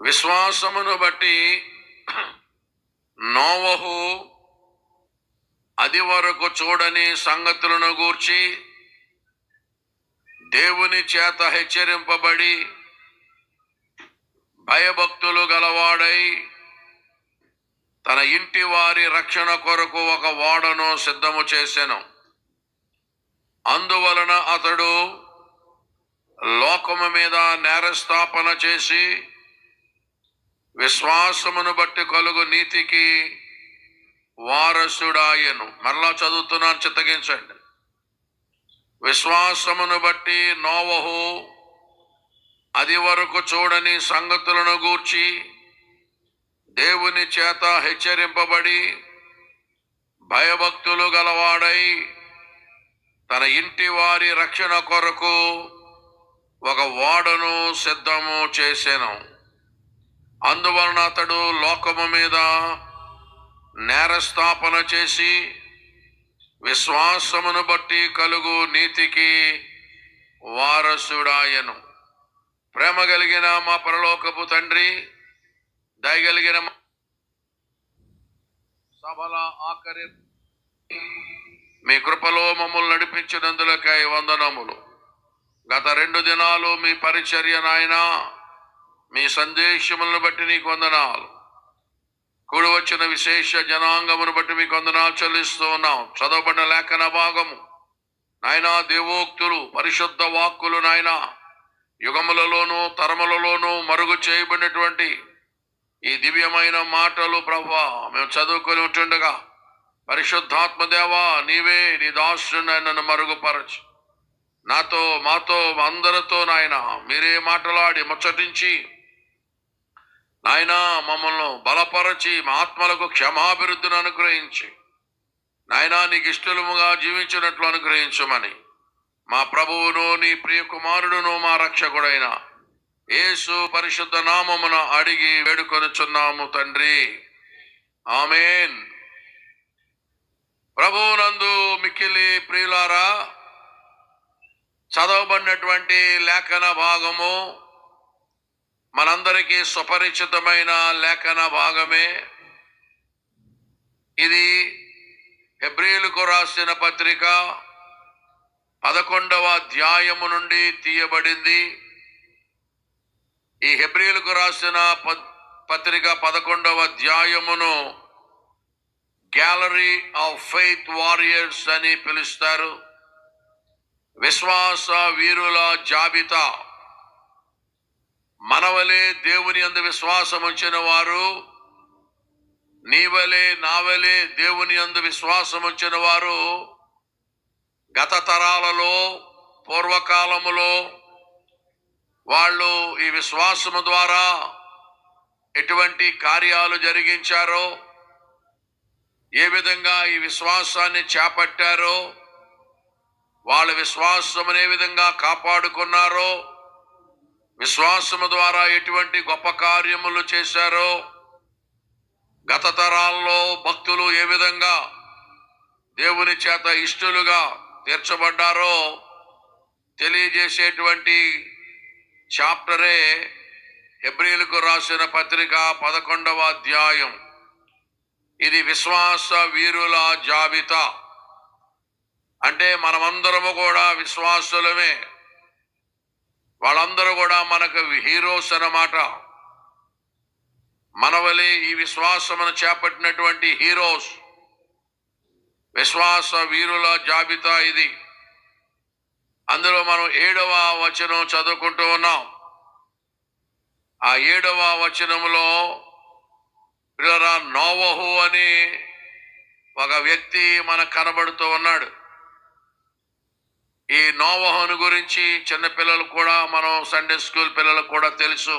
విశ్వాసమును బట్టి నోవహు అది వరకు చూడని సంగతులను గూర్చి దేవుని చేత హెచ్చరింపబడి భయభక్తులు గలవాడై తన ఇంటి వారి రక్షణ కొరకు ఒక ఓడను సిద్ధము చేసెను. అందువలన అతడు లోకము మీద నేరస్థాపన చేసి విశ్వాసమును బట్టి కలుగు నీతికి వారసుడాయను. మరలా చదువుతున్నాను, చిత్తగించండి. విశ్వాసమును బట్టి నోవహు అది వరకు చూడని సంగతులను గూర్చి దేవుని చేత హెచ్చరింపబడి భయభక్తులు గలవాడై తన ఇంటి వారి రక్షణ కొరకు ఒక ఓడను సిద్ధము చేసెను. అందువలన అతడు లోకము మీద నేరస్థాపన చేసి విశ్వాసమును బట్టి కలుగు నీతికి వారసుడాయను. ప్రేమ కలిగిన మా పరలోకపు తండ్రి, దయగలిగిన సభల ఆఖరి మీ కృపలో మమ్మల్ని నడిపించినందులకై వందనములు. గత 2 దినాలు మీ పరిచర్య నాయన, మీ సందేశములను బట్టి నీకు వందనాలు. కూడి వచ్చిన విశేష జనాంగమును బట్టి మీకు వందనాలు చెల్లిస్తూ ఉన్నాం. చదవబడిన లేఖన భాగము నాయన, దేవోక్తులు, పరిశుద్ధ వాక్కులు నాయన, యుగములలోనూ తరములలోనూ మరుగు చేయబడినటువంటి ఈ దివ్యమైన మాటలు ప్రభువా మేము చదువుకొని ఉంటుండగా పరిశుద్ధాత్మ దేవా, నీవే నీ దాసుని నన్ను మరుగుపరచు. నాతో, మాతో, అందరితో నాయన మీరే మాటలాడి ముచ్చటించి నాయన మమ్మల్ని బలపరచి మా ఆత్మలకు క్షమాభివృద్ధిని అనుగ్రహించి నాయన నీకు ఇష్టలుగా జీవించినట్లు అనుగ్రహించమని మా ప్రభువును, నీ ప్రియ కుమారుడును, మా రక్షకుడైన యేసు పరిశుద్ధ నామమున అడిగి వేడుకొనుచున్నాము తండ్రి, ఆమేన్. ప్రభువునందు మిక్కిలి ప్రియులారా, చదవబడినటువంటి లేఖన భాగము మనందరికీ సుపరిచితమైన లేఖన భాగమే. ఇది హెబ్రీయులకు రాసిన పత్రిక 11వ అధ్యాయము నుండి తీయబడింది. ఈ హెబ్రీయులకు రాసిన పత్రిక 11వ అధ్యాయమును గ్యాలరీ ఆఫ్ ఫెయిత్ వారియర్స్ అని పిలుస్తారు. విశ్వాస వీరుల జాబితా. మనవలే దేవుని యందు విశ్వాసం ఉంచిన వారు, నీవలే నావలే దేవుని యందు విశ్వాసం ఉంచిన వారు గత తరాలలో, పూర్వకాలములో వాళ్ళు ఈ విశ్వాసము ద్వారా ఎటువంటి కార్యాలు జరిగించారో, ఏ విధంగా ఈ విశ్వాసాన్ని చేపట్టారో, వాళ్ళ విశ్వాసమును ఏ విధంగా కాపాడుకున్నారో, విశ్వాసము ద్వారా ఎటువంటి గొప్ప కార్యములు చేశారో, గత తరాల్లో భక్తులు ఏ విధంగా దేవుని చేత ఇష్టలుగా తీర్చబడ్డారో తెలియజేసేటువంటి చాప్టరే హెబ్రీయులకు రాసిన పత్రిక 11వ అధ్యాయం. ఇది విశ్వాస వీరుల జాబితా. అంటే మనమందరము కూడా విశ్వాసులమే. వాళ్ళందరూ కూడా మనకు హీరోస్ అన్నమాట. మనవలే ఈ విశ్వాసమును చేపట్టినటువంటి హీరోస్, విశ్వాస వీరుల జాబితా ఇది. అందులో మనం 7వ వచనం చదువుకుంటూ ఉన్నాం. ఆ 7వ వచనములో నోవహు అని ఒక వ్యక్తి మనకు కనబడుతూ ఉన్నాడు. ఈ నోవహును గురించి చిన్నపిల్లలు కూడా, మనం సండే స్కూల్ పిల్లలకు కూడా తెలుసు.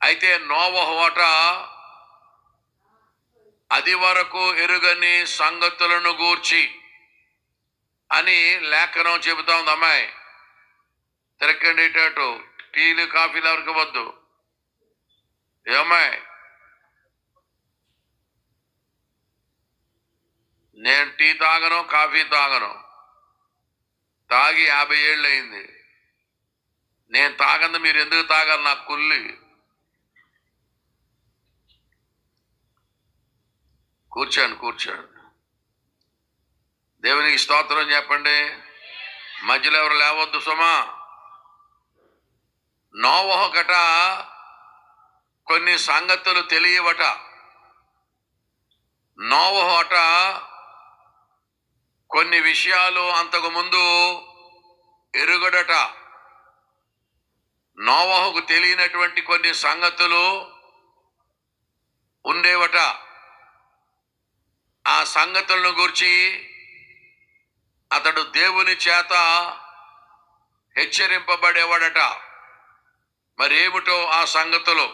అయితే నోవహు అట అది వరకు ఎరుగని సంగతులను గూర్చి అని లేఖనం చెబుతా ఉంది. అమ్మాయి తిరక్కండి ఇటు, టీలు కాఫీలు ఎవరికి వద్దు. ఏమ్మాయి, నేను టీ తాగను, కాఫీ తాగను. తాగి 50 ఏళ్ళు అయింది. నేను తాగంది మీరు ఎందుకు తాగాలి? నాకు కుల్లి. కూర్చోండి. దేవునికి స్తోత్రం చెప్పండి. మధ్యలో ఎవరు లేవద్దు సుమా. నోవహుకట కొన్ని సంగతులు తెలియవట. నోవహు అట కొన్ని విషయాలు అంతకు ముందు ఎరుగడట. నోవహుకు తెలియనటువంటి కొన్ని సంగతులు ఉండేవట. ఆ సంగతులను గురించి అతడు దేవుని చేత హెచ్చరింపబడేవాడట. మరేమిటో ఆ సంగతులు?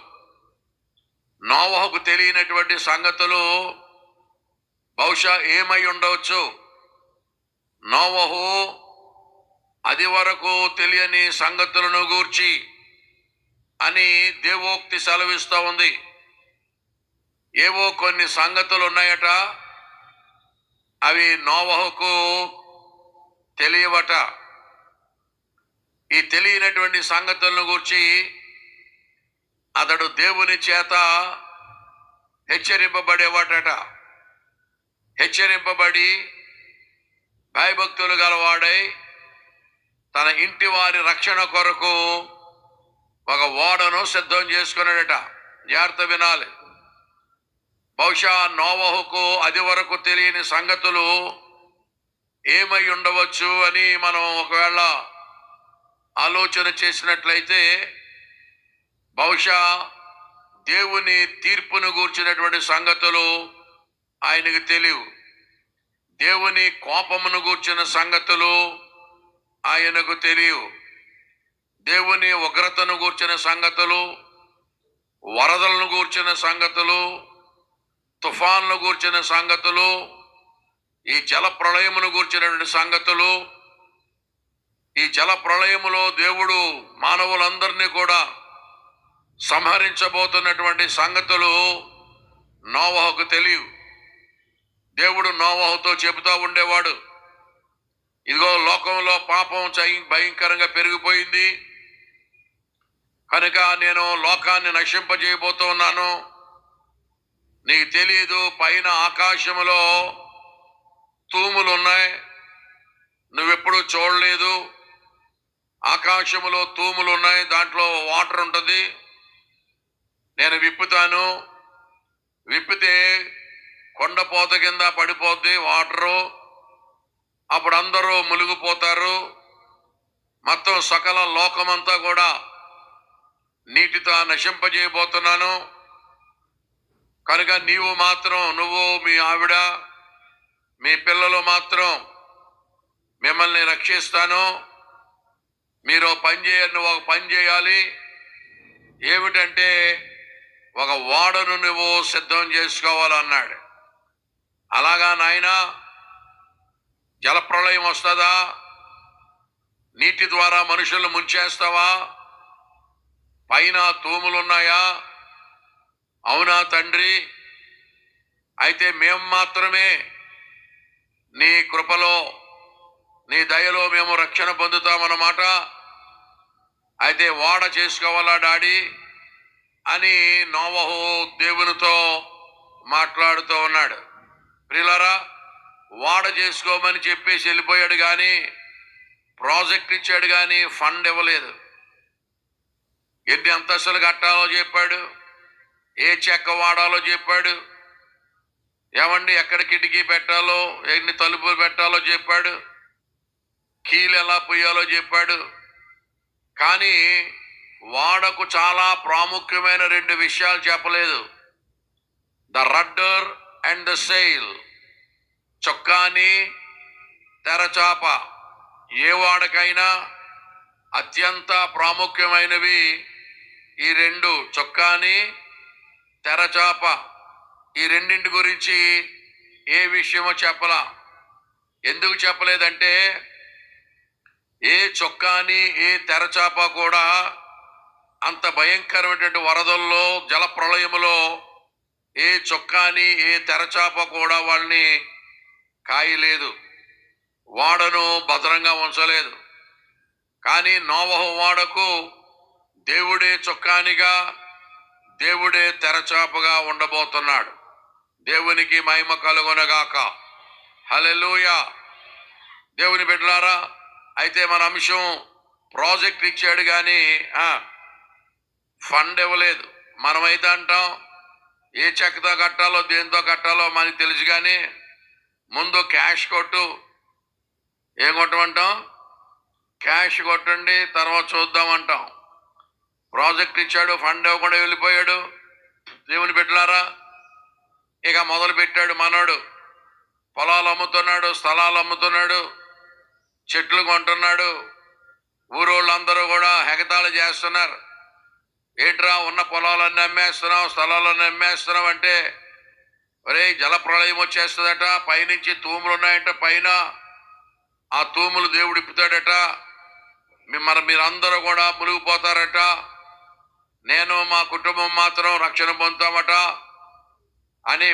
నోవహుకు తెలియనటువంటి సంగతులు బహుశా ఏమై ఉండవచ్చు? నోవహు అది వరకు తెలియని సంగతులను గూర్చి అని దేవోక్తి సెలవిస్తూ ఉంది. ఏవో కొన్ని సంగతులు ఉన్నాయట, అవి నోవహుకు తెలియవట. ఈ తెలియనటువంటి సంగతులను గూర్చి అతడు దేవుని చేత హెచ్చరింపబడేవాడట. హెచ్చరింపబడి భయభక్తులు గలవాడై తన ఇంటి వారి రక్షణ కొరకు ఒక ఓడను సిద్ధం చేసుకున్నాడట. జాగ్రత్త వినాలి. బహుశా నోవహుకు అది వరకు తెలియని సంగతులు ఏమై ఉండవచ్చు అని మనం ఒకవేళ ఆలోచన చేసినట్లయితే, బహుశా దేవుని తీర్పును గూర్చినటువంటి సంగతులు ఆయనకు తెలియవు. దేవుని కోపమును గూర్చిన సంగతులు ఆయనకు తెలియవు. దేవుని ఉగ్రతను గూర్చిన సంగతులు, వరదలను గూర్చిన సంగతులు, తుఫాన్లు గూర్చిన సంగతులు, ఈ జల ప్రళయమును గూర్చినటువంటి సంగతులు, ఈ జల ప్రళయములో దేవుడు మానవులందరినీ కూడా సంహరించబోతున్నటువంటి సంగతులు నోవహుకు తెలియవు. దేవుడు నోవహుతో చెబుతూ ఉండేవాడు, ఇదిగో లోకంలో పాపం భయంకరంగా పెరిగిపోయింది కనుక నేను లోకాన్ని నశింపజేయబోతూ ఉన్నాను. నీకు తెలియదు, పైన ఆకాశములో తూములు ఉన్నాయి, నువ్వెప్పుడు చూడలేదు. ఆకాశములో తూములు ఉన్నాయి, దాంట్లో వాటర్ ఉంటుంది. నేను విప్పుతాను, విప్పితే కొండపోత కింద పడిపోద్ది వాటరు. అప్పుడు అందరూ మునిగిపోతారు. మొత్తం సకల లోకమంతా కూడా నీటితో నశింపజేయబోతున్నాను. కనుక నీవు మాత్రం, నువ్వు, మీ ఆవిడ, మీ పిల్లలు మాత్రం మిమ్మల్ని రక్షిస్తాను. మీరు పని చేయాలి, నువ్వు ఒక పని చేయాలి. ఏమిటంటే ఒక ఓడను నువ్వు సిద్ధం చేసుకోవాలన్నాడు. అలాగా నాయనా, జలప్రళయం వస్తుందా? నీటి ద్వారా మనుషులను ముంచేస్తావా? పైన తూములున్నాయా? అవునా తండ్రి. అయితే మేము మాత్రమే నీ కృపలో, నీ దయలో మేము రక్షణ పొందుతామన్నమాట. అయితే ఓడ చేసుకోవాలా డాడీ అని నోవహు దేవునితో మాట్లాడుతూ ఉన్నాడు. ప్రియులారా, ఓడ చేసుకోమని చెప్పేసి వెళ్ళిపోయాడు, కానీ ప్రాజెక్ట్ ఇచ్చాడు, కానీ ఫండ్ ఇవ్వలేదు. ఎన్ని అంతస్తులు కట్టాలో చెప్పాడు, ఏ చెక్క వాడాలో చెప్పాడు, ఏమండి ఎక్కడ కిటికీ పెట్టాలో, ఎన్ని తలుపులు పెట్టాలో చెప్పాడు, కీలు ఎలా పొయ్యాలో చెప్పాడు. కానీ వాడకు చాలా ప్రాముఖ్యమైన 2 విషయాలు చెప్పలేదు. The rudder and the sail, చొక్కాని తెరచాప. ఏ వాడకైనా అత్యంత ప్రాముఖ్యమైనవి ఈ 2, చొక్కాని తెరచాప. ఈ రెండింటి గురించి ఏ విషయమో చెప్పలా. ఎందుకు చెప్పలేదంటే, ఏ చొక్కాని ఏ తెరచాప కూడా అంత భయంకరమైనటువంటి వరదల్లో, జల ప్రళయములో ఏ చొక్కాని ఏ తెరచాప కూడా వాళ్ళని కాయలేదు, వాడను భద్రంగా ఉంచలేదు. కానీ నోవహు వాడకు దేవుడే చొక్కానిగా, దేవుడే తెరచాపగా ఉండబోతున్నాడు. దేవునికి మహిమ కలుగునగాక. హల్లెలూయా. దేవుని బిడ్డలారా, అయితే మన అంశం ప్రాజెక్ట్ ఇచ్చాడు కానీ ఫండ్ ఇవ్వలేదు. మనమైతే అంటాం ఏ చెక్కతో కట్టాలో దేంతో కట్టాలో మనకి తెలుసు, కానీ ముందు క్యాష్ కొట్టు. ఏం కొట్టమంటాం? క్యాష్ కొట్టండి, తర్వాత చూద్దామంటాం. ప్రాజెక్ట్ ఇచ్చాడు, ఫండ్ ఇవ్వకుండా వెళ్ళిపోయాడు. దేవుని బిడ్డలారా, ఇక మొదలు పెట్టాడు మనోడు. పొలాలు అమ్ముతున్నాడు, స్థలాలు అమ్ముతున్నాడు, చెట్లు కొంటున్నాడు. ఊరోళ్ళందరూ కూడా హెగతాళి చేస్తున్నారు. ఏంట్రా ఉన్న పొలాలన్నీ అమ్మేస్తున్నావు, స్థలాలన్నీ అమ్మేస్తున్నావు అంటే, ఒరే జలప్రళయం వచ్చేస్తుందట, పైనుంచి తూములు ఉన్నాయంట, పైన ఆ తూములు దేవుడు ఇప్పుతాడట, మీరందరూ కూడా మునిగిపోతారట, నేను మా కుటుంబం మాత్రం రక్షణ పొందుతామట అని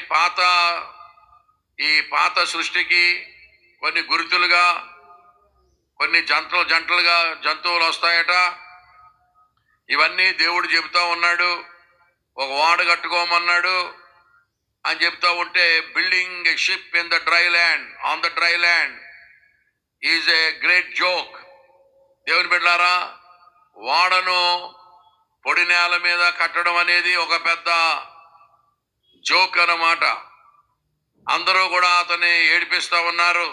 ఈ పాత సృష్టికి కొన్ని గుర్తులుగా కొన్ని జంటలుగా జంతువులు వస్తాయట. ఇవన్నీ దేవుడు చెబుతా ఉన్నాడు. ఒక ఓడ కట్టుకోమన్నాడు అని చెప్తా ఉంటే, building a ship in the dry land, on the dry land is a great joke. దేవుని బిడ్డలారా, ఓడను పొడి నేల మీద కట్టడం అనేది ఒక పెద్ద జోక్ అన్నమాట. అందరూ కూడా అతన్ని ఏడిపిస్తా ఉన్నారు,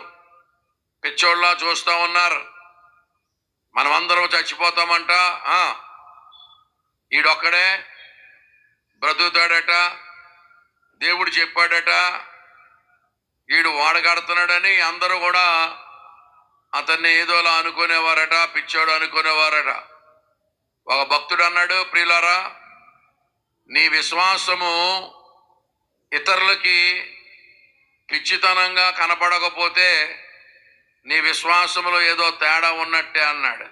పిచ్చోళ్ళ చూస్తా ఉన్నారు. మనమందరం చచ్చిపోతామంట, ఈడొక్కడే బ్రతుకుతాడట, దేవుడు చెప్పాడట, ఈడు వాడగడుతున్నాడని అందరూ కూడా అతన్ని ఏదోలా అనుకునేవారట, పిచ్చోడు అనుకునేవారట. ఒక భక్తుడు అన్నాడు, ప్రియులారా, నీ విశ్వాసము ఇతరులకి పిచ్చితనంగా కనపడకపోతే నీ విశ్వాసములో ఏదో తేడా ఉన్నట్టే అన్నాడు.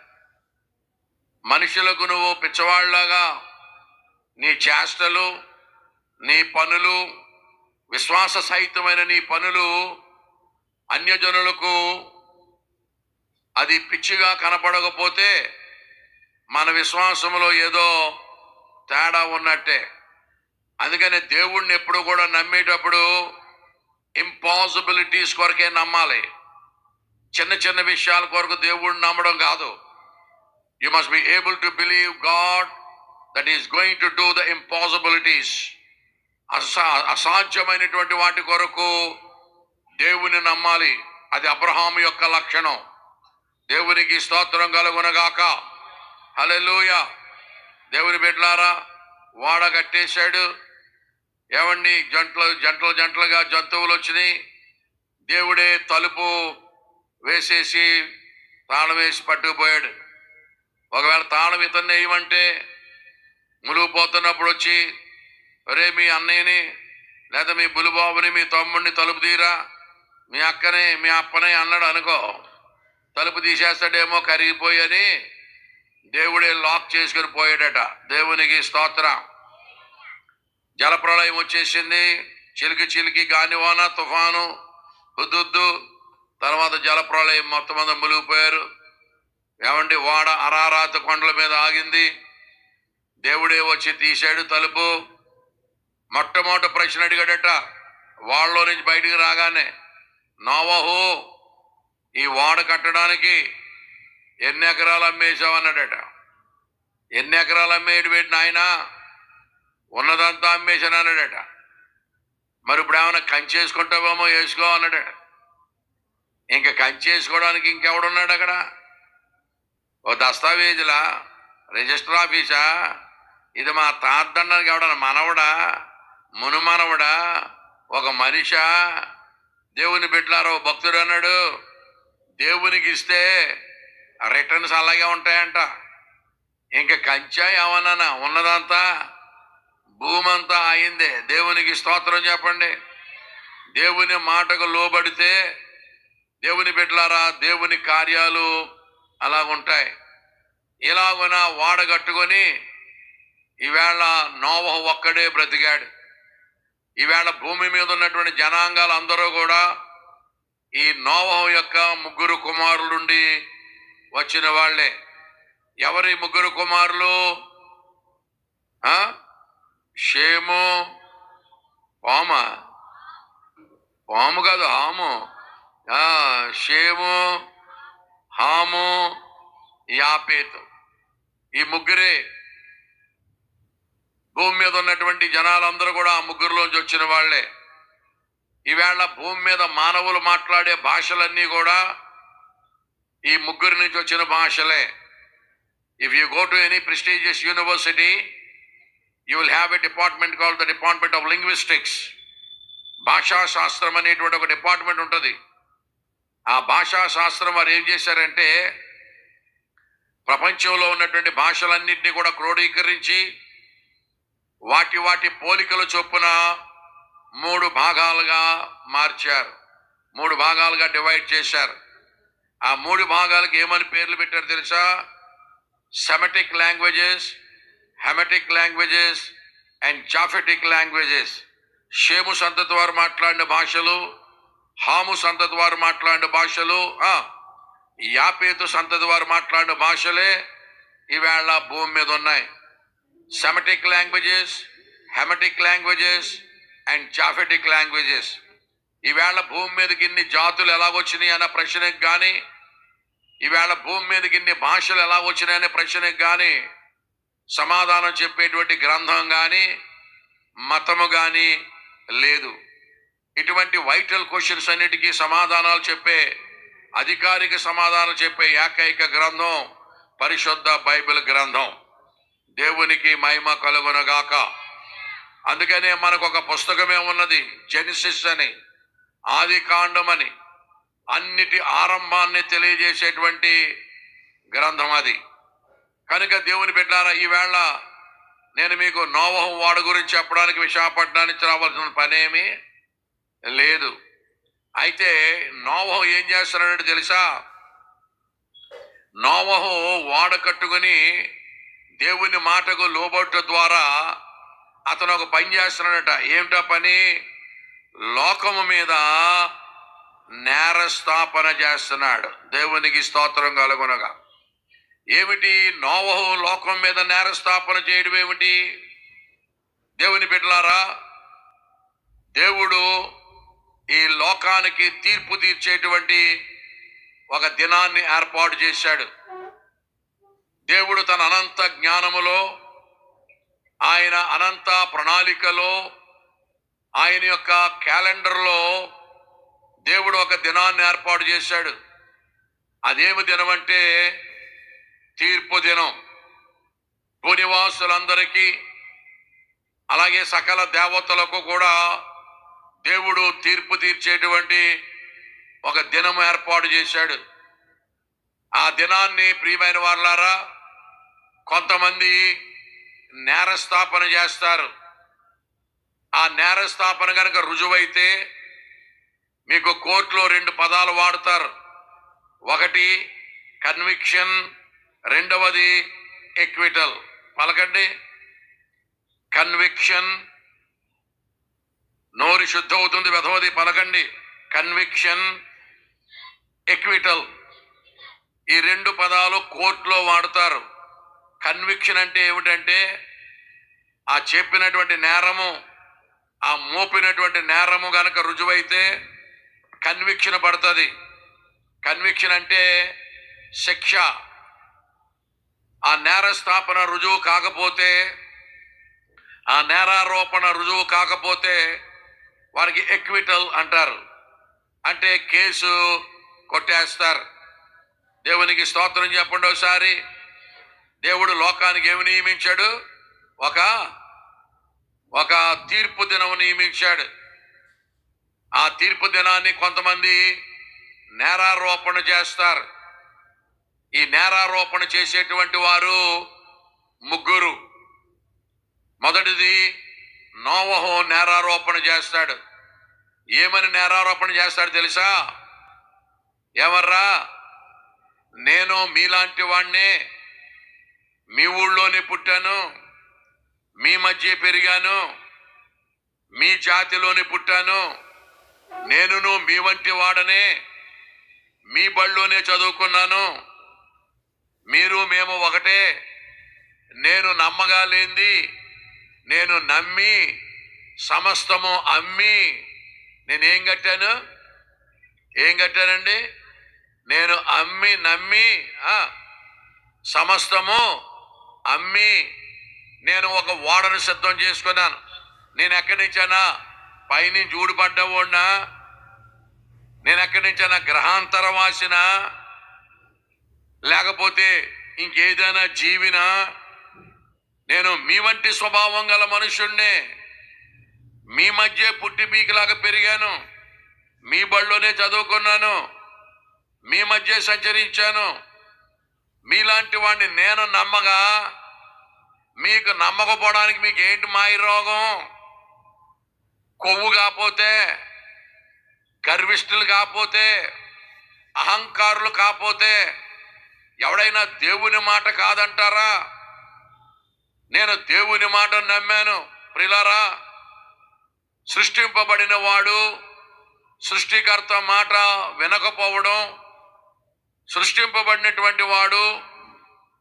మనుషులకు నువ్వు పిచ్చవాళ్లాగా నీ చేష్టలు, నీ పనులు, విశ్వాస సహితమైన నీ పనులు అన్యజనులకు అది పిచ్చిగా కనపడకపోతే మన విశ్వాసములో ఏదో తేడా ఉన్నట్టే. అందుకని దేవుణ్ణి ఎప్పుడు కూడా నమ్మేటప్పుడు ఇంపాసిబిలిటీస్ కొరకే నమ్మాలి. చిన్న చిన్న విషయాల కొరకు దేవుణ్ణి నమ్మడం కాదు. You must be able to believe God that is going to do the impossibilities. అసాధ్యమైనటువంటి వాటి కొరకు దేవుని నమ్మాలి. అది అబ్రహాము యొక్క లక్షణం. దేవునికి స్తోత్రం కలుగునగాక. హల్లెలూయా. దేవుని బిడ్డలారా, వాడ కట్టేశాడు. ఏమండి, జంటలుగా జంతువులు వచ్చినాయి. దేవుడే తలుపు వేసేసి తాళం వేసి పట్టుకుపోయాడు. ఒకవేళ తాళం ఇతన్ని వేయమంటే మునిగిపోతున్నప్పుడు వచ్చి, ఒరే మీ అన్నయ్యని లేదా మీ బులుబాబుని, మీ తమ్ముడిని తలుపు తీరా, మీ అక్కని మీ అప్పని అన్నాడు అనుకో, తలుపు తీసేస్తాడేమో కరిగిపోయని దేవుడే లాక్ చేసుకుని పోయాడట. దేవునికి స్తోత్రం. జలప్రళయం వచ్చేసింది. చిలికి గానివాన, తుఫాను, హుద్దుద్దు, తర్వాత జలప్రళయం, మొత్తం అంతా మునిగిపోయారు. ఏమండి, వాడ అరారాత కొండల మీద ఆగింది. దేవుడే వచ్చి తీశాడు తలుపు. మొట్టమొదటి ప్రశ్న అడిగాడట వాళ్ళలో నుంచి బయటికి రాగానే, నోవహు ఈ వాడ కట్టడానికి ఎన్ని ఎకరాలు అమ్మేశావు అన్నాడట. ఎన్ని ఎకరాలు అమ్మేయడు పెట్టిన ఆయన, ఉన్నదంతా అమ్మేశాను అన్నాడట. మరి ఇప్పుడు ఏమైనా కంచేసుకుంటావేమో వేసుకో అన్నాడట. ఇంకా కంచేసుకోవడానికి ఇంకెవడున్నాడు అక్కడ? ఓ దస్తావేజులా, రిజిస్టర్ ఆఫీసా, ఇది మా తాతడానికి ఎవడన్నా మనవడా, మునుమనవడా, ఒక మనిషా? దేవుని బిడ్డలారో భక్తుడు అన్నాడు, దేవునికి ఇస్తే రిటర్న్స్ అలాగే ఉంటాయంట. ఇంకా కంచా ఏమన్నా, ఉన్నదంతా భూమి అంతా అయిందే. దేవునికి స్తోత్రం చెప్పండి. దేవుని మాటకు లోబడితే దేవుని బిడ్డలారా, దేవుని కార్యాలు అలాగుంటాయి. ఇలాగున వాడగట్టుకొని ఈవేళ నోవహు ఒక్కడే బ్రతికాడు. ఈవేళ భూమి మీద ఉన్నటువంటి జనాంగాలు అందరూ కూడా ఈ నోవహు యొక్క ముగ్గురు కుమారులుండి వచ్చిన వాళ్లే. ఎవరి ముగ్గురు కుమారులు? షేము, పాము కాదు, హాము. షేము, హాము, యాపేతు. ఈ ముగ్గురే. భూమి మీద ఉన్నటువంటి జనాలందరూ కూడా ఆ ముగ్గురులోంచి వచ్చిన వాళ్లే. ఈవేళ భూమి మీద మానవులు మాట్లాడే భాషలన్నీ కూడా ఈ ముగ్గురు నుంచి వచ్చిన భాషలే. If you go to any prestigious university, you will have a department called the department of linguistics. భాషా శాస్త్రం అనేటువంటి ఒక డిపార్ట్మెంట్ ఉంటుంది. ఆ భాషా శాస్త్రం వారు ఏం చేశారంటే, ప్రపంచంలో ఉన్నటువంటి భాషలన్నింటినీ కూడా క్రోడీకరించి వాటి వాటి పోలికల చొప్పున 3 భాగాలుగా మార్చారు. 3 భాగాలుగా డివైడ్ చేశారు. ఆ 3 భాగాలకు ఏమని పేర్లు పెట్టారు తెలుసా? Semitic languages, Hamitic languages and Japhetic languages. షేము సంతతి వారు మాట్లాడిన భాషలు, హాము సంతతి వారు మాట్లాడిన భాషలు, యాపేతు సంతతి వారు మాట్లాడిన భాషలే ఈవేళ భూమి మీద ఉన్నాయి. Semitic languages, Hamitic languages and Japhetic languages. ఈవేళ భూమి మీదకి ఇన్ని జాతులు ఎలాగొచ్చినాయి అన్న ప్రశ్నకు కానీ, ఈవేళ భూమి మీదకి ఇన్ని భాషలు ఎలా వచ్చినాయనే ప్రశ్నకు కానీ సమాధానం చెప్పేటువంటి గ్రంథం కానీ మతము కానీ లేదు. ఇటువంటి వైటల్ క్వశ్చన్స్ అన్నిటికీ సమాధానాలు చెప్పే, అధికారిక సమాధానం చెప్పే ఏకైక గ్రంథం పరిశుద్ధ బైబిల్ గ్రంథం. దేవునికి మహిమ కలుగునగాక. అందుకనే మనకు ఒక పుస్తకమే ఉన్నది, జెనిసిస్ అని, ఆది కాండం అని. అన్నిటి ఆరంభాన్ని తెలియజేసేటువంటి గ్రంథం అది. కనుక దేవుని బిడ్డలారా, ఈవేళ నేను మీకు నోవహు వాడు గురించి చెప్పడానికి విశాఖపట్నానికి రావాల్సిన పనేమీ లేదు. అయితే నోవహు ఏం చేస్తున్నాడంటే తెలుసా? నోవహు వాడ కట్టుకుని దేవుని మాటకు లోబట్టు ద్వారా అతను ఒక పని చేస్తున్నాడట. ఏమిటా పని? లోకము మీద నేరస్థాపన చేస్తున్నాడు. దేవునికి స్తోత్రం కలుగునగా. ఏమిటి? నోవహు లోకం మీద నేరస్థాపన చేయడం ఏమిటి? దేవుని బిడ్డలారా, దేవుడు ఈ లోకానికి తీర్పు తీర్చేటువంటి ఒక దినాన్ని ఏర్పాటు చేశాడు. దేవుడు తన అనంత జ్ఞానములో, ఆయన అనంత ప్రణాళికలో, ఆయన యొక్క క్యాలెండర్లో దేవుడు ఒక దినాన్ని ఏర్పాటు చేశాడు. అదేమి దినం అంటే తీర్పు దినం. భూనివాసులందరికీ అలాగే సకల దేవతలకు కూడా దేవుడు తీర్పు తీర్చేటువంటి ఒక దినం ఏర్పాటు చేశాడు. ఆ దినాన్ని ప్రియమైన వారలారా, కొంతమంది నేరస్థాపన చేస్తారు. ఆ నేరస్థాపన కనుక రుజువైతే మీకు కోర్టులో 2 పదాలు వాడతారు. ఒకటి కన్విక్షన్, రెండవది ఎక్విటల్. పలకండి. కన్విక్షన్. నోరు శుద్ధ అవుతుంది, వెధవది. పలకండి. Conviction, acquittal. ఈ 2 పదాలు కోర్టులో వాడతారు. కన్విక్షన్ అంటే ఏమిటంటే, ఆ చెప్పినటువంటి నేరము, ఆ మోపినటువంటి నేరము గనక రుజువైతే కన్విక్షన్ పడుతుంది. కన్విక్షన్ అంటే శిక్ష. ఆ నేరస్థాపన రుజువు కాకపోతే, ఆ నేరారోపణ రుజువు కాకపోతే వారికి ఎక్విటల్ అంటారు. అంటే కేసు కొట్టేస్తారు. దేవునికి స్తోత్రం చెప్పండి ఒకసారి. దేవుడు లోకానికి ఏమి నియమించాడు? ఒక తీర్పు దినం నియమించాడు. ఆ తీర్పు దినాన్ని కొంతమంది నేరారోపణ చేస్తారు. ఈ నేరారోపణ చేసేటువంటి వారు 3. మొదటిది నోవహు నేరారోపణ చేస్తాడు. ఏమని నేరారోపణ చేస్తాడు తెలుసా? ఎవర్రా, నేను మీలాంటి వాణ్ణే, మీ ఊళ్ళోనే పుట్టాను, మీ మధ్య పెరిగాను, మీ జాతిలోనే పుట్టాను, నేనును మీ వంటి వాడనే, మీ బళ్ళోనే చదువుకున్నాను, మీరు మేము ఒకటే. నేను నమ్మగా లేంది నేను నమ్మి సమస్తము అమ్మి నేనేం కట్టాను? ఏం కట్టానండి? నేను అమ్మి నమ్మి సమస్తము అమ్మి నేను ఒక ఓడను సిద్ధం చేసుకున్నాను. నేను ఎక్కడి నుంచైనా పైనుంచి ఊడిపడ్డవాడినా? నేను ఎక్కడి నుంచైనా గ్రహాంతరం వాసినా? లేకపోతే ఇంకేదైనా జీవినా? నేను మీ వంటి స్వభావం గల మనుషుణ్ణే. మీ మధ్య పుట్టి పీకిలాగా పెరిగాను. మీ బళ్ళోనే చదువుకున్నాను. మీ మధ్య సంచరించాను. మీలాంటి వాడిని నేను నమ్మగా మీకు నమ్మకపోవడానికి మీకు ఏంటి మాయ రోగం? కొవ్వు కాకపోతే, గర్విష్ఠులు కాకపోతే, అహంకారులు కాకపోతే ఎవడైనా దేవుని మాట కాదంటారా? నేను దేవుని మాట నమ్మాను. ప్రియులారా, సృష్టింపబడిన వాడు సృష్టికర్త మాట వినకపోవడం, సృష్టింపబడినటువంటి వాడు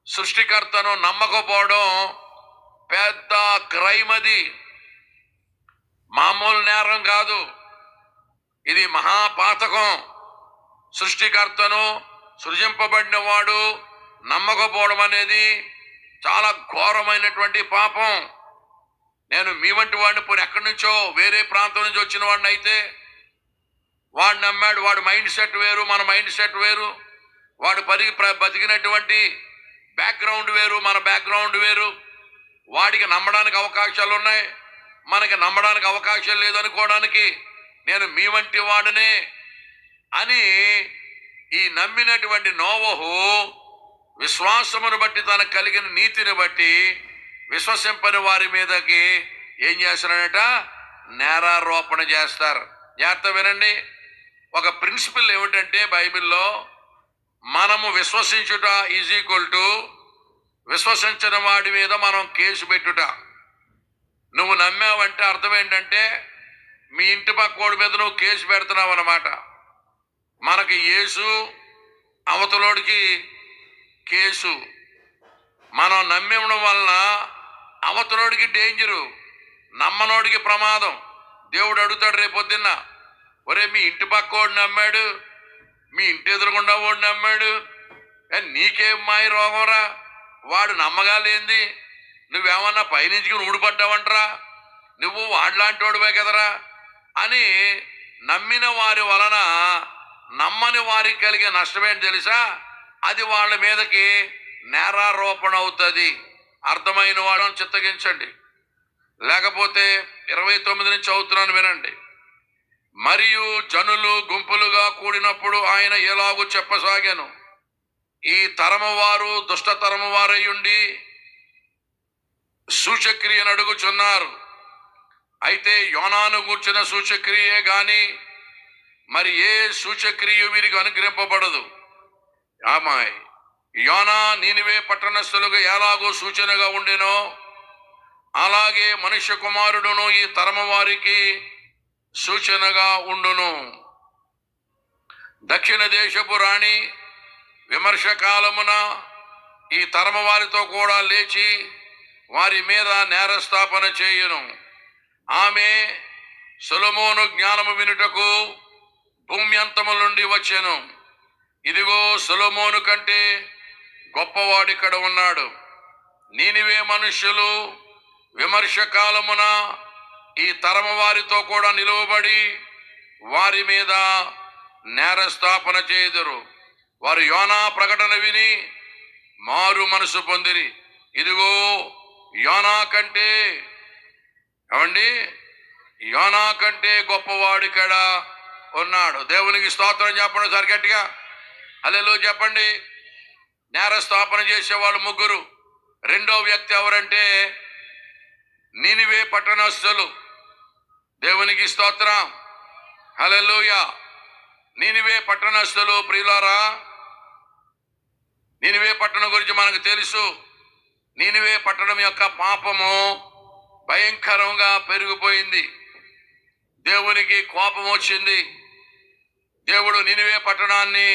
సృష్టికర్తను నమ్మకపోవడం పెద్ద క్రైమ్. అది మామూలు నేరం కాదు, ఇది మహాపాతకం. సృష్టికర్తను సృజింపబడిన వాడు నమ్మకపోవడం అనేది చాలా ఘోరమైనటువంటి పాపం. నేను మీ వంటి వాడిని పోనీ ఎక్కడి నుంచో వేరే ప్రాంతం నుంచి వచ్చిన వాడిని అయితే వాడు నమ్మాడు. వాడు మైండ్ సెట్ వేరు, మన మైండ్ సెట్ వేరు. వాడు బతికినటువంటి బ్యాక్గ్రౌండ్ వేరు, మన బ్యాక్గ్రౌండ్ వేరు. వాడికి నమ్మడానికి అవకాశాలు ఉన్నాయి, మనకి నమ్మడానికి అవకాశం లేదనుకోవడానికి నేను మీ వంటి వాడినే అని ఈ నమ్మినటువంటి నోవహు విశ్వాసమును బట్టి తనకు కలిగిన నీతిని బట్టి విశ్వసింపని వారి మీదకి ఏం చేస్తారనట? నేరారోపణ చేస్తారు. జాగ్రత్త వినండి. ఒక ప్రిన్సిపల్ ఏమిటంటే బైబిల్లో మనము విశ్వసించుట ఈజ్ ఈక్వల్ టు విశ్వసించిన వాడి మీద మనం కేసు పెట్టుట. నువ్వు నమ్మావంటే అర్థం ఏంటంటే మీ ఇంటి పక్కోడి మీద నువ్వు కేసు పెడుతున్నావు అన్నమాట. మనకి యేసు, అవతలోడికి కేసు. మనం నమ్మడం వలన అవతలోడికి డేంజరు, నమ్మనోడికి ప్రమాదం. దేవుడు అడుగుతాడు రేపొద్దున్న, ఒరే మీ ఇంటి పక్కోడు నమ్మాడు, మీ ఇంటి ఎదురుగుండా వాడు నమ్మాడు, నీకేం మాయ రోగంరా? వాడు నమ్మగాలేంది? నువ్వేమన్నా పైనుంచి ఊడిపడ్డావంటరా? నువ్వు వాడిలాంటి వాడివే కదరా అని నమ్మిన వారి వలన నమ్మని వారికి కలిగే నష్టమేంటి తెలుసా? అది వాళ్ళ మీదకి నేరారోపణ అవుతుంది. అర్థమైన వాడని చిత్తగించండి, లేకపోతే 29 నుంచి చదువుతున్నాను వినండి. మరియు జనులు గుంపులుగా కూడినప్పుడు ఆయన ఎలాగూ చెప్పసాగాను, ఈ తరము వారు దుష్టతరము వారయ్యుండి సూచక్రియను అడుగుచున్నారు. అయితే యోనాను గూర్చిన సూచక్రియే గాని మరి ఏ సూచక్రియ వీరికి అనుగ్రహింపబడదు. ఆమాయ్ యోనా నీనివే పట్టణస్థులకు ఎలాగో సూచనగా ఉండెనో అలాగే మనుష్య కుమారుడును ఈ తరము వారికి సూచనగా ఉండును. దక్షిణ దేశపు రాణి విమర్శ కాలమున ఈ తరము వారితో కూడా లేచి వారి మీద నేరస్థాపన చేయును. ఆమె సొలొమోను జ్ఞానము వినుటకు భూమి అంతము నుండి వచ్చెను. ఇదిగో సొలొమోను కంటే గొప్పవాడిక్కడ ఉన్నాడు. నీనివే మనుష్యులు విమర్శ కాలమున ఈ తరము వారితో కూడా నిలువబడి వారి మీద నేరస్థాపన చేయుదురు. వారు యోనా ప్రకటన విని మారు మనసు పొందిరి. ఇదిగో యోనా కంటే యోనా కంటే గొప్పవాడు ఇక్కడ ఉన్నాడు. దేవునికి స్తోత్రం చెప్పండి సార్ గట్టిగా. హల్లెలూయా చెప్పండి. నేరస్థాపన చేసేవాళ్ళు ముగ్గురు. రెండో వ్యక్తి ఎవరంటే నీనివే పట్టణస్థులు. దేవునికి స్తోత్రం. హల్లెలూయా. నీనివే పట్టణస్థులు. ప్రియులారా, నీనివే పట్టణం గురించి మనకు తెలుసు. నీనివే పట్టణం యొక్క పాపము భయంకరంగా పెరిగిపోయింది. దేవునికి కోపం వచ్చింది. దేవుడు నీనివే పట్టణాన్ని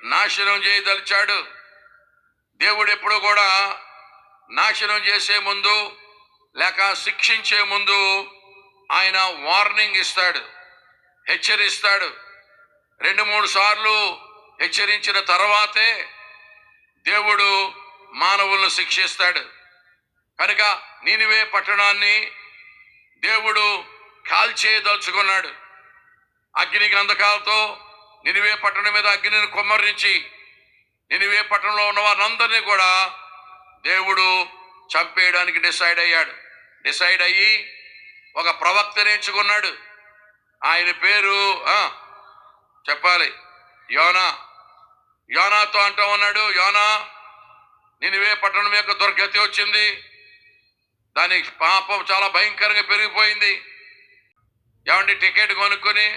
నాశనం చేయదలిచాడు. దేవుడు ఎప్పుడు కూడా నాశనం చేసే ముందు లేక శిక్షించే ముందు ఆయన వార్నింగ్ ఇస్తాడు, హెచ్చరిస్తాడు. 2-3 సార్లు హెచ్చరించిన తర్వాతే దేవుడు మానవులను శిక్షిస్తాడు. కనుక నీనివే పట్టణాన్ని దేవుడు కాల్చేయదలుచుకున్నాడు. అగ్ని గంధకాలతో నినివే పట్టణం మీద అగ్నిని కుమ్మరించి నినివే పట్టణంలో ఉన్న వారందరినీ కూడా దేవుడు చంపేయడానికి డిసైడ్ అయ్యి ఒక ప్రవక్తని ఎంచుకున్నాడు. ఆయన పేరు చెప్పాలి, యోనాతో అంటూ ఉన్నాడు, యోనా, నినివే పట్టణం యొక్క దుర్గతి వచ్చింది, దాని పాపం చాలా భయంకరంగా పెరిగిపోయింది. ఏమంటే టికెట్ కొనుక్కొని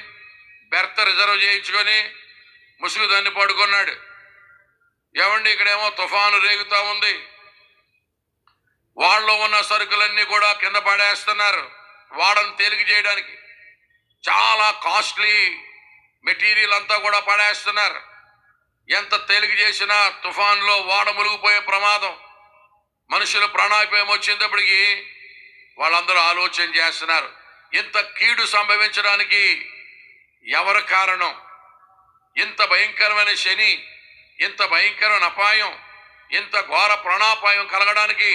బెర్త్ రిజర్వ్ చేయించుకొని ముసుగు దాన్ని పడుకున్నాడు. ఏమండి ఇక్కడేమో తుఫాను రేగుతా ఉంది, వాళ్ళలో ఉన్న సరుకులన్నీ కూడా కింద పడేస్తున్నారు వాడను తేలిక చేయడానికి. చాలా కాస్ట్లీ మెటీరియల్ అంతా కూడా పడేస్తున్నారు. ఎంత తేలిక చేసినా తుఫాన్లో వాడ మునిగిపోయే ప్రమాదం, మనుషులు ప్రాణాపాయం వచ్చేటప్పటికి వాళ్ళందరూ ఆలోచన చేస్తున్నారు, ఇంత కీడు సంభవించడానికి ఎవరు కారణం? ఇంత భయంకరమైన శని, ఇంత భయంకరమైన అపాయం, ఇంత ఘోర ప్రాణాపాయం కలగడానికి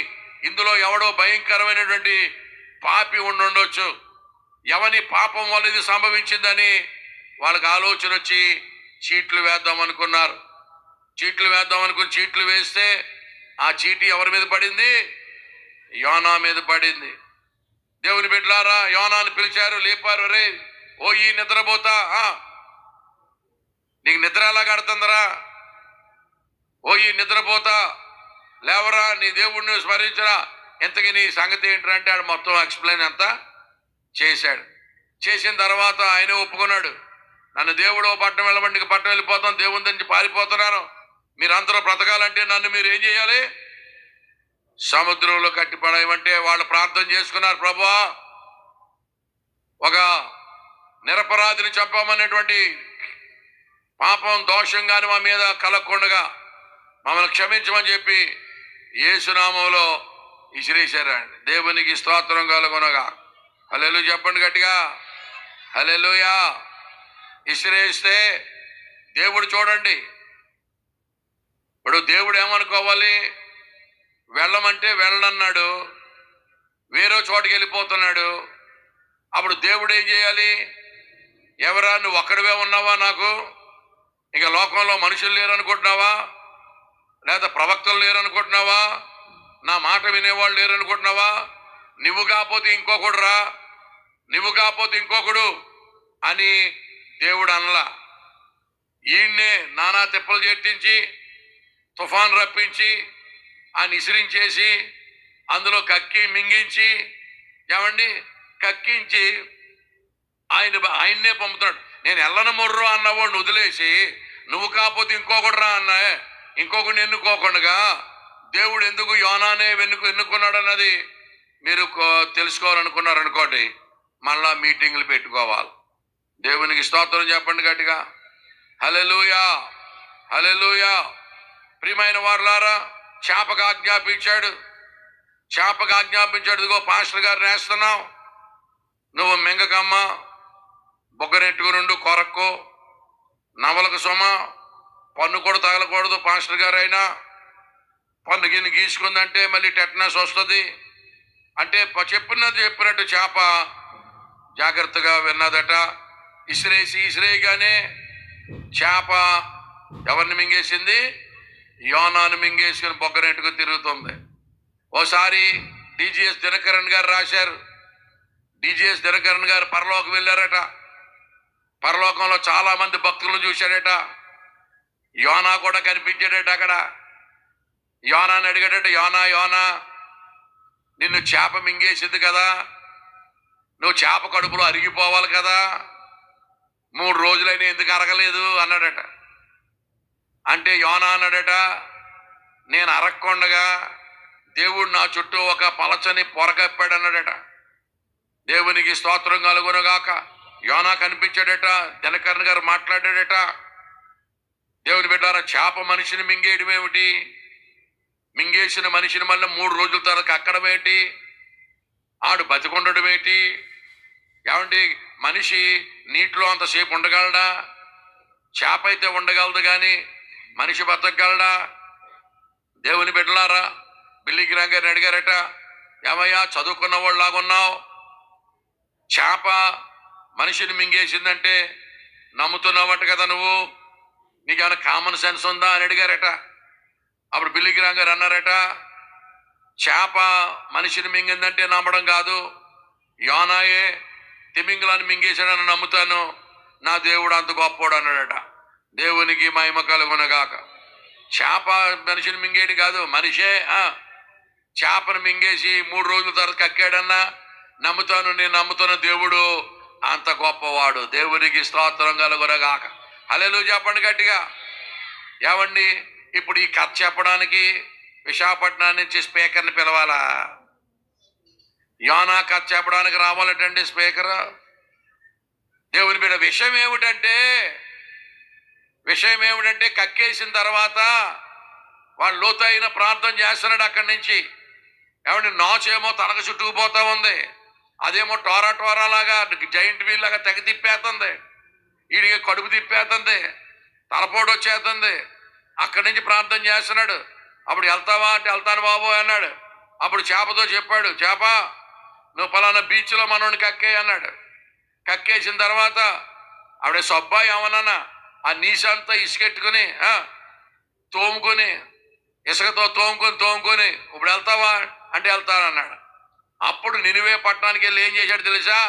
ఇందులో ఎవడో భయంకరమైనటువంటి పాపి ఉండుండొచ్చు. ఎవని పాపం వల్ల ఇది సంభవించిందని వాళ్ళకి ఆలోచన వచ్చి చీట్లు వేద్దాం అనుకున్నారు. చీట్లు వేస్తే ఆ చీటీ ఎవరి మీద పడింది? యోనా మీద పడింది. దేవుని బిడ్డలారా, యోనాను పిలిచారు, లేపారు. రే ఓ ఈ నిద్రపోతా, నీకు నిద్ర ఎలా కడుతుందరా? ఓ ఈ నిద్రపోతా, లేవరా, నీ దేవుడిని స్మరించరా, ఇంతకీ నీ సంగతి ఏంటంటే ఆడు మొత్తం ఎక్స్ప్లెయిన్ అంతా చేశాడు. చేసిన తర్వాత ఆయన ఒప్పుకున్నాడు, నన్ను దేవుడు పట్టణం వెళ్ళమంటికి పట్టణం వెళ్ళిపోతాం, దేవుని నుంచి పారిపోతున్నాను, మీరందరూ బ్రతకాలంటే నన్ను మీరు ఏం చేయాలి? సముద్రంలో కట్టిపడేయమంటే వాళ్ళు ప్రార్థన చేసుకున్నారు, ప్రభువా ఒక నిరపరాధిని చంపామనేటువంటి పాపం దోషంగాని మా మీద కలగకుండా మమ్మల్ని క్షమించమని చెప్పి యేసునామంలో ఇసిరేశారండి. దేవునికి స్తోత్రం కలుగునగా. హల్లెలూయా చెప్పండి గట్టిగా, హల్లెలూయా. ఇసిరేస్తే దేవుడు చూడండి, ఇప్పుడు దేవుడు ఏమనుకోవాలి? వెళ్ళమంటే వెళ్ళనన్నాడు, వేరే చోటుకి వెళ్ళిపోతున్నాడు. అప్పుడు దేవుడు ఏం చేయాలి? ఎవరా, నువ్వు ఒక్కడివే ఉన్నావా? నాకు ఇక లోకంలో మనుషులు లేరు అనుకుంటున్నావా? లేదా ప్రవక్తలు లేరు అనుకుంటున్నావా? నా మాట వినేవాళ్ళు లేరు అనుకుంటున్నావా? నువ్వు కాకపోతే ఇంకొకడు రా, నువ్వు కాకపోతే ఇంకొకడు అని దేవుడు అనలా. ఈయన్నే నానా తిప్పలు చెట్టించి తుఫాన్ రప్పించి ఆయన ఇసిరించేసి అందులో కక్కి మింగించి, ఏమండి కక్కించి ఆయన్నే పంపుతున్నాడు. నేను ఎల్లన మొర్రు అన్నవాడిని వదిలేసి నువ్వు కాకపోతే ఇంకొకడు రా అన్నా, ఇంకొకడిని ఎన్నుకోకుండా దేవుడు ఎందుకు యోనానే ఎన్నుకున్నాడు అన్నది మీరు తెలుసుకోవాలనుకున్నారు అనుకోండి, మళ్ళా మీటింగ్లు పెట్టుకోవాలి. దేవునికి స్తోత్రం చెప్పండి గట్టిగా, హల్లెలూయా, హల్లెలూయా. ప్రియమైన వారులారా, చేపకు ఆజ్ఞాపించాడు, ఇదిగో పాస్టర్ గారు వేస్తున్నావు, నువ్వు మింగకమ్మ, బొగ్గనెట్టుకునుండు, కొరక్కు, నవలకు సొమ, పన్ను కూడా తగలకూడదు. పాస్టర్ గారు అయినా పన్ను గిన్నె గీసుకుందంటే మళ్ళీ టెటనస్ వస్తుంది అంటే చెప్పినట్టు చేప జాగ్రత్తగా విన్నదట. ఇసిరేయగానే చేప ఎవరిని మింగేసింది? యోనాను మింగేసుకుని బొగ్గనెట్టుకు తిరుగుతుంది. ఓసారి డిజిఎస్ దినకరన్ గారు రాశారు, డిజిఎస్ దినకరన్ గారు పరలోకం వెళ్ళారట. పరలోకంలో చాలా మంది భక్తులను చూశాడట. యోనా కూడా కనిపించాడట అక్కడ. యోనాని అడిగాడట, యోనా నిన్ను చేప మింగేసింది కదా, నువ్వు చేప కడుపులో అరిగిపోవాలి కదా, 3 రోజులైనా ఎందుకు అరగలేదు అన్నాడట. అంటే యోనా అన్నాడట, నేను అరక్కుండగా దేవుడు నా చుట్టూ ఒక పలచని పొర కప్పాడు అన్నాడట. దేవునికి స్తోత్రం కలుగునుగాక. యోనా కనిపించాడట, దినకరన్ గారు మాట్లాడాడట. దేవుని బిడ్డారా, చేప మనిషిని మింగేయడం ఏమిటి? మింగేసిన మనిషిని మళ్ళీ 3 రోజుల తర్వాత అక్కడం ఏంటి? ఆడు బతికుండడం ఏంటి? ఏమండి, మనిషి నీటిలో అంతసేపు ఉండగలడా? చేప అయితే ఉండగలదు కానీ మనిషి బతకగలడా? దేవుని బిడ్డలారా, బిల్లి గ్రామ్ గారిని అడిగారట, ఏమయ్యా చదువుకున్న వాళ్ళలాగున్నావు, చేప మనిషిని మింగేసిందంటే నమ్ముతున్నావట కదా నువ్వు, నీకేమైనా కామన్ సెన్స్ ఉందా అని అడిగారట. అప్పుడు బిల్లి గ్రామ్ గారు అన్నారట, చేప మనిషిని మింగిందంటే నమ్మడం కాదు, యోనాయే తిమింగలాన్ని మింగేశాడని నమ్ముతాను, నా దేవుడు అంత గొప్పోడు అన్నాడట. దేవునికి మహిమ కలుగునగాక. చేప మనిషిని మింగేది కాదు, మనిషే చేపను మింగేసి 3 రోజుల తర్వాత కక్కాడన్నా నమ్ముతాను, నేను నమ్ముతున్న దేవుడు అంత గొప్పవాడు. దేవునికి స్తోత్రం కలుగునగాక. హల్లెలూయా చెప్పండి గట్టిగా. ఏమండి, ఇప్పుడు ఈ కథ చెప్పడానికి విశాఖపట్నం నుంచి స్పీకర్ని పిలవాలా? యోనా కథ చెప్పడానికి రావాలటండి స్పీకర్. దేవుని బిడ్డ, విషయం ఏమిటంటే కక్కేసిన తర్వాత వాడు లోతైన ప్రార్థన చేస్తున్నాడు అక్కడి నుంచి. ఏమంటే నాచేమో తనకు చుట్టుకుపోతా ఉంది, అదేమో టోరా లాగా జైంట్ వీల్ లాగా తెగ తిప్పేస్తుంది, వీడికి కడుపు తిప్పేస్తుంది, తలపోటు వచ్చేస్తుంది. అక్కడి నుంచి ప్రార్థన చేస్తున్నాడు. అప్పుడు వెళ్తావా అంటే వెళ్తాను బాబు అన్నాడు. అప్పుడు చేపతో చెప్పాడు, చేప నువ్వు పలానా బీచ్లో మనోడిని కక్కే అన్నాడు. కక్కేసిన తర్వాత ఆవిడ సబ్బాయి ఏమన్నా ఆ నీసంతా ఇసుకెట్టుకుని తోముకొని, ఇసుకతో తోముకొని ఇప్పుడు వెళ్తావా అంటే వెళ్తానన్నాడు. అప్పుడు నినివే పట్టణానికి వెళ్ళి ఏం చేశాడు తెలుసా?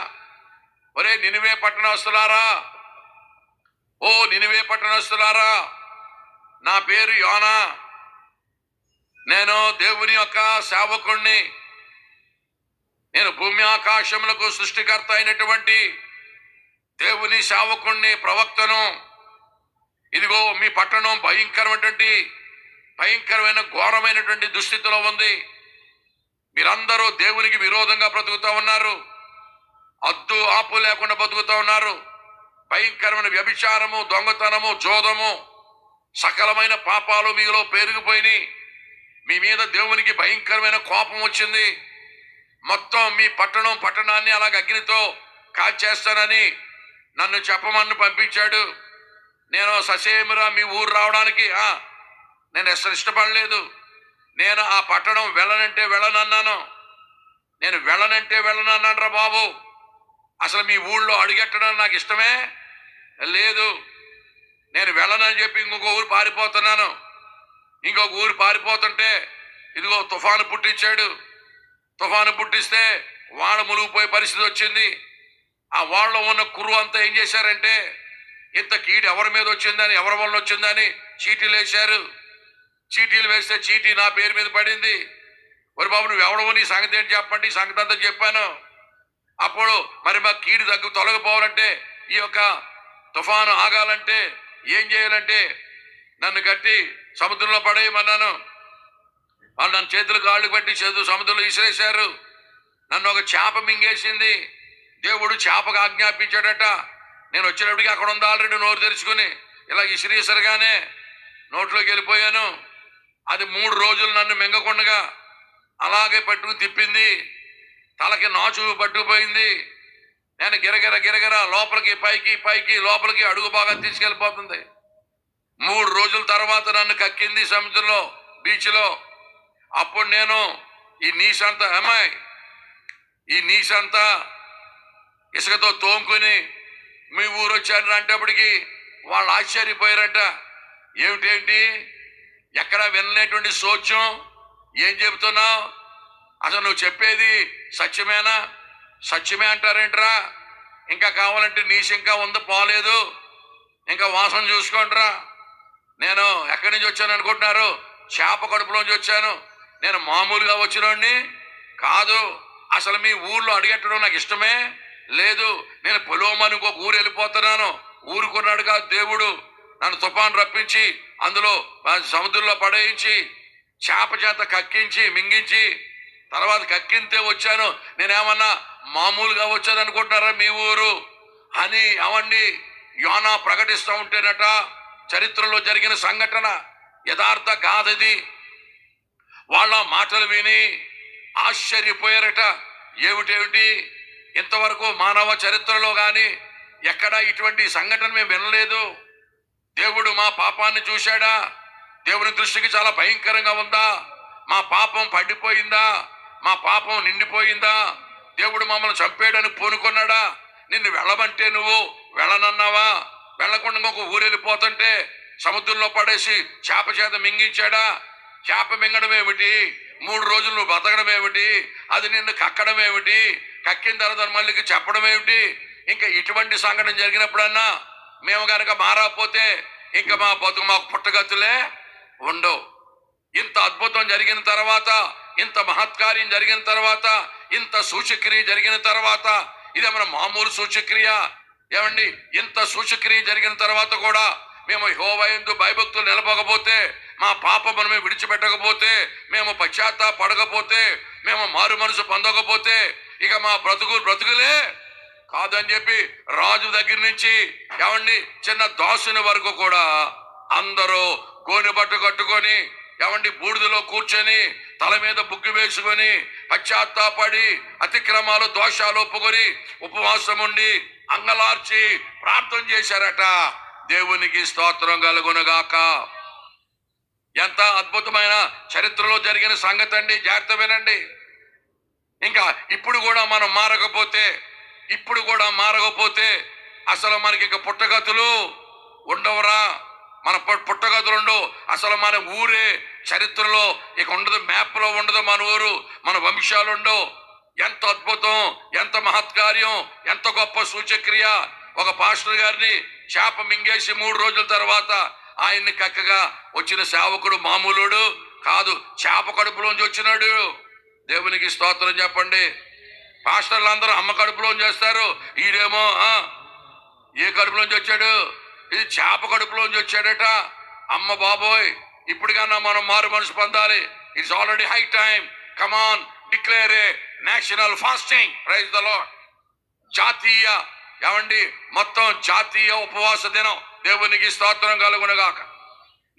ఒరే నినివే పట్టణస్తులారా, ఓ నినివే పట్టణస్తులారా, నా పేరు యోనా, నేను దేవుని యొక్క సేవకుణ్ణి, నేను భూమి ఆకాశములకు సృష్టికర్త అయినటువంటి దేవుని సేవకుణ్ణి, ప్రవక్తను. ఇదిగో మీ పట్టణం భయంకరమైన ఘోరమైనటువంటి దుస్థితిలో ఉంది. మీరందరూ దేవునికి విరోధంగా బ్రతుకుతూ ఉన్నారు, అద్దు ఆపు లేకుండా బతుకుతూ ఉన్నారు. భయంకరమైన వ్యభిచారము, దొంగతనము, జోదము, సకలమైన పాపాలు మీలో పెరిగిపోయినాయి. మీ మీద దేవునికి భయంకరమైన కోపం వచ్చింది. మొత్తం మీ పట్టణాన్ని అలాగ అగ్నితో కాల్చేస్తానని నన్ను చెప్పమని పంపించాడు. నేను ససేమిరా మీ ఊరు రావడానికి నేను అసలు ఇష్టపడలేదు. నేను ఆ పట్టణం వెళ్ళనంటే వెళ్ళనన్నాను. నేను వెళ్ళనంటే వెళ్ళనన్నాను రా బాబు. అసలు మీ ఊళ్ళో అడుగెట్టడం నాకు ఇష్టమే లేదు. నేను వెళ్ళనని చెప్పి ఇంకొక ఊరు పారిపోతున్నాను. ఇంకొక ఊరు పారిపోతుంటే ఇదిగో తుఫాను పుట్టించాడు. తుఫాను పుట్టిస్తే వాడ మునిగిపోయే పరిస్థితి వచ్చింది. ఆ వాళ్ళలో ఉన్న కుర్రు అంతా ఏం చేశారంటే, ఇంత కీడు ఎవరి మీద వచ్చిందని, ఎవరి వల్ల వచ్చిందని చీటీలు వేశారు. చీటీలు వేస్తే చీటీ నా పేరు మీద పడింది. మరి బాబు నువ్వు ఎవడవు, నీ సంగతి ఏంటి చెప్పండి. ఈ సంగతి అంతా చెప్పాను. అప్పుడు మరి మా కీడు తొలగిపోవాలంటే, ఈ యొక్క తుఫాను ఆగాలంటే ఏం చేయాలంటే నన్ను కట్టి సముద్రంలో పడేయమన్నాను. వాళ్ళు నన్ను చేతులు కాళ్ళు పెట్టి సముద్రంలో విసిరేశారు. నన్ను ఒక చేప మింగేసింది. దేవుడు చేపకు ఆజ్ఞాపించాడట. నేను వచ్చేటప్పటికి అక్కడ ఉంది ఆల్రెడీ నోరు తెరుచుకుని, ఇలా ఇసిరేసరిగానే నోట్లోకి వెళ్ళిపోయాను. అది 3 రోజులు నన్ను మింగకుండగా అలాగే పట్టుకుని తిప్పింది. తలకి నాచు పట్టుకుపోయింది. నేను గిరగిర లోపలికి పైకి లోపలికి అడుగు బాగా తీసుకెళ్ళిపోతుంది. 3 రోజుల తర్వాత నన్ను కక్కింది సముద్రంలో, బీచ్లో. అప్పుడు నేను ఈ నీసంతా ఇసుకతో తోముకొని మీ ఊరు వచ్చారు అంటప్పటికి వాళ్ళు ఆశ్చర్యపోయారట. ఏమిటేంటి, ఎక్కడ వినలేటువంటి సోచ్యం, ఏం చెబుతున్నావు, అసలు నువ్వు చెప్పేది సత్యమేనా? సత్యమే అంటారేంట్రా? ఇంకా కావాలంటే నీసు ఇంకా ఉంది, పోలేదు, ఇంకా వాసన చూసుకోండిరా. నేను ఎక్కడి నుంచి వచ్చాను అనుకుంటున్నారు? చేప కడుపులోంచి వచ్చాను. నేను మామూలుగా వచ్చినోడిని కాదు. అసలు మీ ఊర్లో అడిగెట్టడం నాకు ఇష్టమే లేదు. నేను పొలోమని ఇంకొక ఊరు వెళ్ళిపోతున్నాను. ఊరుకున్నాడు కాదు దేవుడు. నన్ను తుఫాను రప్పించి అందులో సముద్రంలో పడేయించి చేప చేత కక్కించి మింగించి తర్వాత కక్కింతే వచ్చాను. నేనేమన్నా మామూలుగా వచ్చాను అనుకుంటున్నారా మీ ఊరు అని అవండి యోనా ప్రకటిస్తూ ఉంటేనట, చరిత్రలో జరిగిన సంఘటన, యథార్థ గాథది. వాళ్ళ మాటలు విని ఆశ్చర్యపోయారట. ఏమిటేమిటి, ఇంతవరకు మానవ చరిత్రలో గాని ఎక్కడా ఇటువంటి సంఘటన మేము వినలేదు. దేవుడు మా పాపాన్ని చూశాడా? దేవుని దృష్టికి చాలా భయంకరంగా ఉందా? మా పాపం పండిపోయిందా? మా పాపం నిండిపోయిందా? దేవుడు మమ్మల్ని చంపేయడానికి పూనుకున్నాడా? నిన్ను వెళ్ళమంటే నువ్వు వెళ్ళనన్నావా? వెళ్ళకుండా ఒక ఊరెళ్ళిపోతుంటే సముద్రంలో పడేసి చేప చేత మింగించాడా? చేప మింగడం ఏమిటి? 3 రోజులు నువ్వు బతకడం ఏమిటి? అది నిన్ను కక్కడం ఏమిటి? కక్కిన తర్వాత మళ్ళీ చెప్పడం ఏమిటి? ఇంకా ఇటువంటి సంఘటన జరిగినప్పుడన్నా మేము కనుక మారకపోతే ఇంకా మా బతుకు మాకు పుట్టగతులే ఉండవు. ఇంత అద్భుతం జరిగిన తర్వాత, ఇంత మహత్కార్యం జరిగిన తర్వాత, ఇంత సూచక్రియ జరిగిన తర్వాత, ఇదేమన్నా మామూలు సూచక్రియ? ఏమండి, ఇంత సూచక్రియ జరిగిన తర్వాత కూడా మేము యెహోవా యందు భయభక్తులు నిలపకపోతే, మా పాపమును మేము విడిచిపెట్టకపోతే, మేము పశ్చాత్తాపడకపోతే, మేము మారు మనసు పొందకపోతే ఇక మా బ్రతుకులే కాదని చెప్పి రాజు దగ్గర నుంచి ఏమండి చిన్న దాసుని వరకు కూడా అందరూ గోనె బట్ట కట్టుకొని ఏమండి బూడిదలో కూర్చొని తల మీద బుగ్గి వేసుకొని పశ్చాత్తాపడి అతిక్రమాలు దోషాలు ఒప్పుకొని ఉపవాసం ఉండి అంగలార్చి ప్రార్థన చేశారట. దేవునికి స్తోత్రం కలుగునుగాక. ఎంత అద్భుతమైన చరిత్రలో జరిగిన సంగతి అండి. జాగ్రత్త వినండి. ఇంకా ఇప్పుడు కూడా మనం మారకపోతే అసలు మనకి ఇక పుట్టగతులు ఉండవురా. మన పుట్టగతులు ఉండవు. అసలు మన ఊరే చరిత్రలో ఇక ఉండదు, మ్యాప్లో ఉండదు మన ఊరు, మన వంశాలు ఉండవు. ఎంత అద్భుతం, ఎంత మహత్కార్యం, ఎంత గొప్ప సూచక్రియ. ఒక పాస్టర్ గారిని చేప మింగేసి 3 రోజుల తర్వాత ఆయన్ని కక్కగా వచ్చిన సేవకుడు మామూలుడు కాదు, చేప కడుపులోంచి వచ్చినాడు. దేవునికి స్తోత్రం చెప్పండి. పాస్టర్లు అందరూ అమ్మ కడుపులోంచి చేస్తారు, ఈడేమో ఏ కడుపులోంచి వచ్చాడు? ఇది చేప కడుపులోంచి వచ్చాడట. అమ్మ బాబోయ్, ఇప్పటికన్నా మనం మారు మనసు పొందాలి. It's already high time. Come on, declare a national fasting. Praise the lord. జాతీయ ఏమండి మొత్తం జాతీయ ఉపవాస దినం. దేవునికి స్తోత్రం కలుగునుగాక.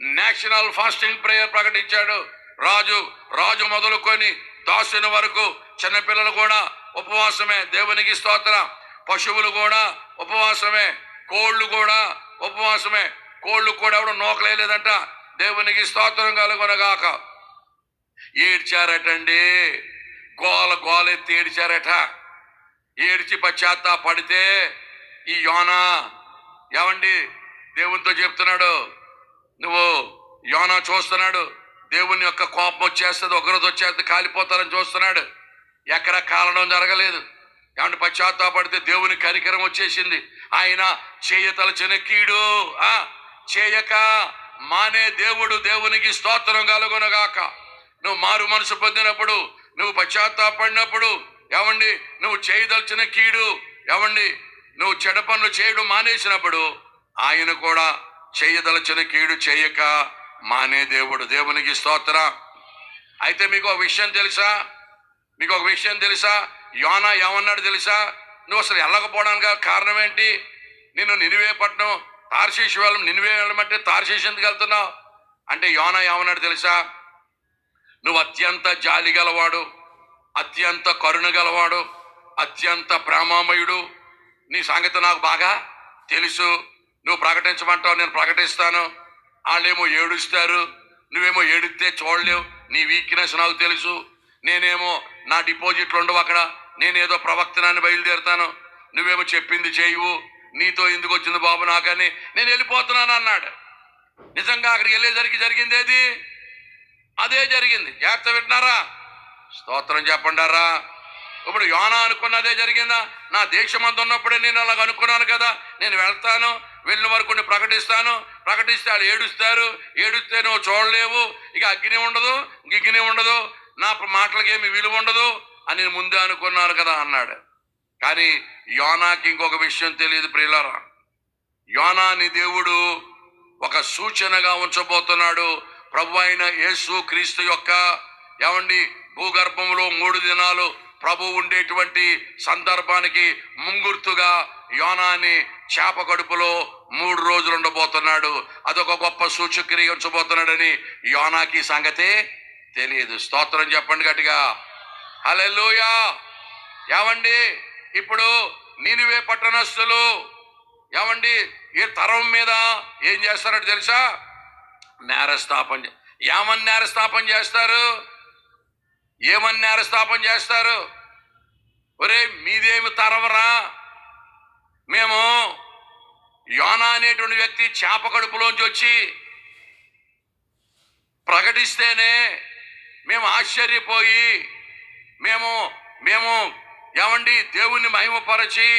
నేషనల్ ఫాస్టింగ్ ప్రేయర్ ప్రకటించాడు రాజు మొదలుకొని దాసుని వరకు చిన్నపిల్లలు కూడా ఉపవాసమే. దేవునికి స్తోత్రం. పశువులు కూడా ఉపవాసమే, కోళ్ళు కూడా ఉపవాసమే. కోళ్ళు కూడా ఎవడు నోకలేదంట. దేవునికి స్తోత్రం కలుగునుగాక. ఏడ్చారటండి, గోలెత్తి ఏడ్చారట. ఏడ్చి పశ్చాత్తాపడితే ఈ యోనా ఏమండి దేవునితో చెప్తున్నాడు, నువ్వు యోనా చూస్తున్నాడు దేవుని యొక్క కోపం వచ్చేస్తుంది, ఒకరోజు వచ్చేస్తుంది, కాలిపోతారని చూస్తున్నాడు. ఎక్కడ కాలడం జరగలేదు. ఏమంటే పశ్చాత్తాపడితే దేవుని కనికరం వచ్చేసింది. ఆయన చేయతలచిన కీడు చేయక మానే దేవుడు. దేవునికి స్తోత్రం కలుగునుగాక. నువ్వు మారు మనసు పొందినప్పుడు, నువ్వు పశ్చాత్తాపడినప్పుడు ఏమండి నువ్వు చేయదలిచిన కీడు ఏమండి నువ్వు చెడ పనులు చేయడం మానేసినప్పుడు ఆయన కూడా చేయదలచిన కీడు చేయక మానే దేవుడు. దేవునికి స్తోత్రం. అయితే మీకు ఒక విషయం తెలుసా? యోనా ఏమన్నాడు తెలుసా? నువ్వు అసలు వెళ్ళకపోవడానికి కారణం ఏంటి? నిన్ను నినివే పట్టణం తార్షీషు వెళ్ళమంటే తార్షీషు ఎందుకు వెళ్తున్నావు అంటే యోనా ఏమన్నాడు తెలుసా? నువ్వు అత్యంత జాలి గలవాడు, అత్యంత కరుణ గలవాడు, అత్యంత ప్రేమామయుడు. నీ సంగతి నాకు బాగా తెలుసు. నువ్వు ప్రకటించమంటావు, నేను ప్రకటిస్తాను. వాళ్ళేమో ఏడుస్తారు, నువ్వేమో ఏడిస్తే చూడలేవు. నీ వీక్నెస్ నాకు తెలుసు. నేనేమో నా డిపాజిట్లు ఉండవు అక్కడ, నేనేదో ప్రవక్తనాన్ని బయలుదేరుతాను, నువ్వేమో చెప్పింది చేయవు. నీతో ఎందుకు వచ్చింది బాబు నాకని నేను వెళ్ళిపోతున్నాను అన్నాడు. నిజంగా అక్కడికి వెళ్ళేసరికి జరిగింది ఏది? అదే జరిగింది. జాగ్రత్త వింటున్నారా? స్తోత్రం చెప్పండారా. ఇప్పుడు యోనా అనుకున్నదే జరిగిందా? నా దేశమంతా ఉన్నప్పుడే నేను అలాగ అనుకున్నాను కదా, నేను వెళ్తాను, వెళ్ళిన వరకు ప్రకటిస్తాను, ప్రకటిస్తే వాళ్ళు ఏడుస్తే నువ్వు చూడలేవు, ఇక అగ్ని ఉండదు, గిగ్ని ఉండదు, నా మాటలకేమి విలువ ఉండదు అని ముందే అనుకున్నాను కదా అన్నాడు. కానీ యోనాకి ఇంకొక విషయం తెలియదు ప్రియులారా. యోనాని దేవుడు ఒక సూచనగా ఉంచబోతున్నాడు. ప్రభు అయిన యేసు క్రీస్తు యొక్క ఏమండి భూగర్భంలో 3 దినాలు ప్రభు ఉండేటువంటి సందర్భానికి ముంగుర్తుగా యోనాని చేప కడుపులో 3 రోజులు ఉండబోతున్నాడు. అదొక గొప్ప సూచక్రియ ఉంచబోతున్నాడని యోనాకి సంగతే తెలియదు. స్తోత్రం చెప్పండి గట్టిగా, హల్లెలూయా. ఏమండి, ఇప్పుడు నినివే పట్టణస్థులు ఏమండి ఈ తరం మీద ఏం చేస్తారో తెలుసా? నేరస్థాపన. ఏమని నేరస్థాపన చేస్తారు? ఏమని నేరస్థాపన చేస్తారు? ఒరే మీదేమి తరవరా, మేము యోనా అనేటువంటి వ్యక్తి చేప కడుపులోంచి వచ్చి ప్రకటిస్తేనే మేము ఆశ్చర్యపోయి మేము మేము ఏమండి దేవుణ్ణి మహిమపరచి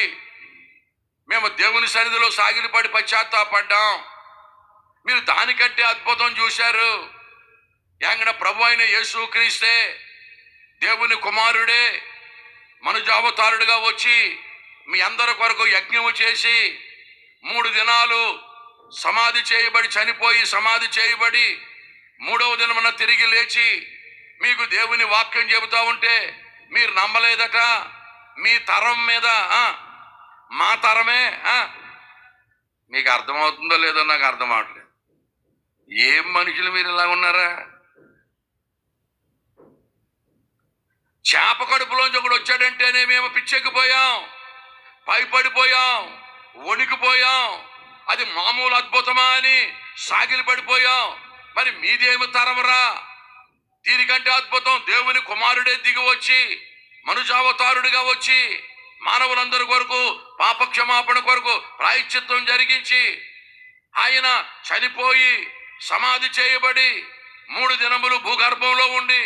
మేము దేవుని సన్నిధిలో సాగిలిపడి పశ్చాత్తాపడ్డాం. మీరు దానికంటే అద్భుతం చూశారు. యాంగన ప్రభు అయిన యేసుక్రీస్తే దేవుని కుమారుడే మనుజావతారుడుగా వచ్చి మీ అందరి కొరకు యజ్ఞము చేసి 3 దినాలు సమాధి చేయబడి చనిపోయి సమాధి చేయబడి 3వ దినమున తిరిగి లేచి మీకు దేవుని వాక్యం చెబుతా ఉంటే మీరు నమ్మలేదట. మీ తరం మీద మా తరమే. మీకు అర్థమవుతుందో లేదో నాకు అర్థం అవట్లేదు. ఏం మనుషులు మీరు ఇలా ఉన్నారా? చేప కడుపులోంచి ఒకడు వచ్చాడంటేనే మేము పిచ్చెక్కిపోయాం, భయపడిపోయాం, వణికిపోయాం. అది మామూలు అద్భుతమా అని సాగిలి పడిపోయాం. మరి మీదేమి తరమరా? దీనికంటే అద్భుతం దేవుని కుమారుడే దిగి వచ్చి మనుజావతారుడిగా వచ్చి మానవులందరి కొరకు పాపక్షమాపణ కొరకు ప్రాయశ్చిత్తం జరిగించి ఆయన చనిపోయి సమాధి చేయబడి 3 దినములు భూగర్భంలో ఉండి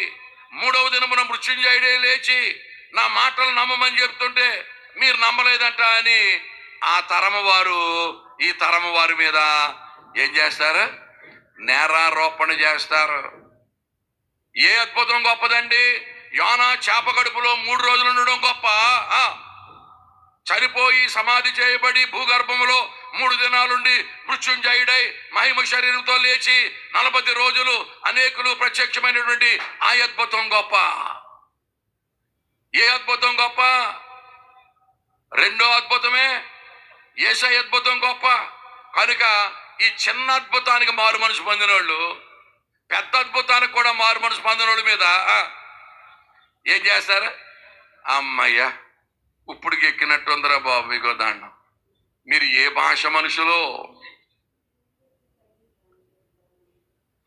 3వ దినమున మృత్యుంజయుడే లేచి నా మాటలు నమ్మమని చెప్తుంటే మీరు నమ్మలేదంట అని ఆ తరము వారు ఈ తరము వారి మీద ఏం చేస్తారు? నేరారోపణ చేస్తారు. ఏ అద్భుతం గొప్పదండి? యోనా చేప కడుపులో 3 రోజులు ఉండడం గొప్ప? చనిపోయి సమాధి చేయబడి భూగర్భంలో 3 దినాలుండి మృత్యుంజయుడై మహిమ శరీరంతో లేచి 40 రోజులు అనేకులు ప్రత్యక్షమైనటువంటి ఆ అద్భుతం గొప్ప? ఏ అద్భుతం గొప్ప? రెండో అద్భుతమే యేసయ్య అద్భుతం గొప్ప. కనుక ఈ చిన్న అద్భుతానికి మారు మనసు పొందిన వాళ్ళు పెద్ద అద్భుతానికి కూడా మారు మనసు పొందిన వాళ్ళ మీద ఏం చేస్తారు? అమ్మయ్య ఇప్పుడుకి ఎక్కినట్టుందరా బాబు మీకో దండం. మీరు ఏ భాష మనుషులు?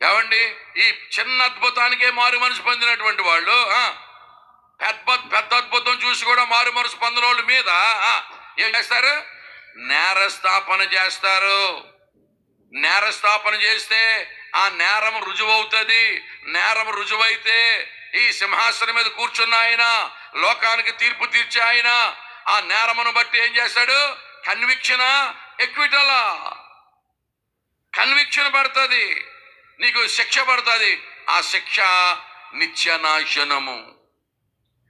ఏమండి, ఈ చిన్న అద్భుతానికే మారు మనసు పొందినటువంటి వాళ్ళు పెద్ద అద్భుతం చూసి కూడా మారు మనసు పొందిన వాళ్ళ మీద ఏం చేస్తారు? నేరస్థాపన చేస్తారు. నేరస్థాపన చేస్తే ఆ నేరం రుజువవుతుంది. నేరం రుజువైతే ఈ సింహాసనం మీద కూర్చున్న ఆయన, లోకానికి తీర్పు తీర్చే ఆయన, ఆ నేరమును బట్టి ఏం చేస్తాడు? కన్విక్షన్, ఎక్విటలా. కన్విక్షన్ పడుతుంది, నీకు శిక్ష పడుతుంది. ఆ శిక్ష నిత్యనాశనము.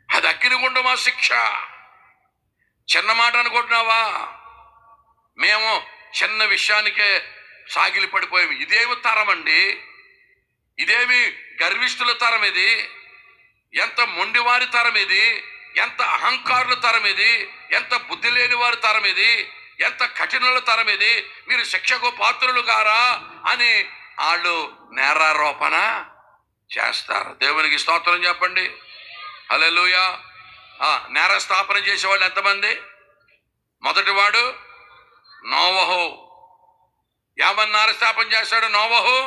అది అగ్నిగుండం. ఆ శిక్ష చిన్న మాట అనుకుంటున్నావా? మేము చిన్న విషయానికే సాగిలి పడిపోయాము. ఇదేమి తరం అండి? ఇదేమి గర్విష్ఠుల తరం ఇది? ఎంత మొండివారి తరం ఇది? ఎంత అహంకారుల తరం ఇది? ఎంత బుద్ధి లేని వారి తరం ఇది? ఎంత కఠినుల తరం ఇది? మీరు శిక్షకు పాత్రులు కారా అని వాళ్ళు నేరారోపణ చేస్తారు. దేవునికి స్తోత్రం చెప్పండి, హల్లెలూయా. నేరస్థాపన చేసేవాళ్ళు ఎంతమంది? మొదటివాడు నోవహు. ఏమని నేరస్థాపన చేస్తాడు నోవహు?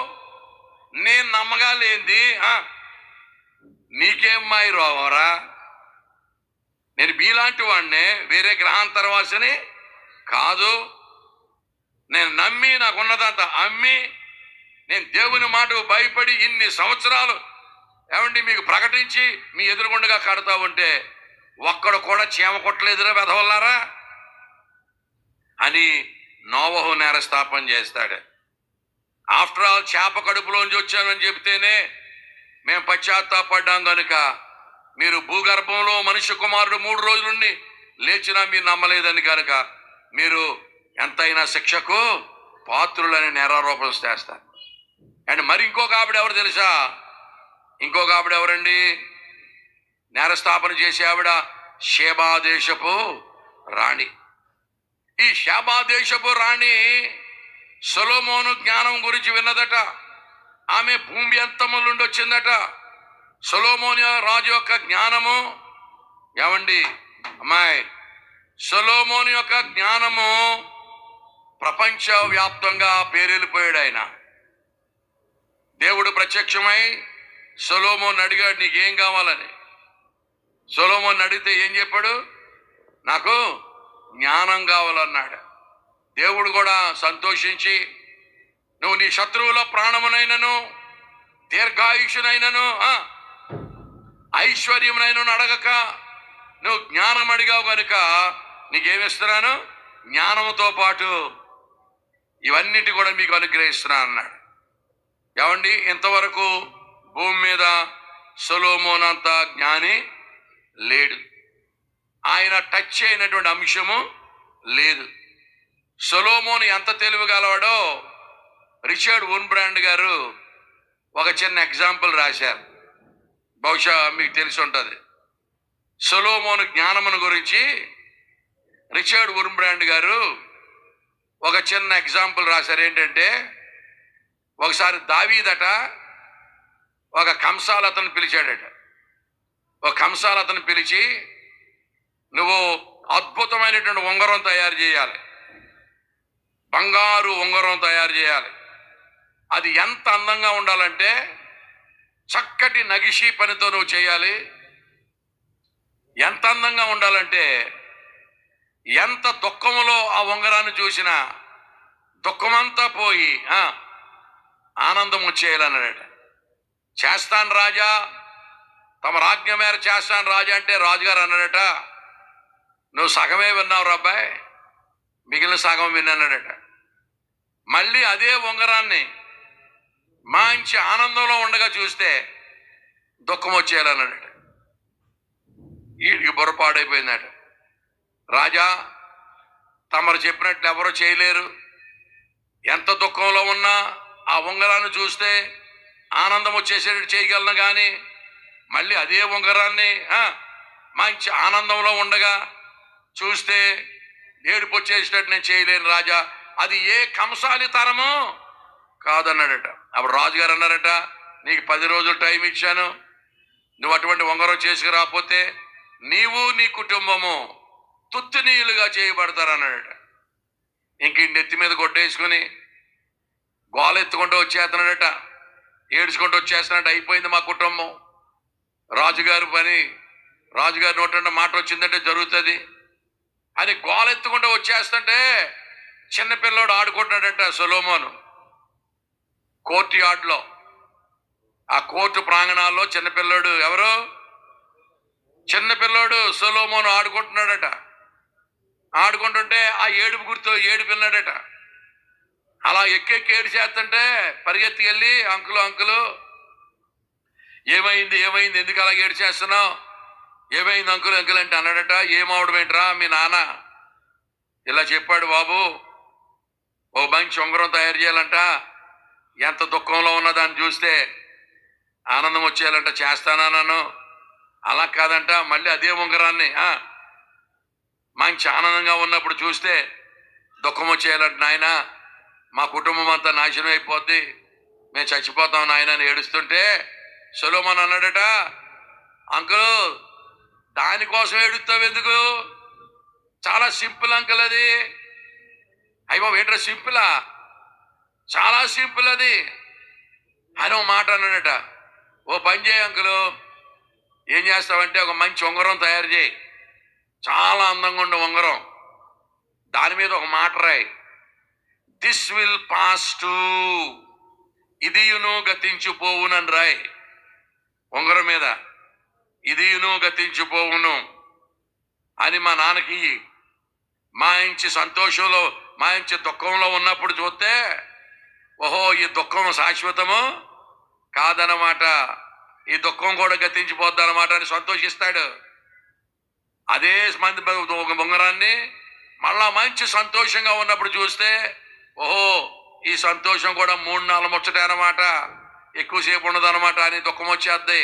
నేను నమ్మగా లేంది నీకేం మాయి రోవరా, నేను మీలాంటి వాడినే, వేరే గ్రహాంతరవాసిని కాదు. నేను నమ్మి నాకున్నదంతా అమ్మి నేను దేవుని మాటకు భయపడి ఇన్ని సంవత్సరాలు ఏమండి మీకు ప్రకటించి మీ ఎదురుగుండగా కడతా ఉంటే ఒక్కడు కూడా చీమ కొట్టలేదురా వెధవల్లారా అని నోవహు నేరస్థాపన చేస్తాడు. ఆఫ్టర్ ఆల్ చేప కడుపులోంచి వచ్చానని చెబితేనే మేము పశ్చాత్తాపడ్డాం కనుక మీరు భూగర్భంలో మనుష్య కుమారుడు 3 రోజులుండి లేచినా మీరు నమ్మలేదని కనుక మీరు ఎంతైనా శిక్షకు పాత్రులని నేరారోపణ చేస్తారు. అండ్ మరి ఇంకొక ఆవిడ ఎవరు తెలుసా? ఇంకొక ఆవిడ ఎవరండి? నేరస్థాపన చేసే ఆవిడ షేబా దేశపు రాణి. ఈ షేబా దేశపు రాణి సొలొమోను జ్ఞానం గురించి విన్నదట. ఆమె భూమి అంతముల నుండి వచ్చిందట. సొలొమోను రాజు యొక్క జ్ఞానము, ఏమండి అమ్మాయి, సొలొమోను యొక్క జ్ఞానము ప్రపంచ వ్యాప్తంగా పేరెళ్ళిపోయాడు. ఆయన దేవుడు ప్రత్యక్షమై సొలొమోను అడిగాడు, నీకేం కావాలని. సొలొమోను అడిగితే ఏం చెప్పాడు? నాకు జ్ఞానం కావాలన్నాడు. దేవుడు కూడా సంతోషించి, నువ్వు నీ శత్రువుల ప్రాణమునైనను దీర్ఘాయుషునైనను ఐశ్వర్యమునైనను అడగక నువ్వు జ్ఞానం అడిగావు కనుక నీకేమిస్తున్నాను? జ్ఞానముతో పాటు ఇవన్నిటి కూడా మీకు అనుగ్రహిస్తున్నాను అన్నాడు. ఏమండి, ఇంతవరకు భూమి మీద సొలొమోను అంత జ్ఞాని లేడు. ఆయన టచ్ అయినటువంటి అంశము లేదు. సొలొమోను ఎంత తెలివి గలవాడో రిచర్డ్ ఉన్బ్రాండ్ గారు ఒక చిన్న ఎగ్జాంపుల్ రాశారు. బహుశా మీకు తెలిసి ఉంటుంది. సొలొమోను జ్ఞానమును గురించి రిచర్డ్ ఉన్బ్రాండ్ గారు ఒక చిన్న ఎగ్జాంపుల్ రాశారు. ఏంటంటే, ఒకసారి దావీదట ఒక కంసాలతను పిలిచాడట. ఒక కంసాలతను పిలిచి, నువ్వు అద్భుతమైనటువంటి ఉంగరం తయారు చేయాలి, బంగారు ఉంగరం తయారు చేయాలి. అది ఎంత అందంగా ఉండాలంటే చక్కటి నగిషీ పనితో నువ్వు చేయాలి. ఎంత అందంగా ఉండాలంటే ఎంత దుఃఖములో ఆ ఉంగరాన్ని చూసినా దుఃఖమంతా పోయి ఆనందం వచ్చేయాలన్నాడట. చేస్తాను రాజా, తమ రాజ్ఞ మేర చేస్తాను రాజా అంటే రాజుగారు అన్నాడట, నువ్వు సగమే విన్నావు అబ్బాయి, మిగిలిన సగం విన్నాడట. మళ్ళీ అదే ఉంగరాన్ని మంచి ఆనందంలో ఉండగా చూస్తే దుఃఖం వచ్చేయాలన్నాడట. వీడికి బుర్రపాడైపోయిందట. రాజా, తమరు చెప్పినట్లు ఎవరు చేయలేరు. ఎంత దుఃఖంలో ఉన్నా ఆ ఉంగరాన్ని చూస్తే ఆనందం వచ్చేసేటట్టు చేయగలను, కానీ మళ్ళీ అదే ఉంగరాన్ని మంచి ఆనందంలో ఉండగా చూస్తే ఏడుపు వచ్చేసేటట్టు నేను చేయలేను రాజా, అది ఏ కంసాలి తరము కాదన్నాడట. అప్పుడు రాజుగారు అన్నారట, నీకు 10 రోజులు టైం ఇచ్చాను, నువ్వు అటువంటి ఉంగరం చేసుకురాకపోతే నీవు నీ కుటుంబము తుత్తునీయులుగా చేయబడతారన్నాడట. ఇంక నెత్తి మీద కొట్టేసుకుని గోలెత్తుకుంటూ వచ్చేస్తున్నాడట, ఏడ్చుకుంటూ వచ్చేస్తున్నాడు. అయిపోయింది మా కుటుంబం, రాజుగారి పని, రాజుగారి నోట మాట వచ్చిందంటే జరుగుతుంది అని గోలెత్తుకుంటూ వచ్చేస్తుంటే చిన్నపిల్లోడు ఆడుకుంటున్నాడంట సొలొమోను కోర్టు యార్డ్లో. ఆ కోర్టు ప్రాంగణాల్లో చిన్నపిల్లోడు, ఎవరు? చిన్నపిల్లోడు సొలొమోను ఆడుకుంటున్నాడట. ఆడుకుంటుంటే ఆ ఏడుపు గుర్తు ఏడుపిన్నాడట. అలా ఎక్కెక్కి ఏడు చేస్తుంటే పరిగెత్తి వెళ్ళి, అంకులు అంకులు ఏమైంది ఏమైంది, ఎందుకు అలా ఏడు చేస్తున్నావు, ఏమైంది అంకులు అంకులు అంటే అన్నాడట. ఏమవడం ఏంట్రా, మీ నాన్న ఇలా చెప్పాడు బాబు, ఓ మంచి ఉంగరం తయారు చేయాలంట, ఎంత దుఃఖంలో ఉన్న దాన్ని చూస్తే ఆనందం వచ్చేయాలంట, చేస్తానా నన్ను. అలా కాదంట, మళ్ళీ అదే ఉంగరాన్ని మంచి ఆనందంగా ఉన్నప్పుడు చూస్తే దుఃఖం వచ్చేయాలంట. నాయన, మా కుటుంబం అంతా నాశనం అయిపోద్ది, మేము చచ్చిపోతాం నాయన అని ఏడుస్తుంటే సొలొమోను అన్నాడట, అంకుల్ దానికోసం ఏడుస్తావు ఎందుకు, చాలా సింపుల్ అంకుల్ అది. అయ్యో ఏంట్రా సింపులా, చాలా సింపుల్ అది అని ఒక మాట అన్నాడట. ఓ పని చేయి అంకులు, ఏం చేస్తావంటే ఒక మంచి ఉంగరం తయారు చేయి, చాలా అందంగా ఉండే ఉంగరం, దాని మీద ఒక మాట రాయి, దిస్ విల్ పాస్ టు, ఇదియును గతించిపోవునని రాయి ఉంగరం మీద, ఇదియును గతించిపోవును అని మా నాన్నకి మా ఇంచి సంతోషంలో మా ఇంచి దుఃఖంలో ఉన్నప్పుడు చూస్తే, ఓహో ఈ దుఃఖం శాశ్వతము కాదన్నమాట, ఈ దుఃఖం కూడా గతించిపోద్ది అన్నమాట అని సంతోషిస్తాడు. అదే మంది ఒక ఉంగరాన్ని మళ్ళా మంచి సంతోషంగా ఉన్నప్పుడు చూస్తే, ఓహో ఈ సంతోషం కూడా 3-4 ముచ్చటే అన్నమాట, ఎక్కువసేపు ఉండదు అనమాట అని దుఃఖం వచ్చేద్ది.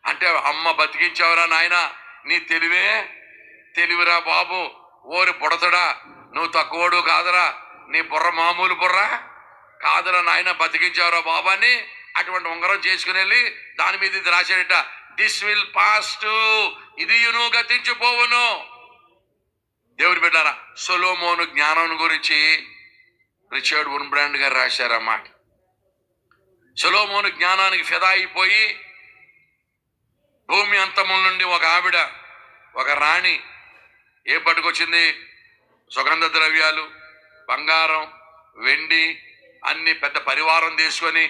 అంటే అమ్మ బతికించావురా నాయన, నీ తెలివే తెలివిరా బాబు, ఓరి బుడతడా నువ్వు తక్కువడు కాదురా, నీ బుర్ర మామూలు బుర్ర కాదురా నాయన, బతికించావురా బాబు అని అటువంటి ఉంగరం చేసుకుని వెళ్ళి దాని మీద ఇది రాశాడట, దిస్ విల్ పాస్ టు, ఇది గతించిపోవును. దేవుని బిడ్డారా, సొలొమోను జ్ఞానం గురించి రిచర్డ్ ఉన్బ్రాండ్ గారు రాశారన్నమాట. సొలొమోను జ్ఞానానికి ఫిదా అయిపోయి భూమి అంతముల నుండి ఒక ఆవిడ, ఒక రాణి ఏం పట్టుకొచ్చింది? సుగంధ ద్రవ్యాలు, బంగారం, వెండి అన్ని పెద్ద పరివారం తీసుకొని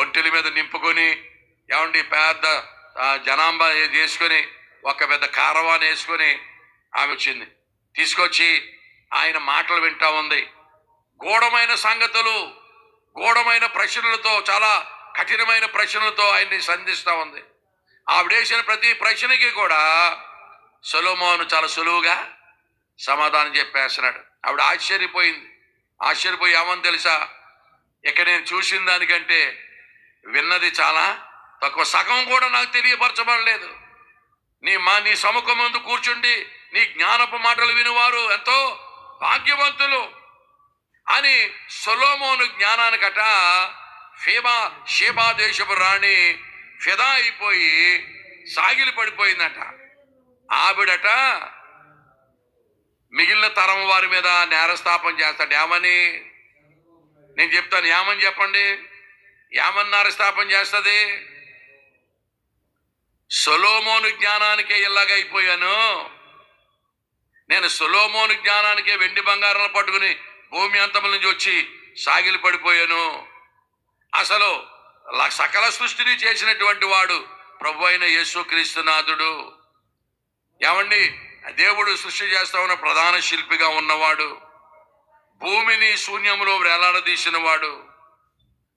ఒంటెల మీద నింపుకొని, ఏమండి పెద్ద జనాంబ చేసుకొని ఒక పెద్ద కారవాన్ వేసుకొని ఆమె వచ్చింది. తీసుకొచ్చి ఆయన మాటలు వింటా ఉంది. గూఢమైన సంగతులు, గూఢమైన ప్రశ్నలతో, చాలా కఠినమైన ప్రశ్నలతో ఆయన్ని సంధిస్తూ ఉంది. ఆవిడేసిన ప్రతి ప్రశ్నకి కూడా సొలొమోను చాలా సులువుగా సమాధానం చెప్పేస్తున్నాడు. ఆవిడ ఆశ్చర్యపోయి ఏమని తెలుసా, ఇక నేను చూసిన దానికంటే విన్నది చాలా తక్కువ, సగం కూడా నాకు తెలియపరచబడలేదు. నీ సముఖం ముందు కూర్చుండి నీ జ్ఞానపు మాటలు వినువారు ఎంతో భాగ్యవంతులు అని సొలొమోను జ్ఞానానికట షేబా దేశపు రాణి ఫిదా అయిపోయి సాగిలి పడిపోయిందట. ఆవిడట మిగిలిన తరం వారి మీద నేరస్థాపన చేస్తాడు. ఏమని? నేను చెప్తాను, ఏమని చెప్పండి. ఏమని నేరస్థాపన చేస్తుంది? సొలొమోను జ్ఞానానికే ఇలాగైపోయాను, నేను సొలొమోను జ్ఞానానికే వెండి బంగారాలు పట్టుకుని భూమి అంతముల నుంచి వచ్చి సాగిలి పడిపోయాను. అసలు సకల సృష్టిని చేసినటువంటి వాడు ప్రభు అయిన యేసుక్రీస్తునాథుడు. ఏమండి, దేవుడు సృష్టి చేస్తా ఉన్న ప్రధాన శిల్పిగా ఉన్నవాడు, భూమిని శూన్యములో వేలాడదీసిన వాడు,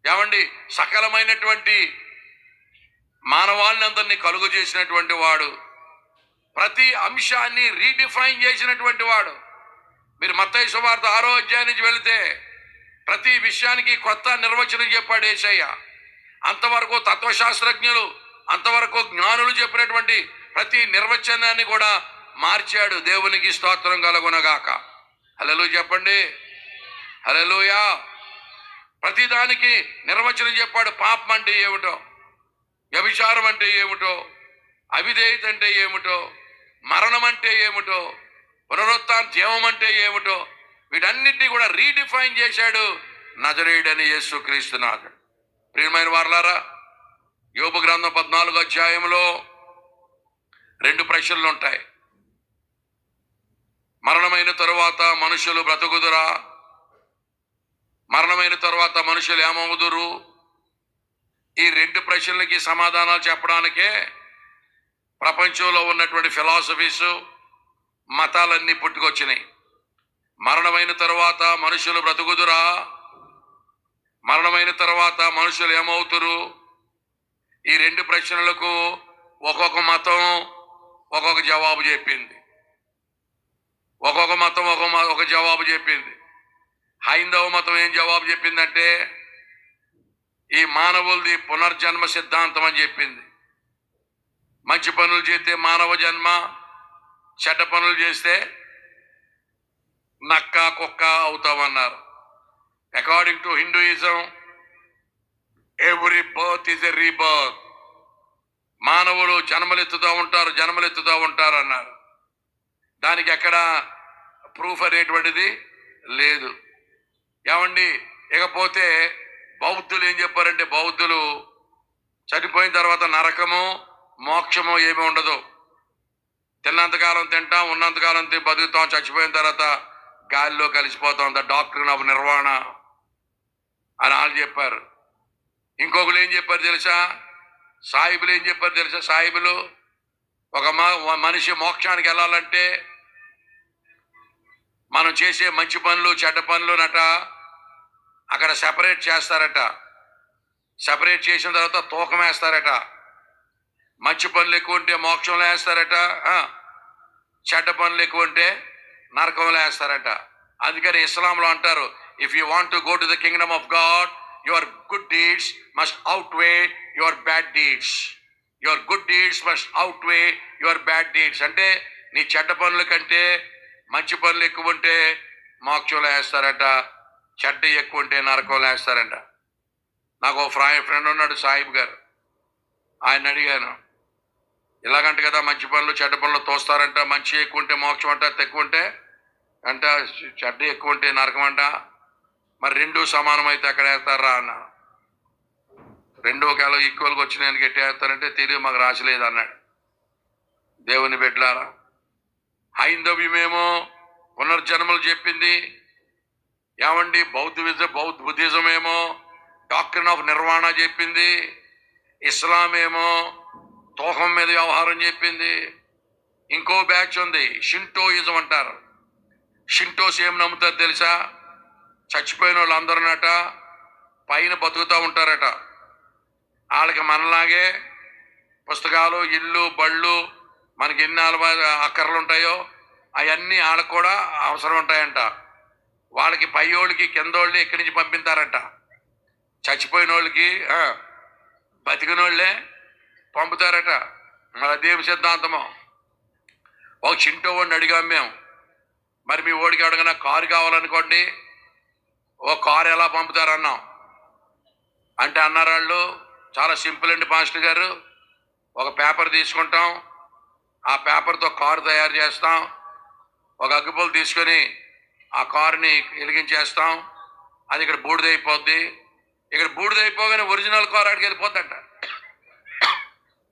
ఏమండి సకలమైనటువంటి మానవాళ్ళని అందరినీ కలుగు చేసినటువంటి వాడు, ప్రతి అంశాన్ని రీడిఫైన్ చేసినటువంటి వాడు. మీరు మత్తయి సువార్త 6వ అధ్యాయం నుంచి వెళితే ప్రతి విషయానికి కొత్త నిర్వచనం చెప్పాడు యేసయ్య. అంతవరకు తత్వశాస్త్రజ్ఞులు, అంతవరకు జ్ఞానులు చెప్పినటువంటి ప్రతి నిర్వచనాన్ని కూడా మార్చాడు. దేవునికి స్తోత్రం కలుగునగాక. హల్లెలూయా చెప్పండి, హల్లెలూయా. ప్రతిదానికి నిర్వచనం చెప్పాడు. పాపం అంటే ఏమిటో, వ్యభిచారం అంటే ఏమిటో, అవిధేయత అంటే ఏమిటో, మరణం అంటే ఏమిటో, పునరుత్థాన జీవం అంటే ఏమిటో, వీటన్నిటినీ కూడా రీడిఫైన్ చేశాడు నజరేయుడని యేసుక్రీస్తునాథుడు. ప్రియమైన వారలారా, యోబు గ్రంథం 14వ అధ్యాయంలో 2 ప్రశ్నలు ఉంటాయి. మరణమైన తరువాత మనుషులు బ్రతుకుదురా? మరణమైన తరువాత మనుషులు ఏమవుదురు? ఈ 2 ప్రశ్నలకి సమాధానాలు చెప్పడానికే ప్రపంచంలో ఉన్నటువంటి ఫిలాసఫీస్, మతాలన్నీ పుట్టుకొచ్చినాయి. మరణమైన తరువాత మనుషులు బ్రతుకుదురా? మరణమైన తర్వాత మనుషులు ఏమవుతురు? ఈ 2 ప్రశ్నలకు ఒక్కొక్క మతం ఒక్కొక్క జవాబు చెప్పింది. ఒక్కొక్క మతం ఒక జవాబు చెప్పింది. హైందవ మతం ఏం జవాబు చెప్పిందంటే, ఈ మానవులది పునర్జన్మ సిద్ధాంతం అని చెప్పింది. మంచి పనులు చేస్తే మానవ జన్మ, చెడ్డ పనులు చేస్తే నక్క కుక్క అవుతామన్నారు. According to Hinduism, every birth is a rebirth. మానవులు జన్మలెత్తుతూ ఉంటారు అన్నారు. దానికి ఎక్కడ ప్రూఫ్ అనేటువంటిది లేదు. ఏమండి, ఇకపోతే బౌద్ధులు ఏం చెప్పారంటే, బౌద్ధులు చనిపోయిన తర్వాత నరకము మోక్షము ఏమీ ఉండదు. తిన్నంతకాలం తింటాం, ఉన్నంతకాలం బతుకుతాం, చచ్చిపోయిన తర్వాత గాలిలో కలిసిపోతాం. ద డాక్ట్రిన్ ఆఫ్ నిర్వాణ అని వాళ్ళు చెప్పారు. ఇంకొకరు ఏం చెప్పారు తెలుసా? సాయిబులు ఏం చెప్పారు తెలుసా? సాయిబులు, ఒక మనిషి మోక్షానికి వెళ్ళాలంటే మనం చేసే మంచి పనులు చెడ్డ పనులు అక్కడ సెపరేట్ చేస్తారట. సెపరేట్ చేసిన తర్వాత తూకం వేస్తారట. మంచి పనులు ఎక్కువ ఉంటే మోక్షంలో వేస్తారట, చెడ్డ పనులు ఎక్కువ ఉంటే నరకంలో వేస్తారట. అందుకని ఇస్లాంలో అంటారు, if you want to go to the kingdom of God, your good deeds must outweigh your bad deeds. Your good deeds must outweigh your bad deeds. అంటే నీ చెడ్డ పనుల కంటే మంచి పనులు ఎక్కువ ఉంటే మోక్షంలో వేస్తారట, చెడ్డ ఎక్కువ ఉంటే నరకంలో వేస్తారట. నాకు ఓ ఫ్రెండ్ ఉన్నాడు సాహిబ్ గారు, ఆయన అడిగాను, ఇలాగంట కదా మంచి పనులు చెడ్డ పనులు తోస్తారంట, మంచి ఎక్కువ ఉంటే మోక్షం అంట, తక్కువ ఉంటే అంట చెడ్డ ఎక్కువ ఉంటే నరకం అంట, మరి రెండు సమానమైతే ఎక్కడ వేస్తారా అన్న. రెండు ఒకవేళ ఈక్వల్గా వచ్చి నేను గట్టేస్తానంటే తెలియదు, మాకు రాసలేదు అన్నాడు. దేవుని బిడ్డలారా, హైందవ్యమేమో పునర్జన్మలు చెప్పింది, ఏమండి బుద్ధిజం ఏమో డాక్ట్రిన్ ఆఫ్ నిర్వాణ చెప్పింది, ఇస్లాం ఏమో తోహం మీద వ్యవహారం చెప్పింది, ఇంకో బ్యాచ్ ఉంది షింటోయిజం అంటారు. షింటోస్ ఏం నమ్ముతారు తెలుసా? చచ్చిపోయిన వాళ్ళు అందరూనట పైన బతుకుతూ ఉంటారట. వాళ్ళకి మనలాగే పుస్తకాలు, ఇల్లు, బళ్ళు, మనకి ఎన్ని అక్కర్లు ఉంటాయో అవన్నీ వాళ్ళకు కూడా అవసరం ఉంటాయంట. వాళ్ళకి పైయోళ్ళకి కిందోళ్ళని ఇక్కడి నుంచి పంపిస్తారట. చచ్చిపోయిన వాళ్ళకి బతికిన వాళ్ళే పంపుతారట. మరి అదేమి సిద్ధాంతమో. ఒక చింటో వాడిని అడిగాం మేము, మరి మీ ఓడికి అడగనా కారు కావాలనుకోండి, ఓ కారు ఎలా పంపుతారన్నాం. అంటే అన్నారు వాళ్ళు, చాలా సింపుల్ అండి పాస్టర్ గారు, ఒక పేపర్ తీసుకుంటాం, ఆ పేపర్తో కారు తయారు చేస్తాం, ఒక అగ్గిపుల్ల తీసుకొని ఆ కారుని వెలిగించేస్తాం, అది ఇక్కడ బూడిదైపోద్ది, ఇక్కడ బూడిదైపోగానే ఒరిజినల్ కారు అక్కడికి వెళ్ళిపోద్దంట.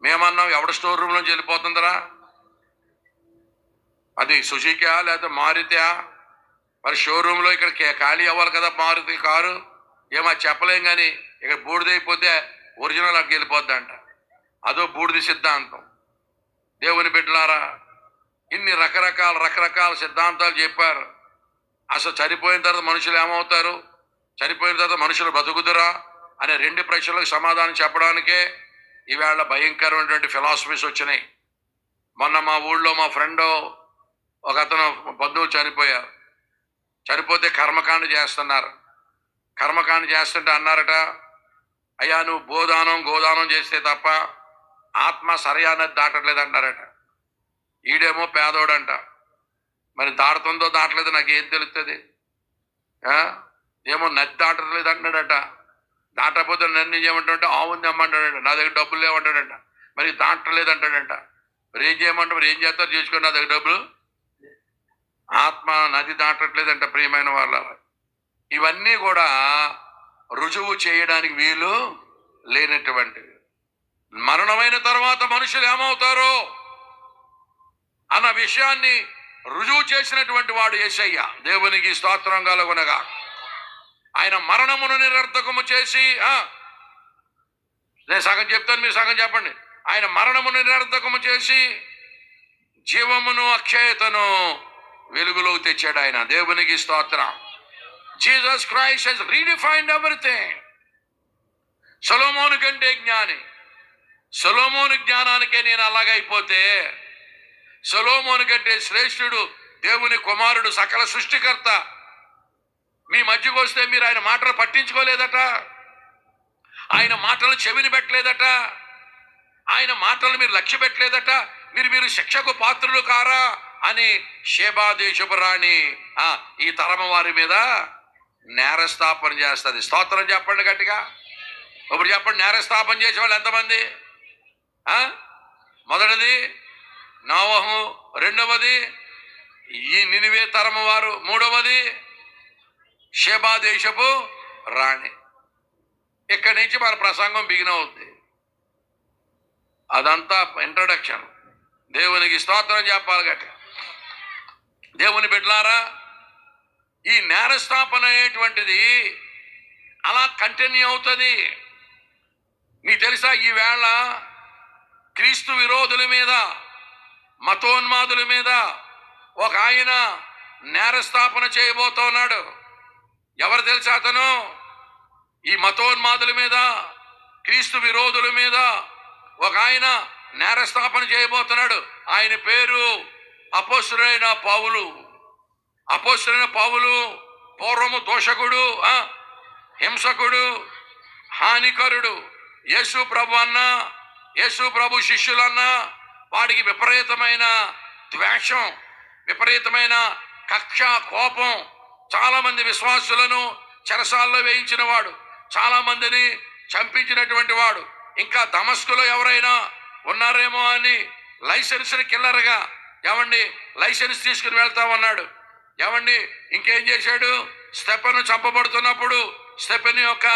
మేమన్నాం, ఎవడ స్టోర్ రూమ్ నుంచి వెళ్ళిపోతుందరా, అది సుజుకా లేదా మారుతా, మరి షోరూంలో ఇక్కడ ఖాళీ అవ్వాలి కదా మారుతి కారు, ఏమో చెప్పలేం, కానీ ఇక్కడ బూడిదైపోతే ఒరిజినల్ అక్కడికి వెళ్ళిపోద్దంట. అదో బూడిది సిద్ధాంతం. దేవుని బిడ్డలారా, ఇన్ని రకరకాల సిద్ధాంతాలు చెప్పారు. అసలు చనిపోయిన తర్వాత మనుషులు ఏమవుతారు, చనిపోయిన తర్వాత మనుషులు బతుకుదురా అనే రెండు ప్రశ్నలకు సమాధానం చెప్పడానికే ఈవేళ భయంకరమైనటువంటి ఫిలాసఫీస్ వచ్చినాయి. మొన్న మా ఊళ్ళో మా ఫ్రెండ్ ఒక అతను బంధువులు చనిపోయారు. చనిపోతే కర్మకాండ చేస్తున్నారు. కర్మకాండ చేస్తుంటే అన్నారట, అయ్యా నువ్వు గోదానం చేస్తే తప్ప ఆత్మ సరయానది దాటట్లేదు అంటారట. ఈడేమో పేదోడంట, మరి దాటుతుందో దాటలేదో నాకు ఏం తెలుస్తుంది, ఏమో నది దాటట్లేదు అంటున్నాడట. దాటకపోతే నన్ను ఏమంటాడంటే ఆవుంది అమ్మంటాడంట, నా దగ్గర డబ్బులు లేవంటాడంట. మరి దాటలేదు అంటాడంట. మరి ఏం చేయమంటే, మరి ఏం చేస్తారు చేసుకోండి, నా దగ్గర డబ్బులు. ఆత్మ నది దాటట్లేదంట. ప్రియమైన వాళ్ళ, ఇవన్నీ కూడా రుజువు చేయడానికి వీలు లేనటువంటివి. మరణమైన తర్వాత మనుషులు ఏమవుతారో అన్న విషయాన్ని రుజువు చేసినటువంటి వాడు యేసయ్య. దేవునికి స్తోత్రం కలుగునగా. ఆయన మరణమును నిరర్థకము చేసి, నేను సగం చెప్తాను, మీరు సగం చెప్పండి. ఆయన మరణమును నిరర్థకము చేసి జీవమును అక్షయతను వెలుగులోకి తెచ్చాడు ఆయన. దేవునికి స్తోత్రం. Jesus Christ has redefined everything. సొలొమోను కంటే జ్ఞాని. సొలొమోను జ్ఞానానికే నేను అలాగైపోతే, సొలొమోను కంటే శ్రేష్ఠుడు దేవుని కుమారుడు, సకల సృష్టికర్త మీ మధ్యకు వస్తే మీరు ఆయన మాటలు పట్టించుకోలేదట, ఆయన మాటలు చెవిని పెట్టలేదట, ఆయన మాటలు మీరు లక్ష్య పెట్టలేదట. మీరు శిక్షకు పాత్రులు కారా అని షేబా దేశపు రాణి ఈ తరమ వారి మీద నేరస్థాపన చేస్తుంది. స్తోత్రం చెప్పండి గట్టిగా. ఇప్పుడు చెప్పండి, నేరస్థాపన చేసే వాళ్ళు ఎంతమంది? మొదటిది నోవహు, రెండవది ఈ నినివే తరమ వారు, మూడవది షేబా దేశపు రాణి. ఇక్కడి నుంచి మన ప్రసంగం బిగిన్ అవుద్ది. అదంతా ఇంట్రొడక్షన్. దేవునికి స్తోత్రం చెప్పాలి గట్టిగా. దేవుని బిడ్డలారా, ఈ నేరస్థాపన అనేటువంటిది అలా కంటిన్యూ అవుతుంది. నీకు తెలుసా, ఈవేళ క్రీస్తు విరోధుల మీద, మతోన్మాదుల మీద ఒక ఆయన నేరస్థాపన చేయబోతున్నాడు. ఎవరు తెలుసా అతను? ఈ మతోన్మాదుల మీద, క్రీస్తు విరోధుల మీద ఒక ఆయన నేరస్థాపన చేయబోతున్నాడు. ఆయన పేరు అపోస్తలుడైన పౌలు. అపోస్తలుడైన పౌలు పూర్వము దోషకుడు, హింసకుడు, హానికరుడు. యేసు ప్రభు అన్న, యేసు ప్రభు శిష్యులన్న వాడికి విపరీతమైన ద్వేషం, విపరీతమైన కక్ష, కోపం. చాలా మంది విశ్వాసులను చెరసాల్లో వేయించిన వాడు, చాలా మందిని చంపించినటువంటి వాడు. ఇంకా దమస్కులో ఎవరైనా ఉన్నారేమో అని లైసెన్స్ కిల్లర్గా ఏమండి లైసెన్స్ తీసుకుని వెళ్తా ఉన్నాడు. ఏమండి ఇంకేం చేశాడు? స్టెఫెను చంపబడుతున్నప్పుడు స్టెఫెను యొక్క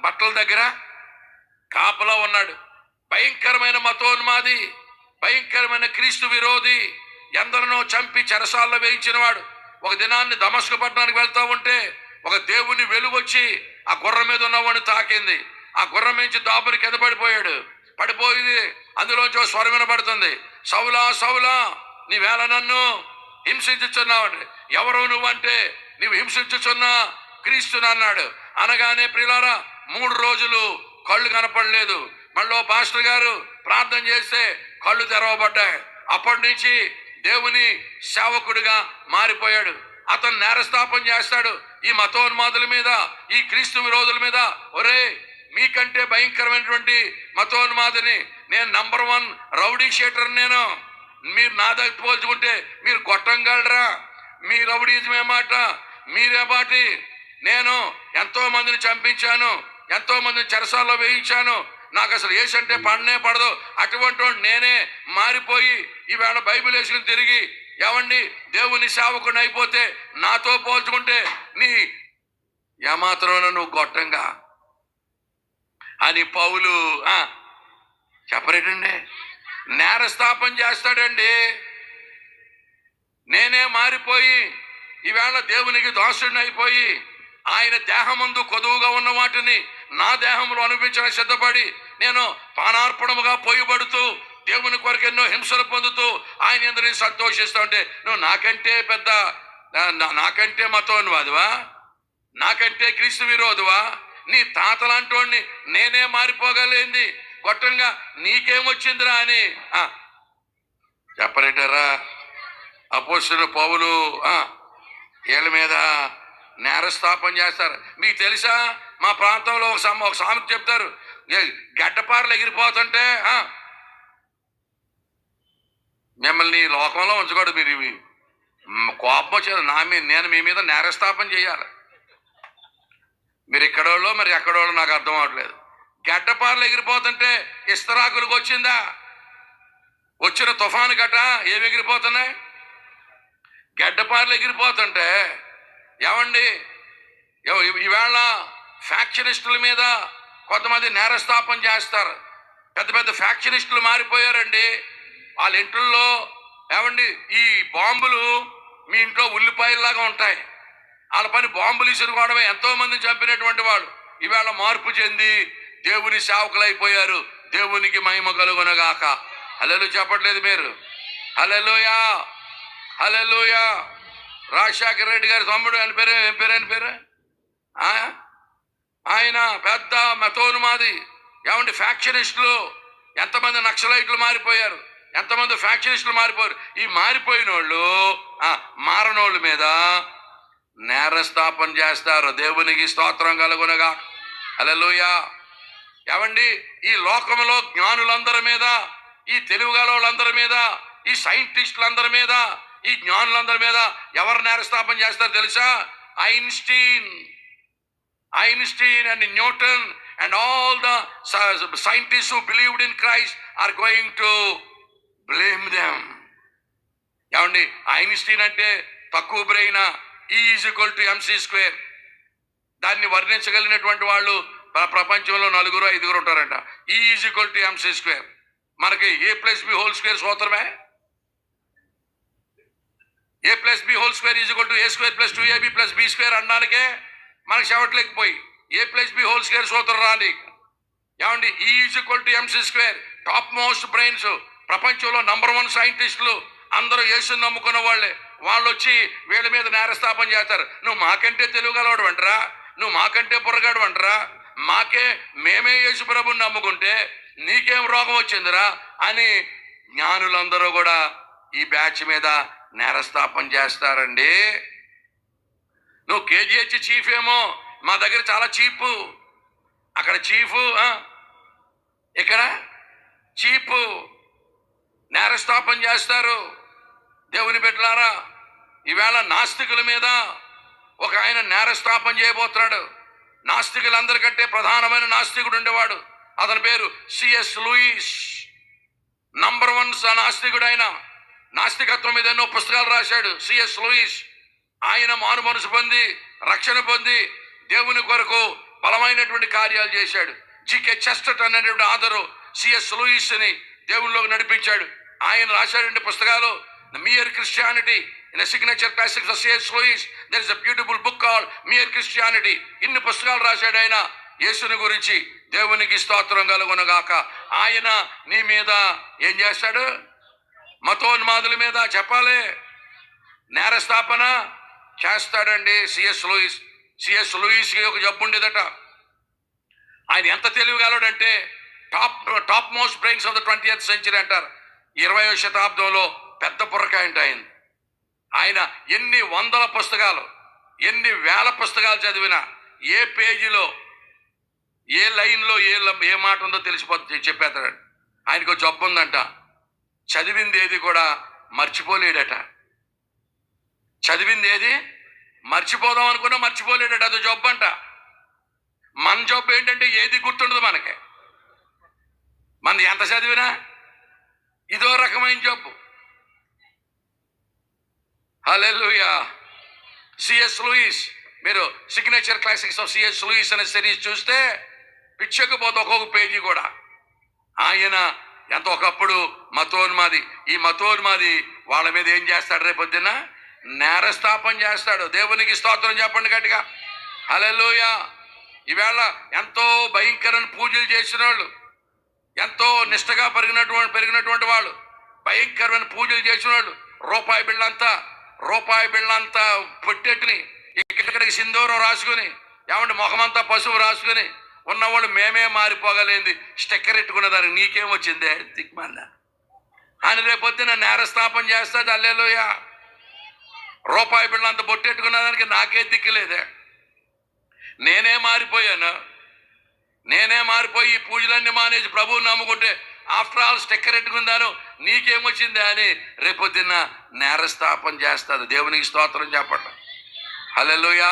బట్టల దగ్గర కాపలా ఉన్నాడు. భయంకరమైన మతోన్మాది, భయంకరమైన క్రీస్తు విరోధి, ఎందరినో చంపి చెరసాల్లో వేయించిన వాడు. ఒక దినాన్ని దమస్కు పట్టణానికి వెళ్తా ఉంటే ఒక దేవుని వెలుగు వచ్చి ఆ గుర్రం మీద ఉన్నవాడిని తాకింది. ఆ గుర్రం నుంచి దాపుని కింద పడిపోయింది. అందులోంచి ఒక స్వరం వినబడుతుంది, సౌలా సౌలా నీవేళ నన్ను హింసించుచున్నావు. ఎవరు నువ్వంటే, నీవు హింసించుచున్న క్రీస్తుని అన్నాడు. అనగానే ప్రియులారా 3 రోజులు కళ్ళు కనపడలేదు. మళ్ళీ పాస్టర్ గారు ప్రార్థన చేస్తే కళ్ళు తెరవబడ్డాయి. అప్పటి నుంచి దేవుని సేవకుడిగా మారిపోయాడు. అతను నేరస్థాపన చేస్తాడు ఈ మతోన్మాదుల మీద, ఈ క్రీస్తు విరోధుల మీద. ఒరే, మీకంటే భయంకరమైనటువంటి మతోన్మాదిని నేను, నంబర్ 1 రౌడీ షీటర్ నేను. మీరు నా దగ్గర పోల్చుకుంటే మీరు గొట్టంగలరా? మీ రౌడీజం ఏమాట, మీరే బాటి. నేను ఎంతో మందిని చంపించాను, ఎంతో మందిని చెరసాల్లో వేయించాను. నాకు అసలు ఏసంటే పడనే పడదు. అటువంటి నేనే మారిపోయి ఈవేళ బైబిల్ వేసుకుని తిరిగి ఏమండి దేవుని సేవకుని అయిపోతే నాతో పోల్చుకుంటే నీ ఏమాత్రం నువ్వు గొట్టంగా అని పౌలు చెప్పరేటండి, నేరస్థాపన చేస్తాడండి. నేనే మారిపోయి ఈవేళ దేవునికి దాసుడిని అయిపోయి ఆయన దేహమందు కొదువుగా ఉన్న వాటిని నా దేహంలో అనిపించడానికి సిద్ధపడి నేను పానార్పణముగా పోయబడుతూ దేవుని కొరకు ఎన్నో హింసలు పొందుతూ ఆయన ఎందుకు సంతోషిస్తూ ఉంటే నువ్వు నాకంటే మతోన్వాదివా? నాకంటే క్రీస్తు విరోధువా? నీ తాతలాంటి వాడిని నేనే మారిపోగలేంది గొట్టంగా నీకేమొచ్చిందిరా అని చెప్పరేటారా? అపోస్తలుడు పౌలు వీళ్ళ మీద నేరస్థాపన చేస్తారు. మీకు తెలుసా, మా ప్రాంతంలో ఒక సామెత చెప్తారు, గడ్డపారలు ఎగిరిపోతుంటే మిమ్మల్ని లోకంలో ఉంచకూడదు, మీరు ఇవి కోపం వచ్చారు నేను మీ మీద నేరస్థాపన చేయాలి. మీరు ఎక్కడోళ్ళో మరి ఎక్కడోళ్ళో నాకు అర్థం అవట్లేదు. గడ్డపారలు ఎగిరిపోతుంటే ఇస్తరాకులకు వచ్చిందా? వచ్చిన తుఫాను గట్ట ఏమి ఎగిరిపోతున్నాయి? గడ్డపారలు ఎగిరిపోతుంటే ఏమండి ఈవేళ ఫ్యాక్షనిస్టుల మీద కొంతమంది నేరస్థాపన చేస్తారు. పెద్ద పెద్ద ఫ్యాక్షనిస్టులు మారిపోయారండి. వాళ్ళ ఇంట్లో ఏమండి ఈ బాంబులు మీ ఇంట్లో ఉల్లిపాయల్లాగా ఉంటాయి. వాళ్ళ పని బాంబులు ఇసురుకోవడమే. ఎంతో మందిని చంపినటువంటి వాళ్ళు ఈవేళ మార్పు చెంది దేవుని సేవకులు అయిపోయారు. దేవునికి మహిమ కలుగునగాక. హల్లెలూయా చెప్పట్లేదు మీరు? హల్లెలూయా, హల్లెలూయా. రాజశేఖర రెడ్డి గారి తమ్ముడు అని పేరు ఆయన పెద్ద మతోన్మాది. ఏమంటే ఫ్యాక్షనిస్టులు ఎంతమంది నక్సలైట్లు మారిపోయారు, ఎంతమంది ఫ్యాక్షనిస్టులు మారిపోయారు. ఈ మారిపోయిన వాళ్ళు మారనోళ్ళ మీద నేరస్థాపన చేస్తారు. దేవునికి స్తోత్రం కలుగునగా. హల్లెలూయా. ఏమండి ఈ లోకంలో జ్ఞానులందరి మీద, ఈ తెలివిగల వాళ్ళందరి మీద, ఈ సైంటిస్టులందరి మీద, ఈ జ్ఞానులందరి మీద ఎవరు నేరస్థాపన చేస్తారు తెలుసా? Einstein and Newton and all the scientists who believed in Christ are going to blame them. ఏమండి ఐన్స్టీన్ అంటే తక్కువ బ్రెయిన్, E=mc². దాన్ని వర్ణించగలిగినటువంటి వాళ్ళు ప్రపంచంలో 4-5 ఉంటారంట. E=mc². మనకి A+B² సూత్రమే. A+B² A²+2AB+B² అనడానికే మనకు చెవట్లేకపోయి A+B² సూత్రం రాని. ఏమండి E=mc². టాప్ మోస్ట్ బ్రెయిన్స్, ప్రపంచంలో నంబర్ 1 సైంటిస్టులు అందరూ యేసుని నమ్ముకున్న వాళ్ళే. వాళ్ళు వచ్చి వీళ్ళ మీద నేరస్థాపన చేస్తారు. నువ్వు మాకంటే తెలుగుగలవాడు అంటరా, నువ్వు మాకంటే బుర్రగాడు అంటరా, మేమే యేసు ప్రభుని నమ్ముకుంటే నీకేం రోగం వచ్చిందిరా అని జ్ఞానులందరూ కూడా ఈ బ్యాచ్ మీద నేరస్థాపన చేస్తారండి. నువ్వు KGH చీఫ్ ఏమో, మా దగ్గర చాలా చీపు, అక్కడ చీఫ్, ఇక్కడ చీపు. నేరస్థాపన చేస్తారు. దేవుని బిడ్డలారా, ఈవేళ నాస్తికుల మీద ఒక ఆయన నేరస్థాపన చేయబోతున్నాడు. నాస్తికులందరికంటే ప్రధానమైన నాస్తికుడు ఉండేవాడు. అతని పేరు సిఎస్ లూయిస్. నంబర్ 1 నాస్తికుడు ఆయన. నాస్తికత్వం మీద ఎన్నో పుస్తకాలు రాశాడు సిఎస్ లూయిస్. ఆయన మారు మనసు పొంది రక్షణ పొంది దేవుని కొరకు బలమైనటువంటి కార్యాలు చేశాడు. జికే చెస్టర్టన్ అనేటువంటి ఆధరు సిఎస్ లూయిస్ ని దేవునిలోకి నడిపించాడు. ఆయన రాశాడంటే పుస్తకాలు mere Christianity in signature classics of C S Lewis. There is a beautiful book called mere Christianity. ఇన్ని పుస్తకాలు రాశాడు ఆయన యేసుని గురించి. దేవునికి స్తోత్రం కలుగునుగాక. ఆయన నీ మీద ఏం చేస్తాడు? మతోన్మాదుల మీద చెప్పాలి, నేరస్థాపన చేస్తాడండి సిఎస్ లూయిస్. సిఎస్ లూయిస్కి ఒక జబ్బు ఉండేదట. ఆయన ఎంత తెలివిగలడంటే top most brains of the 20th century అంటారు. 20వ శతాబ్దంలో పెద్ద బుర్రకాయ ఆయన. ఆయన ఎన్ని వందల పుస్తకాలు, ఎన్ని వేల పుస్తకాలు చదివినా ఏ పేజీలో ఏ లైన్లో ఏ మాట ఉందో తెలిసిపోతుంది చెప్పేస్తాడు. ఆయనకు జబ్బు ఉందంట. చదివింది ఏది కూడా మర్చిపోలేడట. చదివింది ఏది మర్చిపోదాం అనుకున్నా మర్చిపోలేడట. అది జబ్బు అంట. మన జబ్బు ఏంటంటే ఏది గుర్తుండదు మనకి. మన ఎంత చదివినా ఇదో రకమైన జబ్బు. హల్లెలూయా. సిఎస్ లూయిస్, మీరు signature classics of C S Lewis అనే సిరీస్ చూస్తే పిచ్చకపోతే ఒక్కొక్క పేజీ కూడా ఆయన ఎంత ఒకప్పుడు మతోన్మాది. ఈ మతోన్మాది వాళ్ళ మీద ఏం చేస్తాడు? రేపొద్దున నేరస్థాపన చేస్తాడు. దేవునికి స్తోత్రం చెప్పండి గట్టిగా. హల్లెలూయా. ఈవేళ ఎంతో భయంకరమైన పూజలు చేసిన వాళ్ళు, ఎంతో నిష్టగా పెరిగినటువంటి వాళ్ళు, భయంకరమైన పూజలు చేసిన వాళ్ళు రూపాయి బిళ్ళంతా పొట్టెట్టుని ఇక్కడికి సింధూరం రాసుకుని ఏమంటే ముఖమంతా పసుపు రాసుకుని ఉన్నవాళ్ళు మేమే మారిపోగలేంది స్టిక్కర్ ఎట్టుకున్న దానికి నీకేమొచ్చిందే దిక్మాల అని రేపొద్దున నేరస్థాపన చేస్తాడు. హల్లెలూయా. రూపాయి బిళ్ళంత బొట్టెట్టుకున్న దానికి నాకే దిక్కులేదే. నేనే మారిపోయి ఈ పూజలన్నీ మానేసి ప్రభువుని నమ్ముకుంటే ఆఫ్టర్ ఆల్ స్టిక్కర్ ఎట్టుకుందాను నీకేమొచ్చిందే అని రేపొద్దున్న నేరస్థాపన చేస్తాడు. దేవునికి స్తోత్రం చెప్పండి. హల్లెలూయా.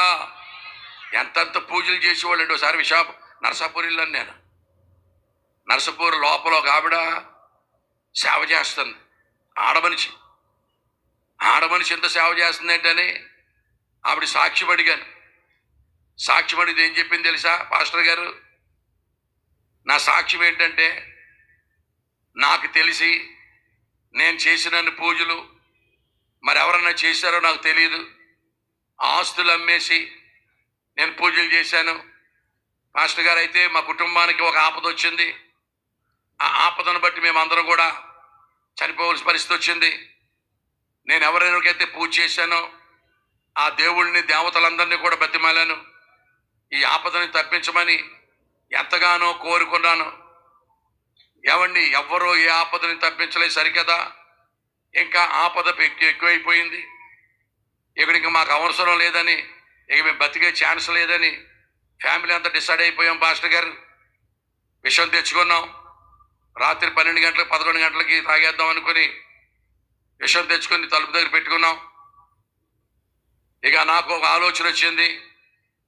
ఎంతంత పూజలు చేసేవాళ్ళు. ఒకసారి నరసాపూరిలో నేను నరసాపూర్ లోపల ఒక ఆవిడ సేవ చేస్తుంది. ఆడమనిషి ఎంత సేవ చేస్తుంది ఏంటని ఆవిడ సాక్ష్యం అడిగాను. సాక్ష్యం అడిగితే ఏం చెప్పింది తెలుసా పాస్టర్ గారు? నా సాక్ష్యం ఏంటంటే, నాకు తెలిసి నేను చేసినన్ని పూజలు మరి ఎవరన్నా చేశారో నాకు తెలియదు. ఆస్తులు అమ్మేసి నేను పూజలు చేశాను. పాస్టర్ గారు అయితే మా కుటుంబానికి ఒక ఆపద వచ్చింది. ఆ ఆపదను బట్టి మేమందరం కూడా చనిపోవలసిన పరిస్థితి వచ్చింది. నేను ఎవరైనాకైతే పూజ చేశానో ఆ దేవుళ్ళని దేవతలందరినీ కూడా బతిమాలాను ఈ ఆపదని తప్పించమని ఎంతగానో కోరుకున్నాను. ఏమండి, ఎవ్వరూ ఏ ఆపదని తప్పించలేదు సరికదా. ఇంకా ఆపద ఎక్కువైపోయింది. ఇక మాకు అవసరం లేదని, ఇక మేము బతికే ఛాన్స్ లేదని ఫ్యామిలీ అంతా డిసైడ్ అయిపోయాం. పాస్టర్ గారు విషయం తెచ్చుకున్నాం. రాత్రి 12 గంటలకు 11 గంటలకి తాగేద్దాం అనుకుని విషయం తెచ్చుకొని తలుపు దగ్గర పెట్టుకున్నాం. ఇక నాకు ఒక ఆలోచన వచ్చింది.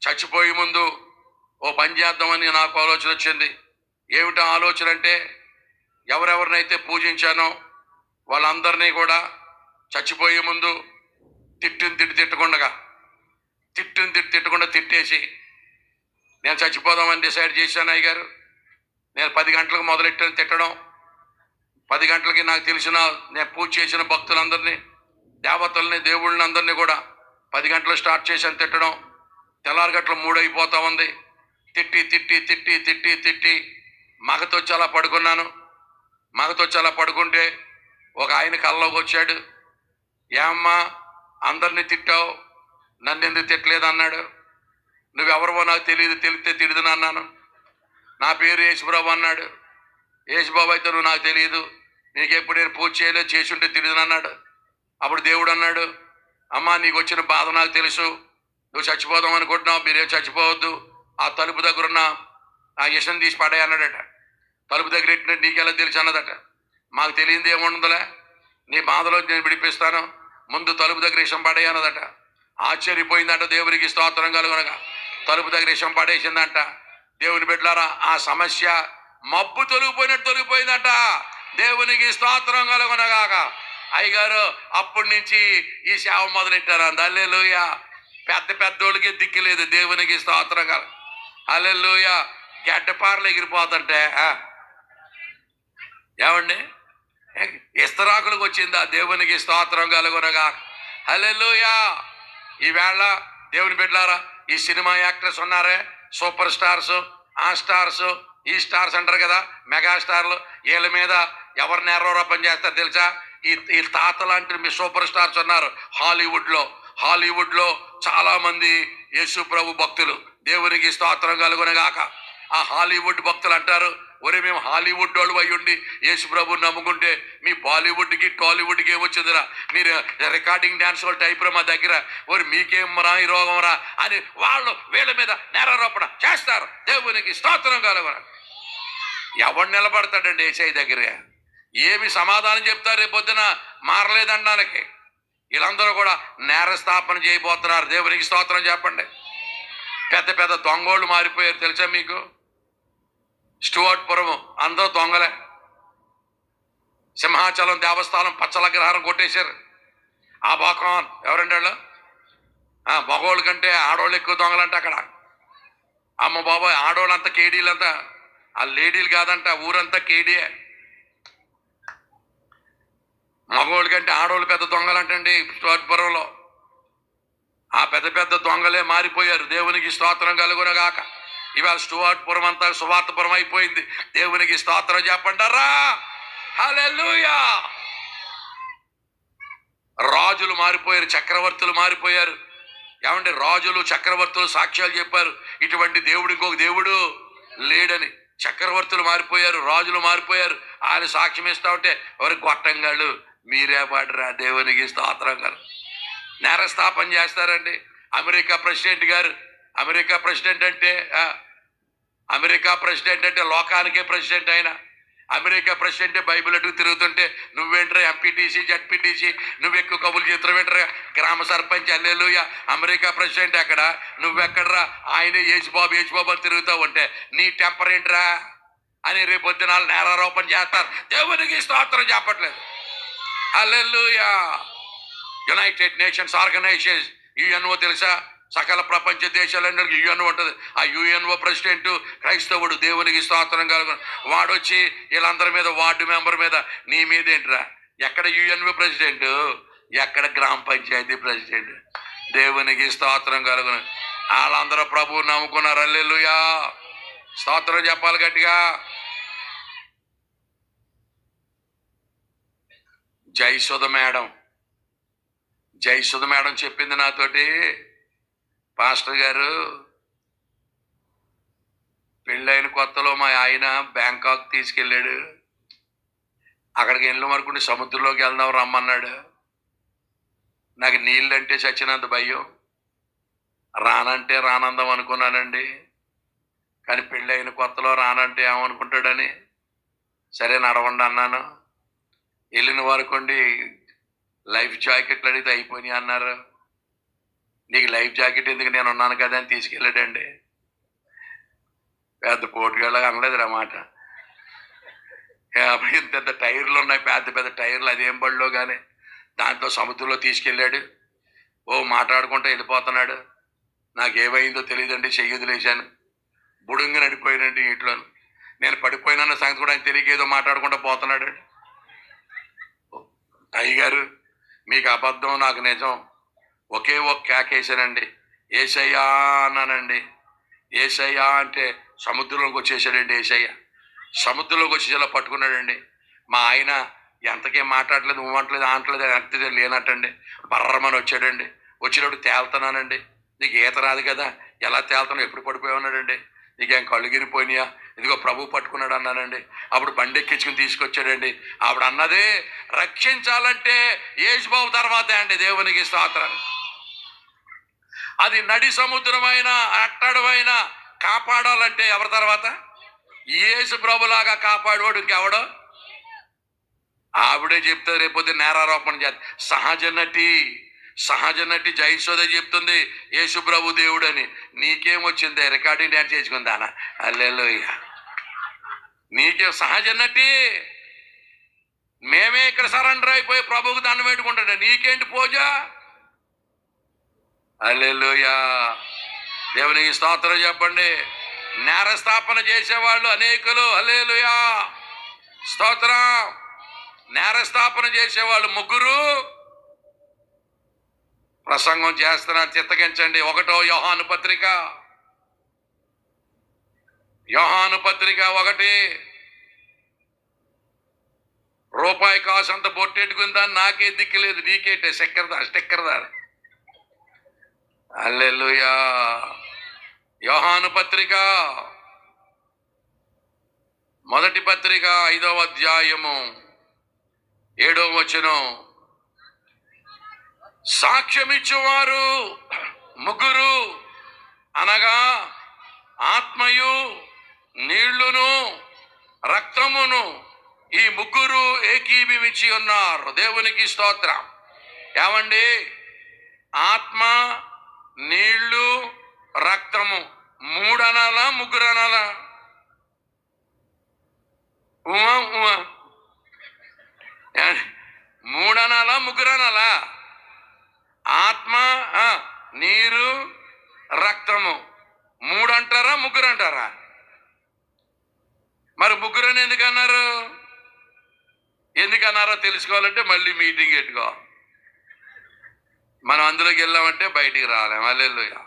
చచ్చిపోయే ముందు ఓ పని చేద్దామని నాకు ఆలోచన వచ్చింది. ఏమిటా ఆలోచన అంటే, ఎవరెవరినైతే పూజించానో వాళ్ళందరినీ కూడా చచ్చిపోయే ముందు తిట్టకుండా తిట్టేసి నేను చచ్చిపోదామని డిసైడ్ చేశాను. అయ్య గారు, నేను 10 గంటలకు మొదలెట్టాను తిట్టడం. 10 గంటలకి నాకు తెలిసిన నేను పూజ చేసిన భక్తులందరినీ, దేవతల్ని, దేవుళ్ళని అందరినీ కూడా 10 గంటలు స్టార్ట్ చేశాను తిట్టడం. తెల్లారి గంటలు 3 అయిపోతా ఉంది. తిట్టి మగతో చాలా పడుకున్నాను. మగతో చాలా పడుకుంటే ఒక ఆయన కల్లోకి వచ్చాడు. ఏమ్మా అందరినీ తిట్టావు, నన్ను ఎందుకు తిట్టలేదు అన్నాడు. నువ్వెవరవో నాకు తెలియదు, తెలిస్తే తిడుదును అన్నాను. నా పేరు యేసుబాబు అన్నాడు. యేసుబాబు అయితే నువ్వు నాకు తెలియదు, నీకెప్పుడు నేను పూజ చేయలేదు, చేసి ఉంటే తిడుదును అన్నాడు. అప్పుడు దేవుడు అన్నాడు, అమ్మా నీకు వచ్చిన బాధ నాకు తెలుసు, నువ్వు చచ్చిపోదాం అనుకుంటున్నావు, మీరేం చచ్చిపోవద్దు, ఆ తలుపు దగ్గర ఉన్న ఆ యశం తీసి పడాయి అన్నాడట. తలుపు దగ్గర ఎట్టినట్టు నీకెలా తెలుసు అన్నదట. మాకు తెలియంది ఏముండదులే, నీ బాధలో నేను విడిపిస్తాను, ముందు తలుపు దగ్గర యశం పడాయి అన్నదట. ఆశ్చర్యపోయిందట. దేవునికి స్తోత్రం కలుగునగా. తలుపు దగ్గర విషం పడేసిందంట. దేవుని బిడ్డలారా, ఆ సమస్య మబ్బు తొలగిపోయినట్టు తొలగిపోయిందంట. దేవునికి స్తోత్రం కలుగునగాక. అయ్యగారు అప్పటి నుంచి ఈ సేవ మొదలెట్టారు. హల్లెలూయా. పెద్ద పెద్దోళ్ళకి దిక్కు లేదు. దేవునికి స్తోత్రం కల. హల్లెలూయా. గడ్డపారలు ఎగిరిపోతుంటే ఏమండి, ఇస్తరాకులకు వచ్చిందా? దేవునికి స్తోత్రం కలుగునగా. హల్లెలూయా. ఈవేళ దేవుని బిడ్డలారా, ఈ సినిమా యాక్టర్స్ ఉన్నారే, సూపర్ స్టార్స్, ఆ స్టార్స్, ఈ స్టార్స్ అంటారు కదా, మెగాస్టార్లు, వీళ్ళ మీద ఎవరు నేరారోపణ చేస్తారు తెలుసా? ఈ తాత లాంటి మీ సూపర్ స్టార్స్ ఉన్నారు హాలీవుడ్లో చాలా మంది యేసు ప్రభు భక్తులు. దేవునికి స్తోత్రం కలుగునగాక. ఆ హాలీవుడ్ భక్తులు అంటారు, ఒరే మేము హాలీవుడ్ వాళ్ళు అయ్యుండి యేసు ప్రభుని నమ్ముకుంటే మీ బాలీవుడ్కి టాలీవుడ్కి ఏమొచ్చిందిరా, మీరు రికార్డింగ్ డాన్స్ వాళ్ళు టైప్ రా మా దగ్గర, ఒరి మీకేం రా ఈ రోగం రా అని వాళ్ళు వీళ్ళ మీద నేరారోపణ చేస్తారు. దేవునికి స్తోత్రం కలుగున. ఎవడు నిలబడతాడండి యేసయ్య దగ్గర? ఏమి సమాధానం చెప్తారు రేపు పొద్దున మారలేదనడానికి? వీళ్ళందరూ కూడా నేరస్థాపన చేయబోతున్నారు. దేవునికి స్తోత్రం చెప్పండి. పెద్ద పెద్ద దొంగోళ్ళు మారిపోయారు తెలుసా మీకు? స్టూవర్ట్పురం అందరూ దొంగలే. సింహాచలం దేవస్థానం పచ్చలగ్రహారం కొట్టేశారు. ఆ బాకాన్ ఎవరండి వాళ్ళు? మగోళ్ళ కంటే ఆడవాళ్ళు ఎక్కువ దొంగలంట అక్కడ. అమ్మ బాబాయ్, ఆడవాళ్ళంతా కేడీలంతా, ఆ లేడీలు కాదంట, ఊరంతా కేడీయే. మగవాళ్ళ కంటే ఆడవాళ్ళు పెద్ద దొంగలంటండి స్టూవర్ట్పురంలో. ఆ పెద్ద పెద్ద దొంగలే మారిపోయారు. దేవునికి స్తోత్రం కలుగునగాక. ఇవాళ స్టూవర్ట్పురం అంతా సువార్తపురం అయిపోయింది. దేవునికి స్తోత్రం చెప్పంటారా? హల్లెలూయా. రాజులు మారిపోయారు, చక్రవర్తులు మారిపోయారు. ఏమంటే రాజులు చక్రవర్తులు సాక్ష్యాలు చెప్పారు, ఇటువంటి దేవుడు ఇంకొక దేవుడు లేడని. చక్రవర్తులు మారిపోయారు, రాజులు మారిపోయారు. ఆయన సాక్ష్యం ఇస్తా ఉంటే ఎవరి గొట్టంగాళ్ళు మీరే పాడరా. దేవునికి స్తోత్రం గారు. నేరస్థాపన చేస్తారండి. అమెరికా ప్రెసిడెంట్ అంటే లోకానికే ప్రెసిడెంట్. ఆయన అమెరికా ప్రెసిడెంట్ బైబిల్ అడుగు తిరుగుతుంటే నువ్వేంట్రా ఎంపీటీసీ జడ్పీటీసీ నువ్వు ఎక్కువ కబులు చేతులు ఏంట్రా, గ్రామ సర్పంచ్ హల్లెలూయా, అమెరికా ప్రెసిడెంట్ ఎక్కడ, నువ్వెక్కడరా, ఆయనే యేసుబాబు అని తిరుగుతావు అంటే నీ టెంపర్ ఏంట్రా అని రేపు పొద్దున నేరారోపణ చేస్తారు. దేవునికి స్తోత్రం చెప్పట్లేదు. హల్లెలూయా. యునైటెడ్ నేషన్స్ ఆర్గనైజేషన్ యుఎన్ఓ తెలుసా? సకల ప్రపంచ దేశాలన్నిటికీ యుఎన్ఓ ఉంటుంది. ఆ యుఎన్ఓ ప్రెసిడెంట్ క్రైస్తవుడు. దేవునికి స్తోత్రం కలుగు. వాడొచ్చి వీళ్ళందరి మీద, వార్డు మెంబర్ మీద, నీ మీద ఏంట్రా? ఎక్కడ యుఎన్ఓ ప్రెసిడెంట్, ఎక్కడ గ్రామ పంచాయతీ ప్రెసిడెంట్? దేవునికి స్తోత్రం కలుగు. వాళ్ళందరూ ప్రభువు నమ్ముకున్నారు. హల్లెలూయా. స్తోత్రం చెప్పాలి గట్టిగా. జయసుధ మేడం చెప్పింది నాతోటి, పాస్టర్ గారు పెళ్ళైన కొత్తలో మా ఆయన బ్యాంకాక్ తీసుకెళ్ళాడు. అక్కడికి వెళ్ళిన వరకు సముద్రంలోకి వెళ్దాం రమ్మన్నాడు. నాకు నీళ్ళంటే చచ్చినంత భయం, రానంటే రానందాం అనుకున్నానండి. కానీ పెళ్ళైన కొత్తలో రానంటే ఏమనుకుంటాడని సరే నడవండి అన్నాను. వెళ్ళిన వరకుండి లైఫ్ జాకెట్లు అడిగితే అయిపోయినాయి అన్నారు. నీకు లైఫ్ జాకెట్ ఎందుకు, నేను ఉన్నాను కదా అని తీసుకెళ్ళాడండి. పెద్ద పోటుగాళ్ళగా అనలేదు అన్నమాట. ఇంత టైర్లు ఉన్నాయి, పెద్ద పెద్ద టైర్లు, అదేం బడిలో కానీ దాంట్లో సముద్రంలో తీసుకెళ్ళాడు. మాట్లాడుకుంటూ వెళ్ళిపోతున్నాడు. నాకేమైందో తెలియదండి, చెయ్యొదిలేశాను. బుడుంగి నడిపోయినండి ఇంట్లో. నేను పడిపోయినన్న సంగతి కూడా ఆయన తెలియకేదో మాట్లాడుకుంటూ పోతున్నాడు. అయ్యగారు మీకు అబద్ధం, నాకు నిజం. ఒకే కేకేశానండి, యేసయ్యా అన్నానండి. యేసయ్యా అంటే సముద్రంలోకి వచ్చేసాడండి. యేసయ్య సముద్రంలోకి వచ్చేసేలా పట్టుకున్నాడండి. మా ఆయన ఎంతకేం మాట్లాడలేదు, ఇవ్వట్లేదు, ఆంటలేదు, అంతే లేనట్టండి. బర్రమని వచ్చాడండి. వచ్చినప్పుడు తేలుతున్నానండి. నీకు ఈత రాదు కదా, ఎలా తేలుతున్నావు, ఎప్పుడు పడిపోయి ఉన్నాడండి, నీకేం కళ్ళు గిరిపోయినాయా, ఇదిగో ప్రభు పట్టుకున్నాడు అన్నానండి. అప్పుడు బండి ఎక్కించుకుని తీసుకొచ్చాడండి. ఆవిడ అన్నదే, రక్షించాలంటే యేసుబాబు తర్వాతే అండి. దేవునికి స్తోత్రం. అది నడి సముద్రమైన అట్టడమైన కాపాడాలంటే ఎవరి తర్వాత? యేసు ప్రభులాగా కాపాడేవాడు ఇంకెవడో? ఆవిడే చెప్తే రేపొద్దు నేరారోపణ చేస్తారు. సహజ నటి సహజ నటి జయశోద చెప్తుంది యేసుప్రభు దేవుడని. నీకేం వచ్చింది? రికార్డింగ్ డ్యాన్స్ చేసుకుందానా? హల్లెలూయా. నీకే సహజ నటి. మేమే ఇక్కడ సరెండర్ అయిపోయి ప్రభువుకు దండం పెట్టుకుంటాడు. నీకేంటి పూజ? హల్లెలూయా. దేవునికి స్తోత్రం చెప్పండి. నేరస్థాపన చేసేవాళ్ళు అనేకులు. హల్లెలూయా, స్తోత్రం. నేరస్థాపన చేసేవాళ్ళు ముగ్గురు ప్రసంగం చేస్తున్నారు. చిత్తగించండి. 1 యోహాను పత్రిక 1 రూపాయి కాసు అంత బొట్టెట్టుకుందా? నాకే దిక్కులేదు, నీకేంటే స్టిక్కర్దా. హల్లెలూయా. యోహాను పత్రిక 1 పత్రిక 5వ అధ్యాయము 7వ వచనం. సాక్ష్యమిచ్చువారు ముగ్గురు అనగా ఆత్మయు నీళ్లును రక్తమును, ఈ ముగ్గురు ఏకీభవించి ఉన్నారు. దేవునికి స్తోత్రం. ఏమండి? ఆత్మ, నీళ్లు, రక్తము 3 అనాలా 3 అనాలా? ఉమా 3 అనాలా 3 అనాలా? ఆత్మ, నీరు, రక్తము 3 అంటారా 3 అంటారా? మరి 3 అని ఎందుకన్నారు? ఎందుకన్నారో తెలుసుకోవాలంటే మళ్ళీ మీటింగ్ పెట్టుకో. మనం అందులోకి వెళ్ళామంటే బయటికి రాలేం. హల్లెలూయా.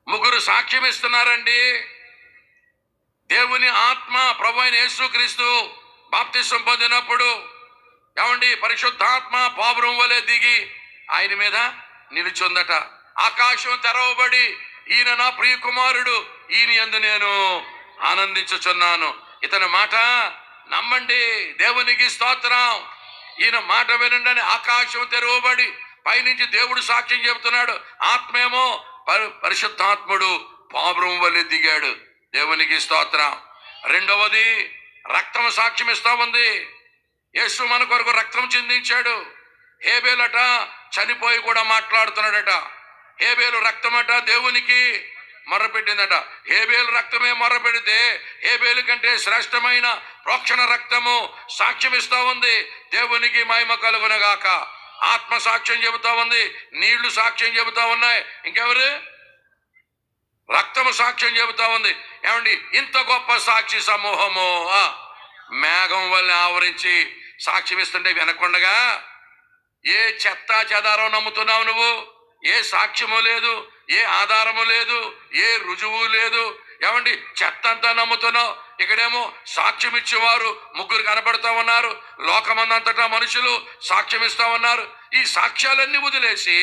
3 సాక్ష్యం ఇస్తున్నారండి. దేవుని ఆత్మ ప్రభు అయిన యేసుక్రీస్తు బాప్తిసం పొందినప్పుడు ఏమండి, పరిశుద్ధాత్మ పావురం వలె దిగి ఆయన మీద నిలుచుందట. ఆకాశం తెరవబడి ఈయన నా ప్రియ కుమారుడు, ఈయన యందు నేను ఆనందించుచున్నాను. ఇతని మాట నమ్మండి. దేవునికి స్తోత్రం. ఈయన మాట వినండి. ఆకాశం తెరవబడి పైనుంచి దేవుడు సాక్ష్యం చెబుతున్నాడు. ఆత్మేమో పరిశుద్ధాత్ముడు పావురం వలె దిగాడు. దేవునికి స్తోత్రం. 2వది రక్తం సాక్ష్యం ఇస్తా ఉంది. యేసు మన కొరకు రక్తం చిందించాడు. హేబేలట చనిపోయి కూడా మాట్లాడుతున్నాడట. హేబేలు రక్తమట దేవునికి మొర్రపెట్టిందట. హేబేలు రక్తమే మొర్రపెడితే హేబేలు కంటే శ్రేష్టమైన ప్రోక్షణ రక్తము సాక్ష్యం ఇస్తా ఉంది. దేవునికి మహిమ కలుగునగాక. ఆత్మ సాక్ష్యం చెబుతా ఉంది, నీళ్లు సాక్ష్యం చెబుతా ఉన్నాయి. ఇంకెవరు? రక్తము సాక్ష్యం చెబుతా ఉంది. ఏమండి, ఇంత గొప్ప సాక్షి సమూహము మేఘం వల్ల ఆవరించి సాక్ష్యం ఇస్తుంటే వినకుండగా ఏ చెత్త చెదారం నమ్ముతున్నావు నువ్వు? ఏ సాక్ష్యము లేదు, ఏ ఆధారము లేదు, ఏ రుజువు లేదు. ఏమండి, చెత్త అంతా నమ్ముతున్నావు. ఇక్కడేమో సాక్ష్యం ఇచ్చేవారు 3 కనపడతా ఉన్నారు. లోకమందంతటా మనుషులు సాక్ష్యం ఇస్తా ఉన్నారు. ఈ సాక్ష్యాలన్నీ వదిలేసి,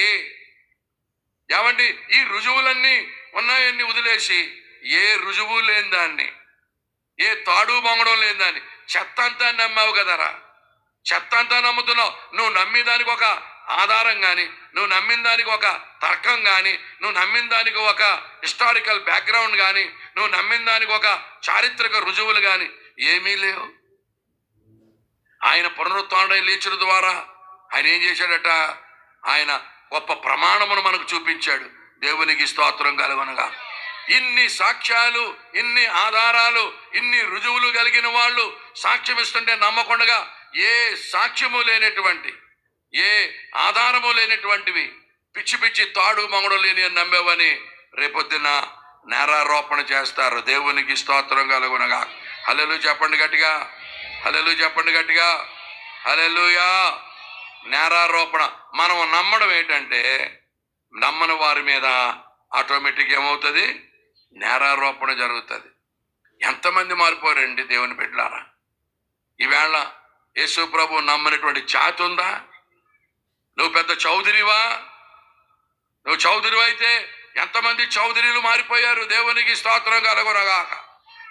ఏమండి, ఈ రుజువులన్నీ ఉన్నాయన్నీ వదిలేసి ఏ రుజువు లేని దాన్ని, ఏ తాడు బొంగడం లేని దాన్ని చెత్త అంతా నమ్మావు కదరా. చెత్త అంతా నమ్ముతున్నావు. నువ్వు నమ్మిన దానికి ఒక ఆధారం కానీ, నువ్వు నమ్మిన దానికి ఒక తర్కం కానీ, నువ్వు నమ్మిన దానికి ఒక హిస్టారికల్ బ్యాక్గ్రౌండ్ కానీ, నువ్వు నమ్మిన దానికి ఒక చారిత్రక రుజువులు కానీ ఏమీ లేవు. ఆయన పునరుత్థానం లేచిన ద్వారా ఆయన ఏం చేశాడట? ఆయన గొప్ప ప్రమాణమును మనకు చూపించాడు. దేవునికి స్తోత్రం కలుగునగా. ఇన్ని సాక్ష్యాలు, ఇన్ని ఆధారాలు, ఇన్ని రుజువులు కలిగిన వాళ్ళు సాక్ష్యం ఇస్తుంటే నమ్మకుండా ఏ సాక్ష్యము లేనటువంటి, ఏ ఆధారము లేనటువంటివి పిచ్చి పిచ్చి తాడు మంగడు లేని అని నమ్మేవని రేపొద్దున నేరారోపణ చేస్తారు. దేవునికి స్తోత్రం కలుగునగా. హల్లెలూయా చెప్పండి గట్టిగా. హల్లెలూయా చెప్పండి గట్టిగా. హల్లెలూయా. నేరారోపణ మనం నమ్మడం ఏంటంటే, నమ్మని వారి మీద ఆటోమేటిక్ ఏమవుతుంది? నేరారోపణ జరుగుతుంది. ఎంతమంది మారిపోయారండి దేవుని బిడ్డలారా. ఈవేళ యేసు ప్రభు నమ్మనటువంటి జాతి ఉందా? నువ్వు పెద్ద చౌదరివా? నువ్వు చౌదరి అయితే ఎంతమంది చౌదరీలు మారిపోయారు. దేవునికి స్తోత్రం కలుగునగాక.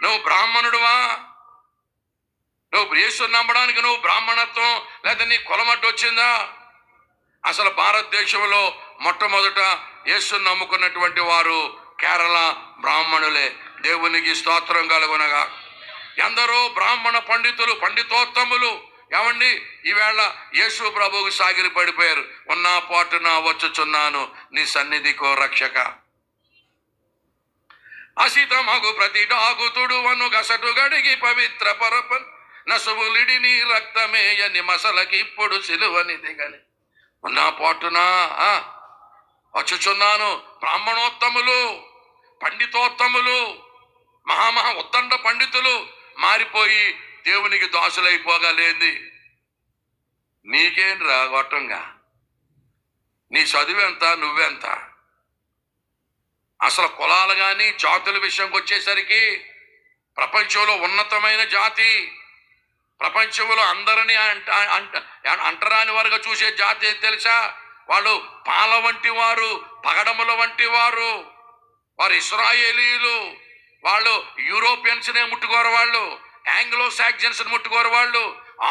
నువ్వు బ్రాహ్మణుడువా? నువ్వు యేసుని నమ్మడానికి నువ్వు బ్రాహ్మణత్వం లేదా నీ కులమట్టు వచ్చిందా? అసలు భారతదేశంలో మొట్టమొదట యేసుని నమ్ముకున్నటువంటి వారు కేరళ బ్రాహ్మణులే. దేవునికి స్తోత్రం కలుగునగా. ఎందరో బ్రాహ్మణ పండితులు, పండితోత్తములు ఏమండి ఈవేళ యేసు ప్రభువుకు సాగిలి పడిపోయారు. ఉన్నా పాటున వచ్చుచున్నాను నీ సన్నిధికో రక్షక. అసితమగు ప్రతి డాగుతుడు వను గసటు గడిగి పవిత్ర పరపన్ నసువులిడి నీ రక్తమేయని మసలకి ఇప్పుడు సిలువని దిగని. ఉన్నా పాటున వచ్చుచున్నాను. బ్రాహ్మణోత్తములు, పండితోత్తములు, మహామహా ఉత్తండ పండితులు మారిపోయి దేవునికి దాసులైపోగలేంది. నీకేం రాగొట్టంగా, నీ చదువెంత, నువ్వెంత? అసలు కులాలు కానీ జాతుల విషయంకి వచ్చేసరికి ప్రపంచంలో ఉన్నతమైన జాతి, ప్రపంచంలో అందరినీ అంటరాని వారుగా చూసే జాతి తెలుసా? వాళ్ళు పాల వంటి వారు, పగడముల వంటి వారు. వారు ఇస్రాయేలీలు. వాళ్ళు యూరోపియన్స్నే ముట్టుకోరు, వాళ్ళు ఆంగ్లో సాక్సన్స్ ముట్టుకోరు, వాళ్ళు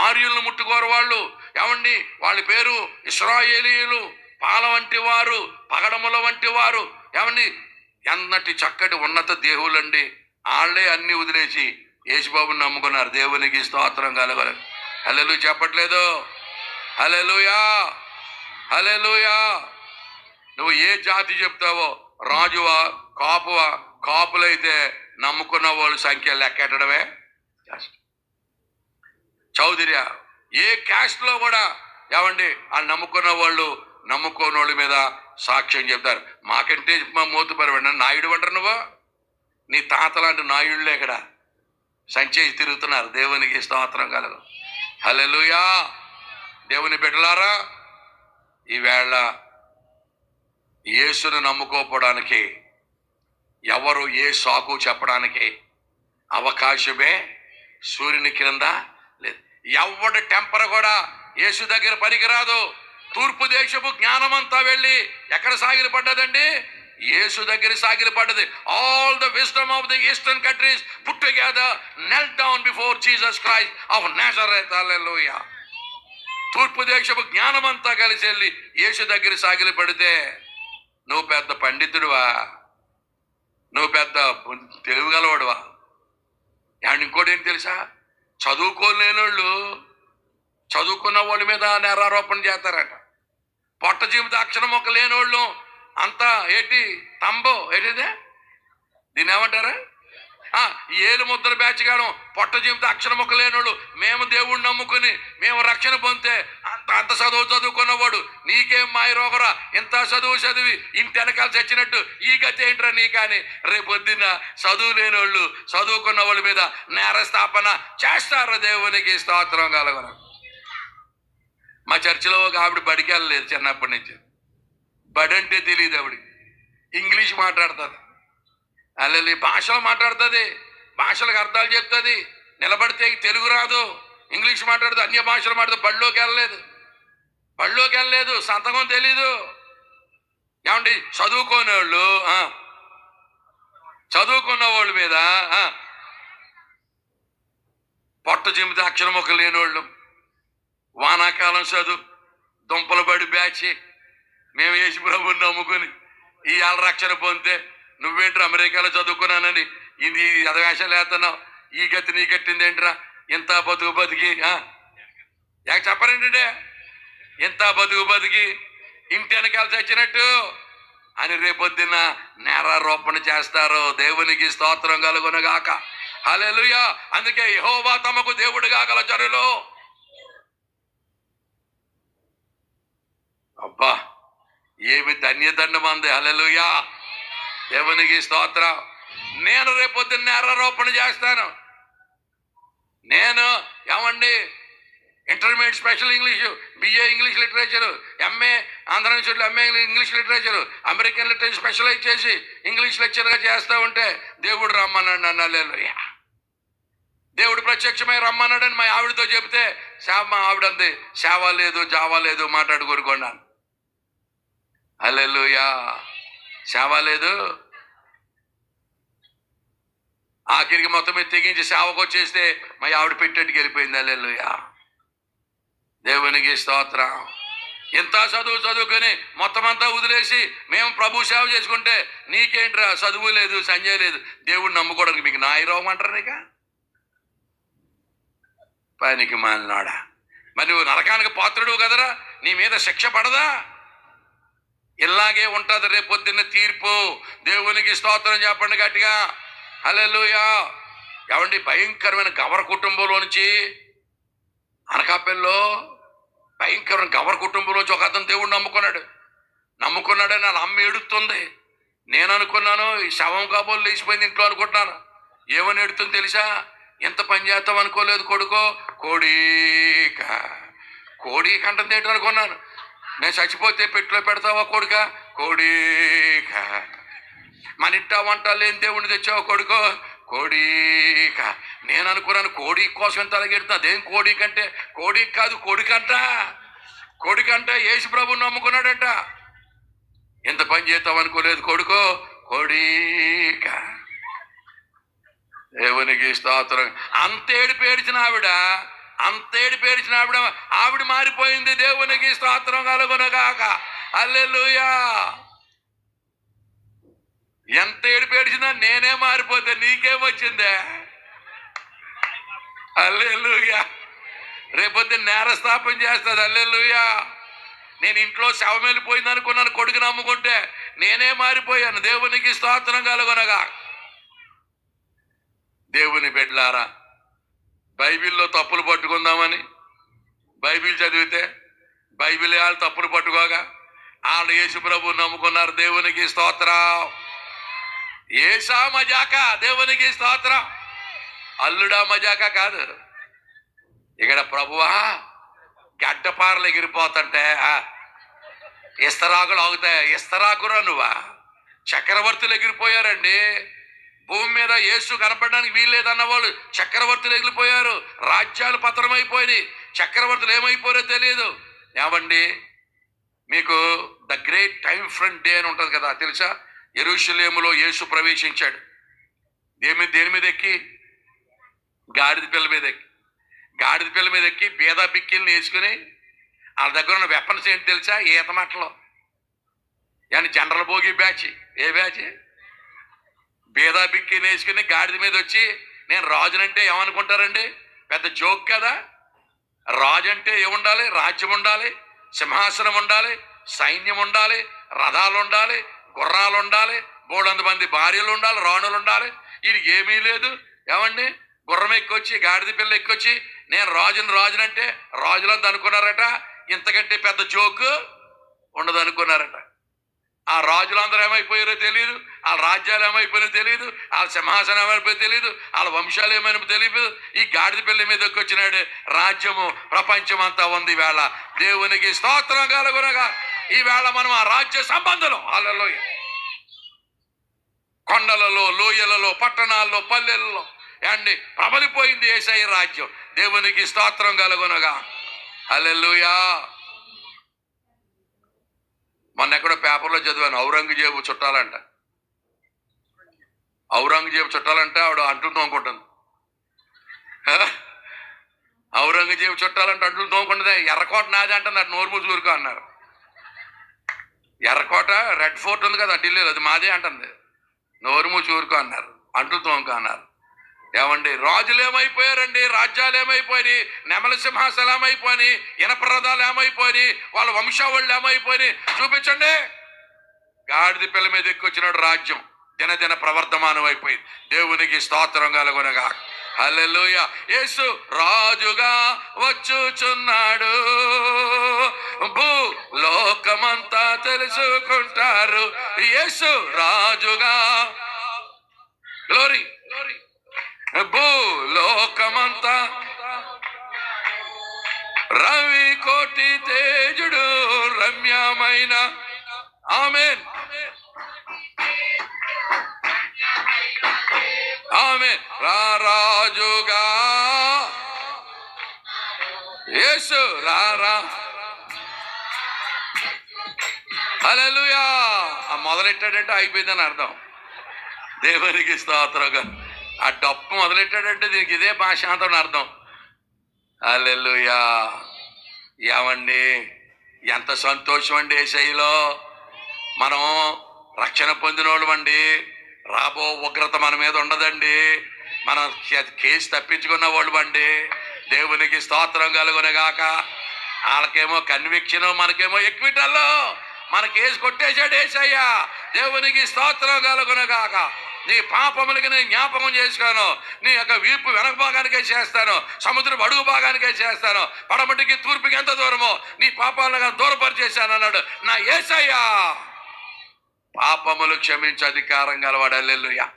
ఆర్యులను ముట్టుకోరు. వాళ్ళు ఏమండి వాళ్ళ పేరు ఇస్రాయేలీలు, పాల వంటి వారు, పగడముల వంటి వారు. ఏమండి ఎన్నటి చక్కటి ఉన్నత దేవుళ్ళండి. వాళ్ళే అన్ని వదిలేసి యేసుబాబుని నమ్ముకున్నారు. దేవునికి స్తోత్రం కలగలరు. హల్లెలూయా చెప్పట్లేదు? హల్లెలూయా, హల్లెలూయా. నువ్వు ఏ జాతి చెప్తావో, రాజువా, కాపువా? కాపులైతే నమ్ముకున్న వాళ్ళ సంఖ్య లెక్కెట్టడమే చౌదరియా. ఏ క్యాస్ట్ లో కూడా ఏమండి వాళ్ళు నమ్ముకున్న వాళ్ళు నమ్ముకోని వాళ్ళ మీద సాక్ష్యం చెప్తారు. మాకంటే మోతుపరమైన నాయుడు అంటారు. నువ్వు నీ తాత లాంటి నాయుళ్ళే ఇక్కడ సంచేసి తిరుగుతున్నారు. దేవునికి స్తోత్రం కలదు. హల్లెలూయా. దేవుని బిడ్డలారా, ఈవేళ యేసును నమ్ముకోపోవడానికి ఎవరు ఏ సాకు చెప్పడానికి అవకాశమే సూర్యుని క్రింద లేదు. ఎవడి టెంపర్ కూడా యేసు దగ్గర పనికిరాదు. తూర్పు దేశపు జ్ఞానమంతా వెళ్ళి ఎక్కడ సాగిలి పడ్డదండి? యేసు దగ్గర సాగిలి పడ్డది. All the wisdom of the eastern countries put together knelt down before Jesus Christ of Nazareth. హల్లెలూయా. తూర్పు దేశపు జ్ఞానమంతా కలిసి వెళ్ళి యేసు దగ్గర సాగిలి పడితే నువ్వు పెద్ద పండితుడివా? నువ్వు పెద్ద తెలివిగలవాడువా? అండ్ ఇంకోటి ఏంటి తెలుసా? చదువుకోలేనోళ్ళు చదువుకున్న వాళ్ళ మీద నేరారోపణ చేస్తారట. పొట్ట జీవిత అక్షరం మొక్క లేనోళ్ళు అంతా ఏంటి తంబో ఏంటిదే దీన్ని ఏమంటారా? ఏలు ముద్ర బ్యాచ్ కావడం. పొట్ట జీవిత అక్షర మొక్క లేనోళ్ళు మేము దేవుడిని నమ్ముకుని మేము రక్షణ పొందితే అంత చదువుకున్నవాడు నీకేం మాయరోగరా? ఇంత చదివి ఇంటి వెనకాల చచ్చినట్టు ఈ గతి ఏంట్రా నీ? కానీ రేపొద్దున చదువు లేనోళ్ళు చదువుకున్న వాళ్ళ మీద నేరస్థాపన చేస్తారు. దేవునికి స్తోత్రం కలగను. మా చర్చిలో ఒక ఆవిడ బడికి వెళ్ళలేదు చిన్నప్పటి నుంచి. బడి అంటే తెలియదు ఆవిడికి. ఇంగ్లీష్ మాట్లాడుతుంది, అల్లెల్లి భాషలో మాట్లాడుతుంది, భాషలకు అర్థాలు చెప్తుంది. నిలబడితే తెలుగు రాదు, ఇంగ్లీష్ మాట్లాడుతుంది, అన్య భాషలు మాట్లాడుతుంది. బడిలోకి వెళ్ళలేదు, సంతకం తెలీదు. ఏమండి చదువుకున్న వాళ్ళ మీద పొట్ట జిమితే అక్షరం ఒక లేనోళ్ళు, వానాకాలం చదువు దుంపలు బడి బ్యాచి మేము యేసు ప్రభువుని నమ్ముకుని ఇవాళ రక్షణ పొందితే నువ్వేంట్రా అమెరికాలో చదువుకున్నానని ఇది అదవేషాలు వేస్తున్నావు? ఈ గతి నీ కట్టింది ఏంట్రా? ఇంత బతికి చెప్పరేంటే ఇంత బతికి ఇంటి వెనకాల చచ్చినట్టు అని రేపొద్దున నేరారోపణ చేస్తారు. దేవునికి స్తోత్రం కలుగునుగాక. హల్లెలూయా. అందుకే యెహోవా తమకు దేవుడుగా గల జనులు. అబ్బా ఏమి ధన్యదండం అంది. హల్లెలూయా. దేవునికి స్తోత్రం. నేను రేపొద్దున్న నేరారోపణ చేస్తాను. నేను ఏమండి intermediate special English, BA English literature, MA Andhra యూనివర్సిటీలో MA English literature, American literature specialize చేసి ఇంగ్లీష్ లెక్చర్గా చేస్తూ ఉంటే దేవుడు రమ్మన్నాడు నన్ను. హల్లెలూయా. దేవుడు ప్రత్యక్షమై రమ్మన్నాడని మా ఆవిడతో చెబితే మా ఆవిడంది సేవ లేదు జావా లేదు మాట్లాడుకోరుకున్నాను. హల్లెలూయా. సేవ లేదు. ఆఖరికి మొత్తం మీద తెగించి సేవకు వచ్చేస్తే మా ఆవిడ పెట్టేట్టుకు వెళ్ళిపోయింది. హల్లెలూయా. దేవునికి స్తోత్రం. ఇంత చదువుకొని మొత్తం అంతా వదిలేసి మేము ప్రభు సేవ చేసుకుంటే నీకేంట్రా చదువు లేదు సంజయ్ లేదు దేవుడిని నమ్ముకోవడానికి మీకు నాయి రోగమంటారు నీక? పనికి మాలినాడా. మరి నువ్వు నరకానికి పాత్రుడు కదరా, నీ మీద శిక్ష పడదా? ఇలాగే ఉంటుంది రేపొద్దున్న తీర్పు. దేవునికి స్తోత్రం చెప్పండి గట్టిగా, హల్లెలూయా. ఏమండి, భయంకరమైన గవర కుటుంబంలో నుంచి, అనకాపల్లిలో భయంకరమైన గవర కుటుంబంలోంచి ఒక అతను దేవుడు నమ్ముకున్నాడని వాళ్ళ అమ్మ ఏడుస్తుంది. నేను అనుకున్నాను ఈ శవం కాబోలు లేచిపోయింది ఇంట్లో అనుకుంటున్నాను. ఏమని ఎడుతుంది తెలుసా? ఎంత పని చేస్తాం అనుకోలేదు. కోడిక అంటుంది ఏంటో అనుకున్నాను. నేను చచ్చిపోతే పెట్టులో పెడతావా కొడుక? కోడిక. మన ఇంటా వంట లేని దేవుడిని తెచ్చావా కొడుకో? కోడిక. నేను అనుకున్నాను కోడి కోసం ఎంత అలాగెడుతున్నా. అదేం కోడికంటే? కోడి కాదు, కొడుకంట యేసు ప్రభువుని నమ్ముకున్నాడంట. ఎంత పని చేస్తావు అనుకోలేదు కొడుకో? కోడిక. దేవునికి స్తోత్రం. అంతేడు పేర్చిన ఆవిడ మారిపోయింది. దేవునికి స్తోత్రం కలుగునగాక, హల్లెలూయా. ఎంత ఏడుపు ఏడిచినా నేనే మారిపోతే నీకేమొచ్చిందే? హల్లెలూయా. రేపొద్దు నేరస్థాపన చేస్తుంది. హల్లెలూయా. నేను ఇంట్లో శవం వెళ్ళిపోయింది అనుకున్నాను కొడుకు నమ్ముకుంటే, నేనే మారిపోయాను. దేవునికి స్తోత్రం కలుగునగా. దేవుని బిడ్డలారా, బైబిల్లో తప్పులు పట్టుకుందామని బైబిల్ చదివితే బైబిల్ వాళ్ళు తప్పులు పట్టుకోగా వాళ్ళు యేసు ప్రభువు నమ్ముకున్నారు. దేవునికి స్తోత్రం. ఏసా మజాక, దేవునికి స్తోత్రం. అల్లుడా మజాక కాదు. ఇక్కడ ప్రభువా గడ్డపారలు ఎగిరిపోతుంటే ఇస్తరాకులు ఆగుతాయి. ఇస్తరాకురా నువ్వా? చక్రవర్తులు ఎగిరిపోయారండి. భూమి మీద యేసు కనపడడానికి వీల్లేదన్న వాళ్ళు చక్రవర్తులు ఎగిరిపోయారు. రాజ్యాలు పతనమైపోయినాయి. చక్రవర్తులు ఏమైపోయారో తెలియదు. ఏమండి, మీకు the great time front day అని ఉంటుంది కదా, తెలుసా? యెరూషలేములో యేసు ప్రవేశించాడు. దేని మీద ఎక్కి? గాడిద పిల్ల మీద ఎక్కి బీదా బిక్కిల్ని వేసుకుని వాళ్ళ దగ్గర ఉన్న వెపన్స్ ఏంటి తెలుసా? ఈత మట్టలు. yani జనరల్ భోగి బ్యాచ్. ఏ బ్యాచ్? బీదా బిక్కిని వేసుకుని గాడిద మీద వచ్చి, నేను రాజునంటే ఏమనుకుంటారండి? పెద్ద జోక్ కదా. రాజు అంటే ఏముండాలి? రాజ్యం ఉండాలి, సింహాసనం ఉండాలి, సైన్యం ఉండాలి, రథాలు ఉండాలి, గుర్రాలు ఉండాలి, 300 మంది భార్యలు ఉండాలి, రాణులు ఉండాలి. ఇది ఏమీ లేదు. ఏమండి, గుర్రం ఎక్కొచ్చి గాడిద పిల్ల ఎక్కొచ్చి నేను రాజునంటే రాజులంతా అనుకున్నారట. ఇంతకంటే పెద్ద జోకు ఉండదు అనుకున్నారట. ఆ రాజులందరూ ఏమైపోయారో తెలియదు, వాళ్ళ రాజ్యాలు ఏమైపోయినో తెలియదు, వాళ్ళ సింహాసనం ఏమైపోయో తెలియదు, వాళ్ళ వంశాలు ఏమైనా తెలియదు. ఈ గాడిద పిల్ల మీద వచ్చినాడు రాజ్యము ప్రపంచం అంతా ఉంది. వేళ దేవునికి స్తోత్రం కలుగునగా. ఈవేళ మనం ఆ రాజ్య సంబంధులు. హల్లెలూయ. కొండలలో, లోయలలో, పట్టణాల్లో, పల్లెలలో అండి ప్రబలిపోయింది యేసయ్య రాజ్యం. దేవునికి స్తోత్రం కలుగునగా. హల్లెలూయా. మొన్న ఎక్కడో పేపర్లో చదివాను, ఔరంగజేబు చుట్టాలంట ఆవిడ అంట్లు తోముకుంటుంది. ఔరంగజేబు చుట్టాలంటే అంట్లు తోముకుంటుంది. ఎర్రకోట నాది అంటుంది. అటు నోరు మూసి ఊరుకో అన్నారు. ఎర్రకోట రెడ్ ఫోర్ట్ ఉంది కదా ఢిల్లీలో, అది మాదే అంటుంది. నోరు మూసి ఊరుకో అన్నారు. అంట్లు తోముకో అన్నారు. ఏమండి, రాజులు ఏమైపోయారండి? రాజ్యాలు ఏమైపోయి, నెమల సింహాసనాలు ఏమైపోయి, ఇనప రథాలు ఏమైపోయి, వాళ్ళ వంశావళులు ఏమైపోయి చూపించండి. గాడిద పిల్ల మీద ఎక్కువచ్చినాడు రాజ్యం దినదిన ప్రవర్ధమానం అయిపోయింది. దేవునికి స్తోత్రం కలుగునగా. హల్లెలూయా. యేసు రాజుగా వచ్చుచున్నాడు, భూలోకమంతా తెలుసుకుంటారు. యేసు రాజుగా, గ్లోరీ, భూలోకమంతా రవి కోటి తేజుడు రమ్యమైన. ఆమేన్, ఆమేన్. రాజుగా యేసు రారా. హల్లెలూయా. మొదలెట్టాడంటే అయిపోయిందని అర్థం. దేవునికి స్తోత్రంగా. ఆ డప్పు మొదలెట్టాడంటే దీనికి ఇదే భాషాంతం అర్థం. హల్లెలూయా. ఏమండి, ఎంత సంతోషం అండి యేసయ్యలో. మనం రక్షణ పొందిన వాళ్ళమండి. రాబో ఉగ్రత మన మీద ఉండదండి. మనం కేసు తప్పించుకున్న వాళ్ళు అండి. దేవునికి స్తోత్రం కలుగునగాక. వాళ్ళకేమో కన్విక్షన్, మనకేమో ఎక్విటల్లో మన కేసు కొట్టేశాడు యేసయ్యా. దేవునికి స్తోత్రం కలుగునగాక. నీ పాపములకి నేను జ్ఞాపకం చేసుకోను, నీ యొక్క వీపు వెనక భాగానికే చేస్తాను, సముద్రం అడుగు భాగానికే చేస్తాను, పడమటికి తూర్పుకి ఎంత దూరమో నీ పాపాలను దూరపరిచేశాను అన్నాడు నా యేసయ్యా. పాపములు క్షమించే అధికారం గలవాడు. హల్లెలూయా.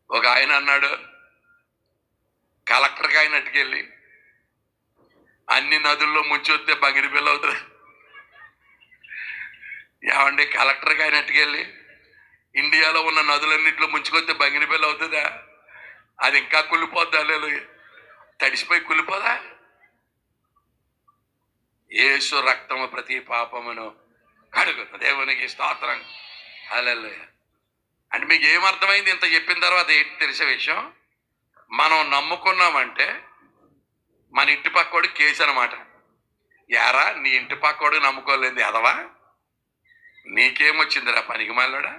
ఒక ఆయన అన్నాడు, కలెక్టర్కి అయినట్టుకెళ్ళి అన్ని నదుల్లో ముంచొస్తే బగిరి పిల్ల అవుతుంది. ఏమండి, కలెక్టర్కి అయినట్టుకెళ్ళి ఇండియాలో ఉన్న నదులన్నింటిలో ముంచుకొస్తే బగిరి పిల్ల అవుతుందా? అది ఇంకా కుళ్ళిపోద్దా? హల్లెలూయా. తడిసిపోయి కుళ్ళిపోదా? యేసు రక్తము ప్రతి పాపమును కడుగు. దేవునికి స్తోత్రం. హల్లెలూయా. అంటే మీకు ఏమర్థమైంది ఇంత చెప్పిన తర్వాత? ఏంటి తెలిసే విషయం, మనం నమ్ముకున్నామంటే మన ఇంటి పక్కోడు కేసు అనమాట. యారా, నీ ఇంటి పక్కోడు నమ్ముకోలేదు ఎదవా, నీకేమొచ్చిందిరా పనికి మాలోడా?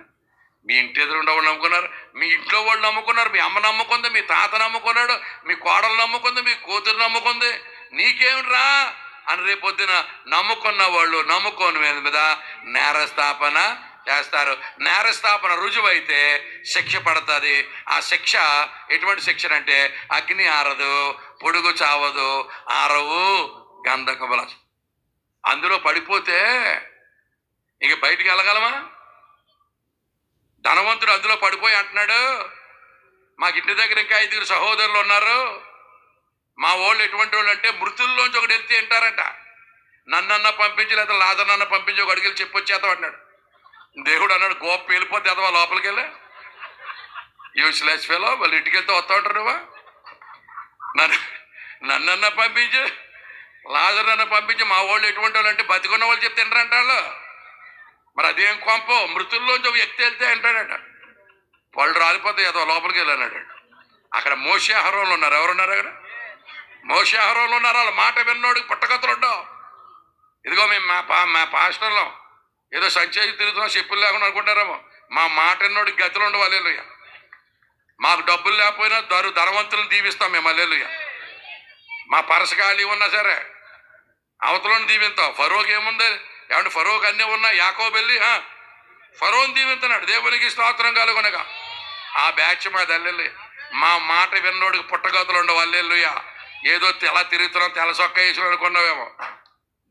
మీ ఇంటి ఎదురుండే వాళ్ళు నమ్ముకున్నారు, మీ ఇంట్లో వాళ్ళు నమ్ముకున్నారు, మీ అమ్మ నమ్ముకుంది, మీ తాత నమ్ముకున్నాడు, మీ కోడలు నమ్ముకుంది, మీ కూతురు నమ్ముకుంది, నీకేమిరా అని రేపొద్దున నమ్ముకున్న వాళ్ళు నమ్ముకోని మీద నేరస్థాపన చేస్తారు. నేరస్థాపన రుజువైతే శిక్ష పడుతుంది. ఆ శిక్ష ఎటువంటి శిక్ష అంటే అగ్ని ఆరదు, పొడుగు చావదు, ఆరవు గంధకముల. అందులో పడిపోతే ఇక బయటికి వెళ్ళగలమా? ధనవంతుడు అందులో పడిపోయి అంటున్నాడు, మాకు ఇంటి దగ్గర ఇంకా 5 సహోదరులు ఉన్నారు, మా వాళ్ళు ఎటువంటి వాళ్ళు అంటే మృతుల్లోంచి ఒకటి వెళ్తే వింటారంట, నన్నన్నా పంపించి లేదా లాజర్నన్నా పంపించి ఒక అడిగి చెప్పొచ్చేద్దాం అన్నాడు. దేవుడు అన్నాడు, గోప వెళ్ళిపోతే ఎదవా లోపలికి వెళ్ళి, యూస్లెస్ ఫెలో, వాళ్ళు ఇంటికి వెళ్తే వస్తా ఉంటారు, నువ్వా నన్నన్నా పంపించి లాజర్నన్నా పంపించి మా వాళ్ళు ఎటువంటి వాళ్ళు అంటే బతికున్న వాళ్ళు చెప్తే తింటారంట వాళ్ళు. మరి అదేం కొంపో, మృతుల్లోంచి ఒక వ్యక్తి వెళ్తే అంటాడట, వాళ్ళు రాలిపోతే ఏదో లోపలికి వెళ్ళాడు. అక్కడ మోషే అహరోన్లు ఉన్నారు. ఎవరున్నారు అక్కడ? మోషే అహరోన్లు ఉన్నారు. వాళ్ళ మాట విన్నోడికి పుట్టగతులు ఉండవు. ఇదిగో మేము మా పాస్టర్లో ఏదో సంచేసి తిరుగుతున్నాం, చెప్పులు లేకుండా అనుకుంటారేమో, మా మాట విన్నోడికి గతులు ఉండవు. హల్లెలూయా. మాకు డబ్బులు లేకపోయినా ధనవంతులను దీవిస్తాం మేము. హల్లెలూయా. మా పరస ఖాళీ ఉన్నా సరే అవతలను దీవిస్తాం. ఫరోకి ఏముంది? ఏమంటే ఫరోకి అన్నీ ఉన్నా, యాకోబు వెళ్ళి ఫరోని దీవిస్తున్నాడు. దేవునికి స్తోత్రం కలుగునగా. ఆ బ్యాచ్ మాది. హల్లెలూయా. మా మాట విన్నోడికి పుట్టగతులు ఉండవు. హల్లెలూయా. ఏదో తెల తిరుగుతున్నాం, తెల సొక్క వేసి అనుకున్నావేమో.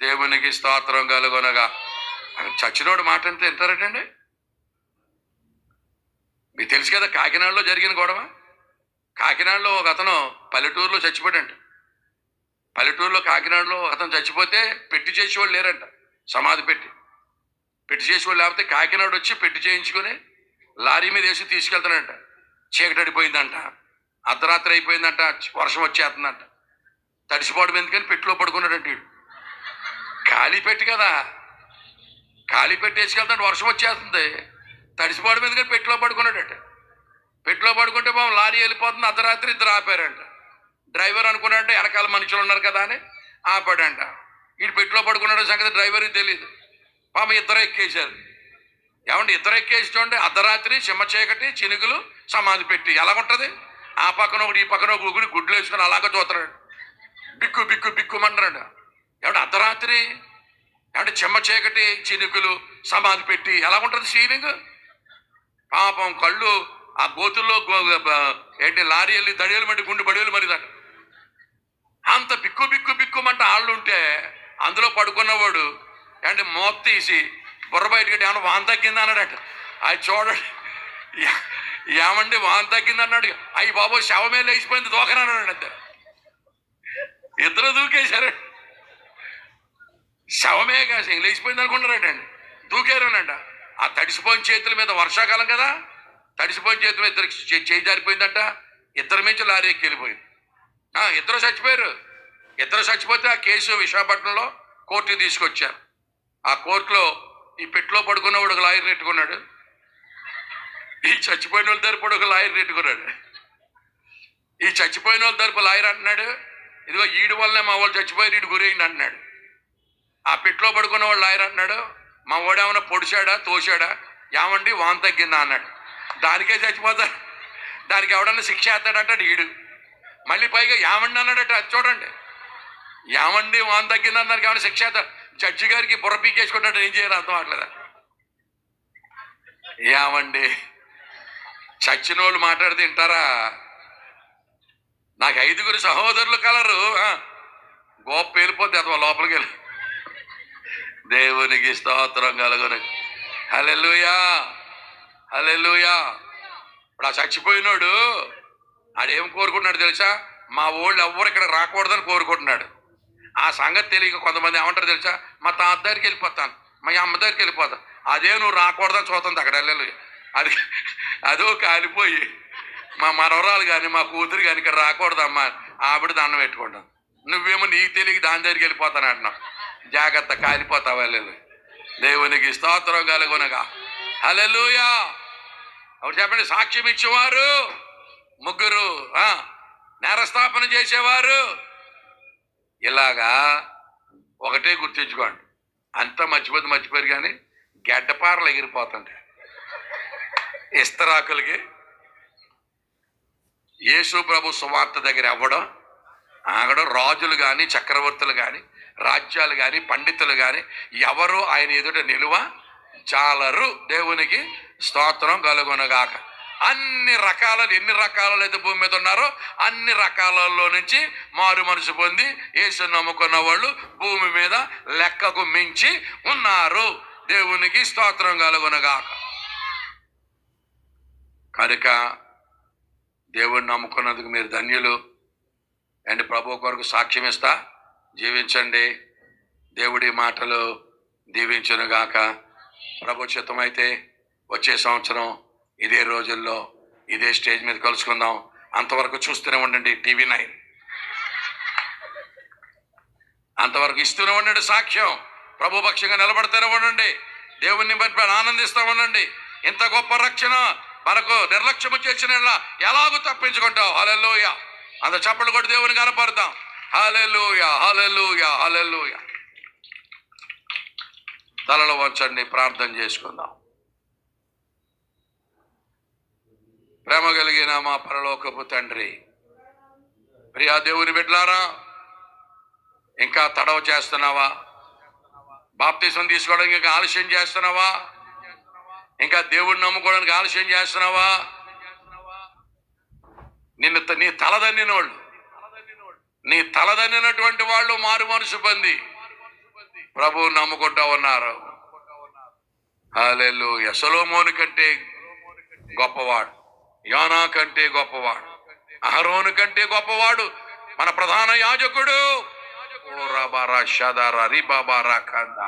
దేవునికి స్తోత్రం కలుగునగా. చచ్చినోడు మాట అంతే వింటారటండి. మీకు తెలుసు కదా కాకినాడలో జరిగిన గొడవ. కాకినాడలో ఒక అతను పల్లెటూరులో చచ్చిపోయాడంట. పల్లెటూరులో కాకినాడలో అతను చచ్చిపోతే పెట్టి చేసేవాళ్ళు లేరంట. సమాధి పెట్టి చేసేవాళ్ళు లేకపోతే కాకినాడ వచ్చి పెట్టి చేయించుకొని లారీ మీద వేసి తీసుకెళ్తాడంట. చీకటి అడిపోయిందంట, అర్ధరాత్రి అయిపోయిందంట, వర్షం వచ్చేస్తుందంట. తడిసిపోవడం ఎందుకని పెట్టిలో పడుకున్నాడంట. వీడు ఖాళీ పెట్టి కదా, ఖాళీ పెట్టి వేసుకెళ్తాడు, వర్షం వచ్చేస్తుంది, తడిసిపోవడం ఎందుకని పెట్టిలో పడుకున్నాడట. పెట్టిలో పడుకుంటే పాపం లారీ వెళ్ళిపోతుంది. అర్ధరాత్రి ఇద్దరు ఆపారంట. డ్రైవర్ అనుకున్నాడంటే వెనకాల మనుషులు ఉన్నారు కదా అని ఆపాడంట. వీడు పెట్టిలో పడుకున్నాడు సంగతి డ్రైవర్కి తెలియదు. పాపం ఇద్దరు ఎక్కేశారు. ఏమంటే ఇద్దరు ఎక్కేసి చూడండి, అర్ధరాత్రి చిమ్మ చీకటి, చినుకులు, సమాధి పెట్టి ఎలాగుంటుంది? ఆ పక్కన ఒకటి ఈ పక్కన ఒక గుడి గుడ్లు వేసుకొని అలాగ చూస్తున్నాడు. బిక్కు బిక్కు బిక్కుమంటున్నాడు. ఏమంటే అర్ధరాత్రి, ఏమంటే చిమ్మ చీకటి, చినుకులు, సమాధి పెట్టి ఎలాగుంటుంది సీలింగ్? పాపం కళ్ళు ఆ గోతుల్లో ఏంటి లారీ వెళ్ళి దడియలు మట్టి గుండు బడియలు మరిదట. అంత బిక్కు బిక్కు బిక్కుమంట ఆళ్ళు ఉంటే అందులో పడుకున్నవాడు అంటే మోత తీసి బుర్ర బయటకి ఏమన్నా వాన్ తగ్గింది అన్నాడట. అది చూడండి, ఏమండి వాన్ తగ్గింది అన్నాడు. అయ్యి బాబు శవమే లేచిపోయింది దూకనన్నాడు. అంతే ఇద్దరు దూకేశారు. శవమే కాసి లేచిపోయింది అనుకుంటారటండి, దూకారనంట. ఆ తడిసిపోయిన చేతుల మీద, వర్షాకాలం కదా, తడిసిపోయిన చేతుల మీద ఇద్దరికి చేయి జారిపోయిందంట. ఇద్దరి మించి లారీ ఎక్కి వెళ్ళిపోయింది. ఇద్దరు చచ్చిపోయారు. ఇద్దరు చచ్చిపోతే ఆ కేసు విశాఖపట్నంలో కోర్టుకి తీసుకొచ్చారు. ఆ కోర్టులో ఈ పెట్టిలో పడుకున్నవాడు ఒక లాయర్ పెట్టుకున్నాడు, ఈ చచ్చిపోయిన వాళ్ళ తరపు ఒక లాయర్ పెట్టుకున్నాడు. ఈ చచ్చిపోయిన వాళ్ళ తరపు లాయర్ అంటున్నాడు, ఇదిగో ఈడు వల్లనే మా వాళ్ళు చచ్చిపోయి ఈడు గురైంది అంటున్నాడు. ఆ పెట్టిలో పడుకున్న వాడు లాయర్ అంటున్నాడు, మా వాడు ఏమన్నా పొడిచాడా తోశాడా, ఏమండి వాన్ తగ్గిందా అన్నాడు. దానికే చచ్చిపోతాడు, దానికి ఎవడన్నా శిక్ష వేస్తాడంటాడు ఈడు. మళ్ళీ పైగా యామండి అన్నాడట. అది చూడండి, యామండి వాన్ తగ్గిందన్నారు కాబట్టి శిక్ష జడ్జి గారికి బుర్ర పీకేసుకుంటాడు. ఏం చేయాలి అర్థం అవట్లేదా? యామండి చచ్చిన వాళ్ళు మాట్లాడితే వింటారా? నాకు 5 సహోదరులు కలరు, గోప వెళ్ళిపోతే అథవా లోపలికి వెళ్ళి. దేవునికి స్తోత్రం కలుగును. హల్లెలూయా, హల్లెలూయా. ఇప్పుడు ఆ చచ్చిపోయినోడు ఆడేం కోరుకుంటున్నాడు తెలుసా? మా వాళ్ళు ఎవ్వరు ఇక్కడ రాకూడదని కోరుకుంటున్నాడు. ఆ సంగతి తెలియక కొంతమంది ఏమంటారు తెలుసా? మా తాత దగ్గరికి వెళ్ళిపోతాను, మా అమ్మ దగ్గరికి వెళ్ళిపోతాను. అదే నువ్వు రాకూడదని చూస్తుంది అక్కడ. హల్లెలూయా. అది అదో కాలిపోయి మా మనవరాలు కానీ మా కూతురు కానీ ఇక్కడ రాకూడదమ్మా, ఆవిడ దండం పెట్టుకుంటాం. నువ్వేమో నీకు తెలియక దాని దగ్గరికి వెళ్ళిపోతాను అంటున్నావు. జాగ్రత్త, కాలిపోతావు. హల్లెలూయా. దేవునికి స్తోత్రం కలుగునగా. హల్లెలూయా. అప్పుడు చెప్పండి, సాక్ష్యం ఇచ్చేవారు 3, నేరస్థాపన చేసేవారు. ఇలాగా ఒకటే గుర్తించుకోండి, అంతా మర్చిపోయారు కానీ గడ్డపారలు ఎగిరిపోతుంటాయి. ఇస్తరాకులకి యేసు ప్రభు సువార్త దగ్గర అవ్వడం, ఆగడం. రాజులు కానీ, చక్రవర్తులు కానీ, రాజ్యాలు కానీ, పండితులు కానీ ఎవరు ఆయన ఎదుట నిలువ జాలరు. దేవునికి స్తోత్రం కలుగునగాక. అన్ని రకాలలో, ఎన్ని రకాలలో అయితే భూమి మీద ఉన్నారో అన్ని రకాలలో నుంచి మారు మనసు పొంది యేసుని నమ్ముకున్న వాళ్ళు భూమి మీద లెక్కకు మించి ఉన్నారు. దేవునికి స్తోత్రం కలుగునగాక. కనుక దేవుడిని నమ్ముకున్నందుకు మీరు ధన్యులు. అండ్ ప్రభు కొరకు సాక్ష్యం ఇస్తా జీవించండి. దేవుడి మాటలు దీవించునుగాక. ప్రభు చిత్తమైతే వచ్చే సంవత్సరం ఇదే రోజుల్లో ఇదే స్టేజ్ మీద కలుసుకుందాం. అంతవరకు చూస్తూనే ఉండండి TV9. అంతవరకు ఇస్తూనే ఉండండి సాక్ష్యం. ప్రభు పక్షంగా నిలబడుతూనే ఉండండి. దేవుణ్ణి బట్టి ఆనందిస్తూ ఉండండి. ఇంత గొప్ప రక్షణ మనకు నిర్లక్ష్యం చేసిన ఎలాగూ తప్పించుకుంటాం. హల్లెలూయా. అంత చప్పట్లు కొట్టి దేవుని కనపడతాం. హల్లెలూయా, హల్లెలూయా, హల్లెలూయా. తలలో వంచండి, ప్రార్థన చేసుకుందాం. ప్రేమ కలిగిన మా పరలోకపు తండ్రి, ప్రియా దేవుని బిడ్డలారా, ఇంకా తడవ చేస్తున్నావా? బాప్తిసం తీసుకోవడానికి ఇంకా ఆలస్యం చేస్తున్నావా? ఇంకా దేవుడిని నమ్ముకోవడానికి ఆలస్యం చేస్తున్నావా? నీ తలదన్నినోళ్ళు, నీ తలదన్నినటువంటి వాళ్ళు మారు మనసు పొంది ప్రభువు నమ్ముకుంటా ఉన్నారు. హల్లెలూయా. సొలొమోను కంటే గొప్పవాడు, యోనా కంటే గొప్పవాడు, అహరోను కంటే గొప్పవాడు మన ప్రధాన యాజకుడు. ఓ రబారా షదారా రిబాబారా కందా,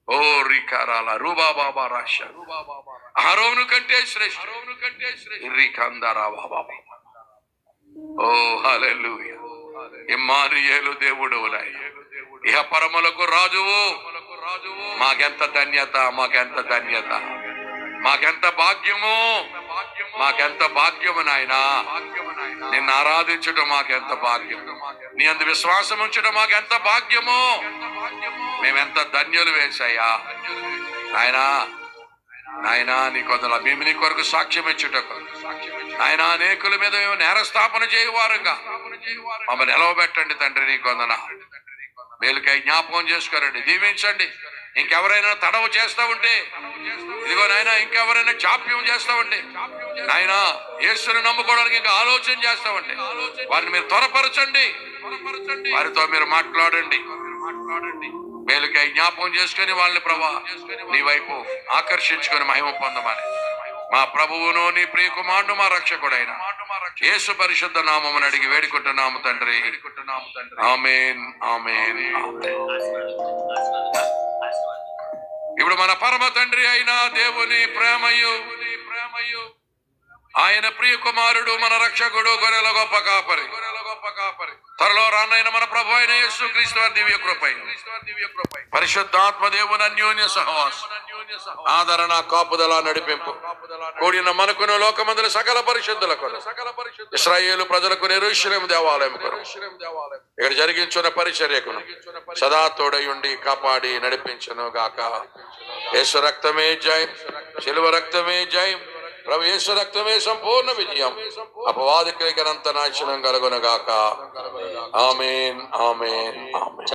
ఓ రికారాల రూబాబాబా రాష. అహరోను కంటే శ్రేష్ఠ రికందారా బాబా. ఓ హల్లెలూయా. ఇమ్మానుయేలు దేవుడు, ఇహ పరములకు రాజువు. మాకెంత ధన్యత, మాకెంత ధన్యత, మాకెంత భాగ్యము, మాకెంత భాగ్యము నాయనా. నిన్ను ఆరాధించడం మాకెంత భాగ్యం, నీ అందు విశ్వాసం ఉంచడం మాకెంత భాగ్యము. మేమెంత ధన్యులు వేసయ్యా నాయనా. నాయనా నీ కొందరు మేము నీ కొరకు సాక్ష్యం ఇచ్చుటకు ఆయన అనేకుల మీద మేము నేరస్థాపన చేయవారుగా మమ్మల్ని నిలవబెట్టండి తండ్రి. నీ కొందన మేలుకై జ్ఞాపకం చేసుకోరండి, దీవించండి. ఇంకెవరైనా తడవు చేస్తా ఉంటే, ఇదిగో నాయన ఇంకెవరైనా జాప్యం చేస్తా ఉంటే, నాయన యేసుని నమ్ముకోవడానికి ఇంకా ఆలోచన చేస్తా ఉంటే వారిని మీరు త్వరపరచండి, వారితో మీరు మాట్లాడండి. మేలుకై జ్ఞాపకం చేసుకుని వాళ్ళని ప్రభా నీ వైపు ఆకర్షించుకొని మహిమ పొందమని మా ప్రభువును నీ ప్రియ కుమారుడు మా రక్షకుడైన యేసు పరిశుద్ధ నామమును అడిగి వేడుకుంటున్నాము తండ్రి. ఆమేన్, ఆమేన్, ఆమేన్. ఇప్పుడు మన పరమ తండ్రి అయిన దేవుని ప్రేమయు ఆయన ప్రియ కుమారుడు మన రక్షకుడు గొర్రెల గొప్ప కాపరి త్వరలో రానైన మన ప్రభు అయిన యేసు క్రీస్తు వారి దివ్య కృపై పరిశుద్ధాత్మ దేవుని అన్యోన్య సహవాసం ఆదరణ కాపుదల నడిపింపు కూడిన మనకును లోకమందుల సకల పరిశుద్ధులకు ఇశ్రాయేలు ప్రజలకు యెరూషలేము దేవాలయం ఇక్కడ జరిగించున్న పరిచర్యకును సదా తోడయుండి కాపాడి నడిపించును గాక. యేసు రక్తమే జయం, శిలువ రక్తమే జయం, ప్రభు యేసు రక్తమే సంపూర్ణ విజయం. అపవాదికి అనంత నాశనం కలుగునగాక. ఆమేన్, ఆమేన్, ఆమేన్.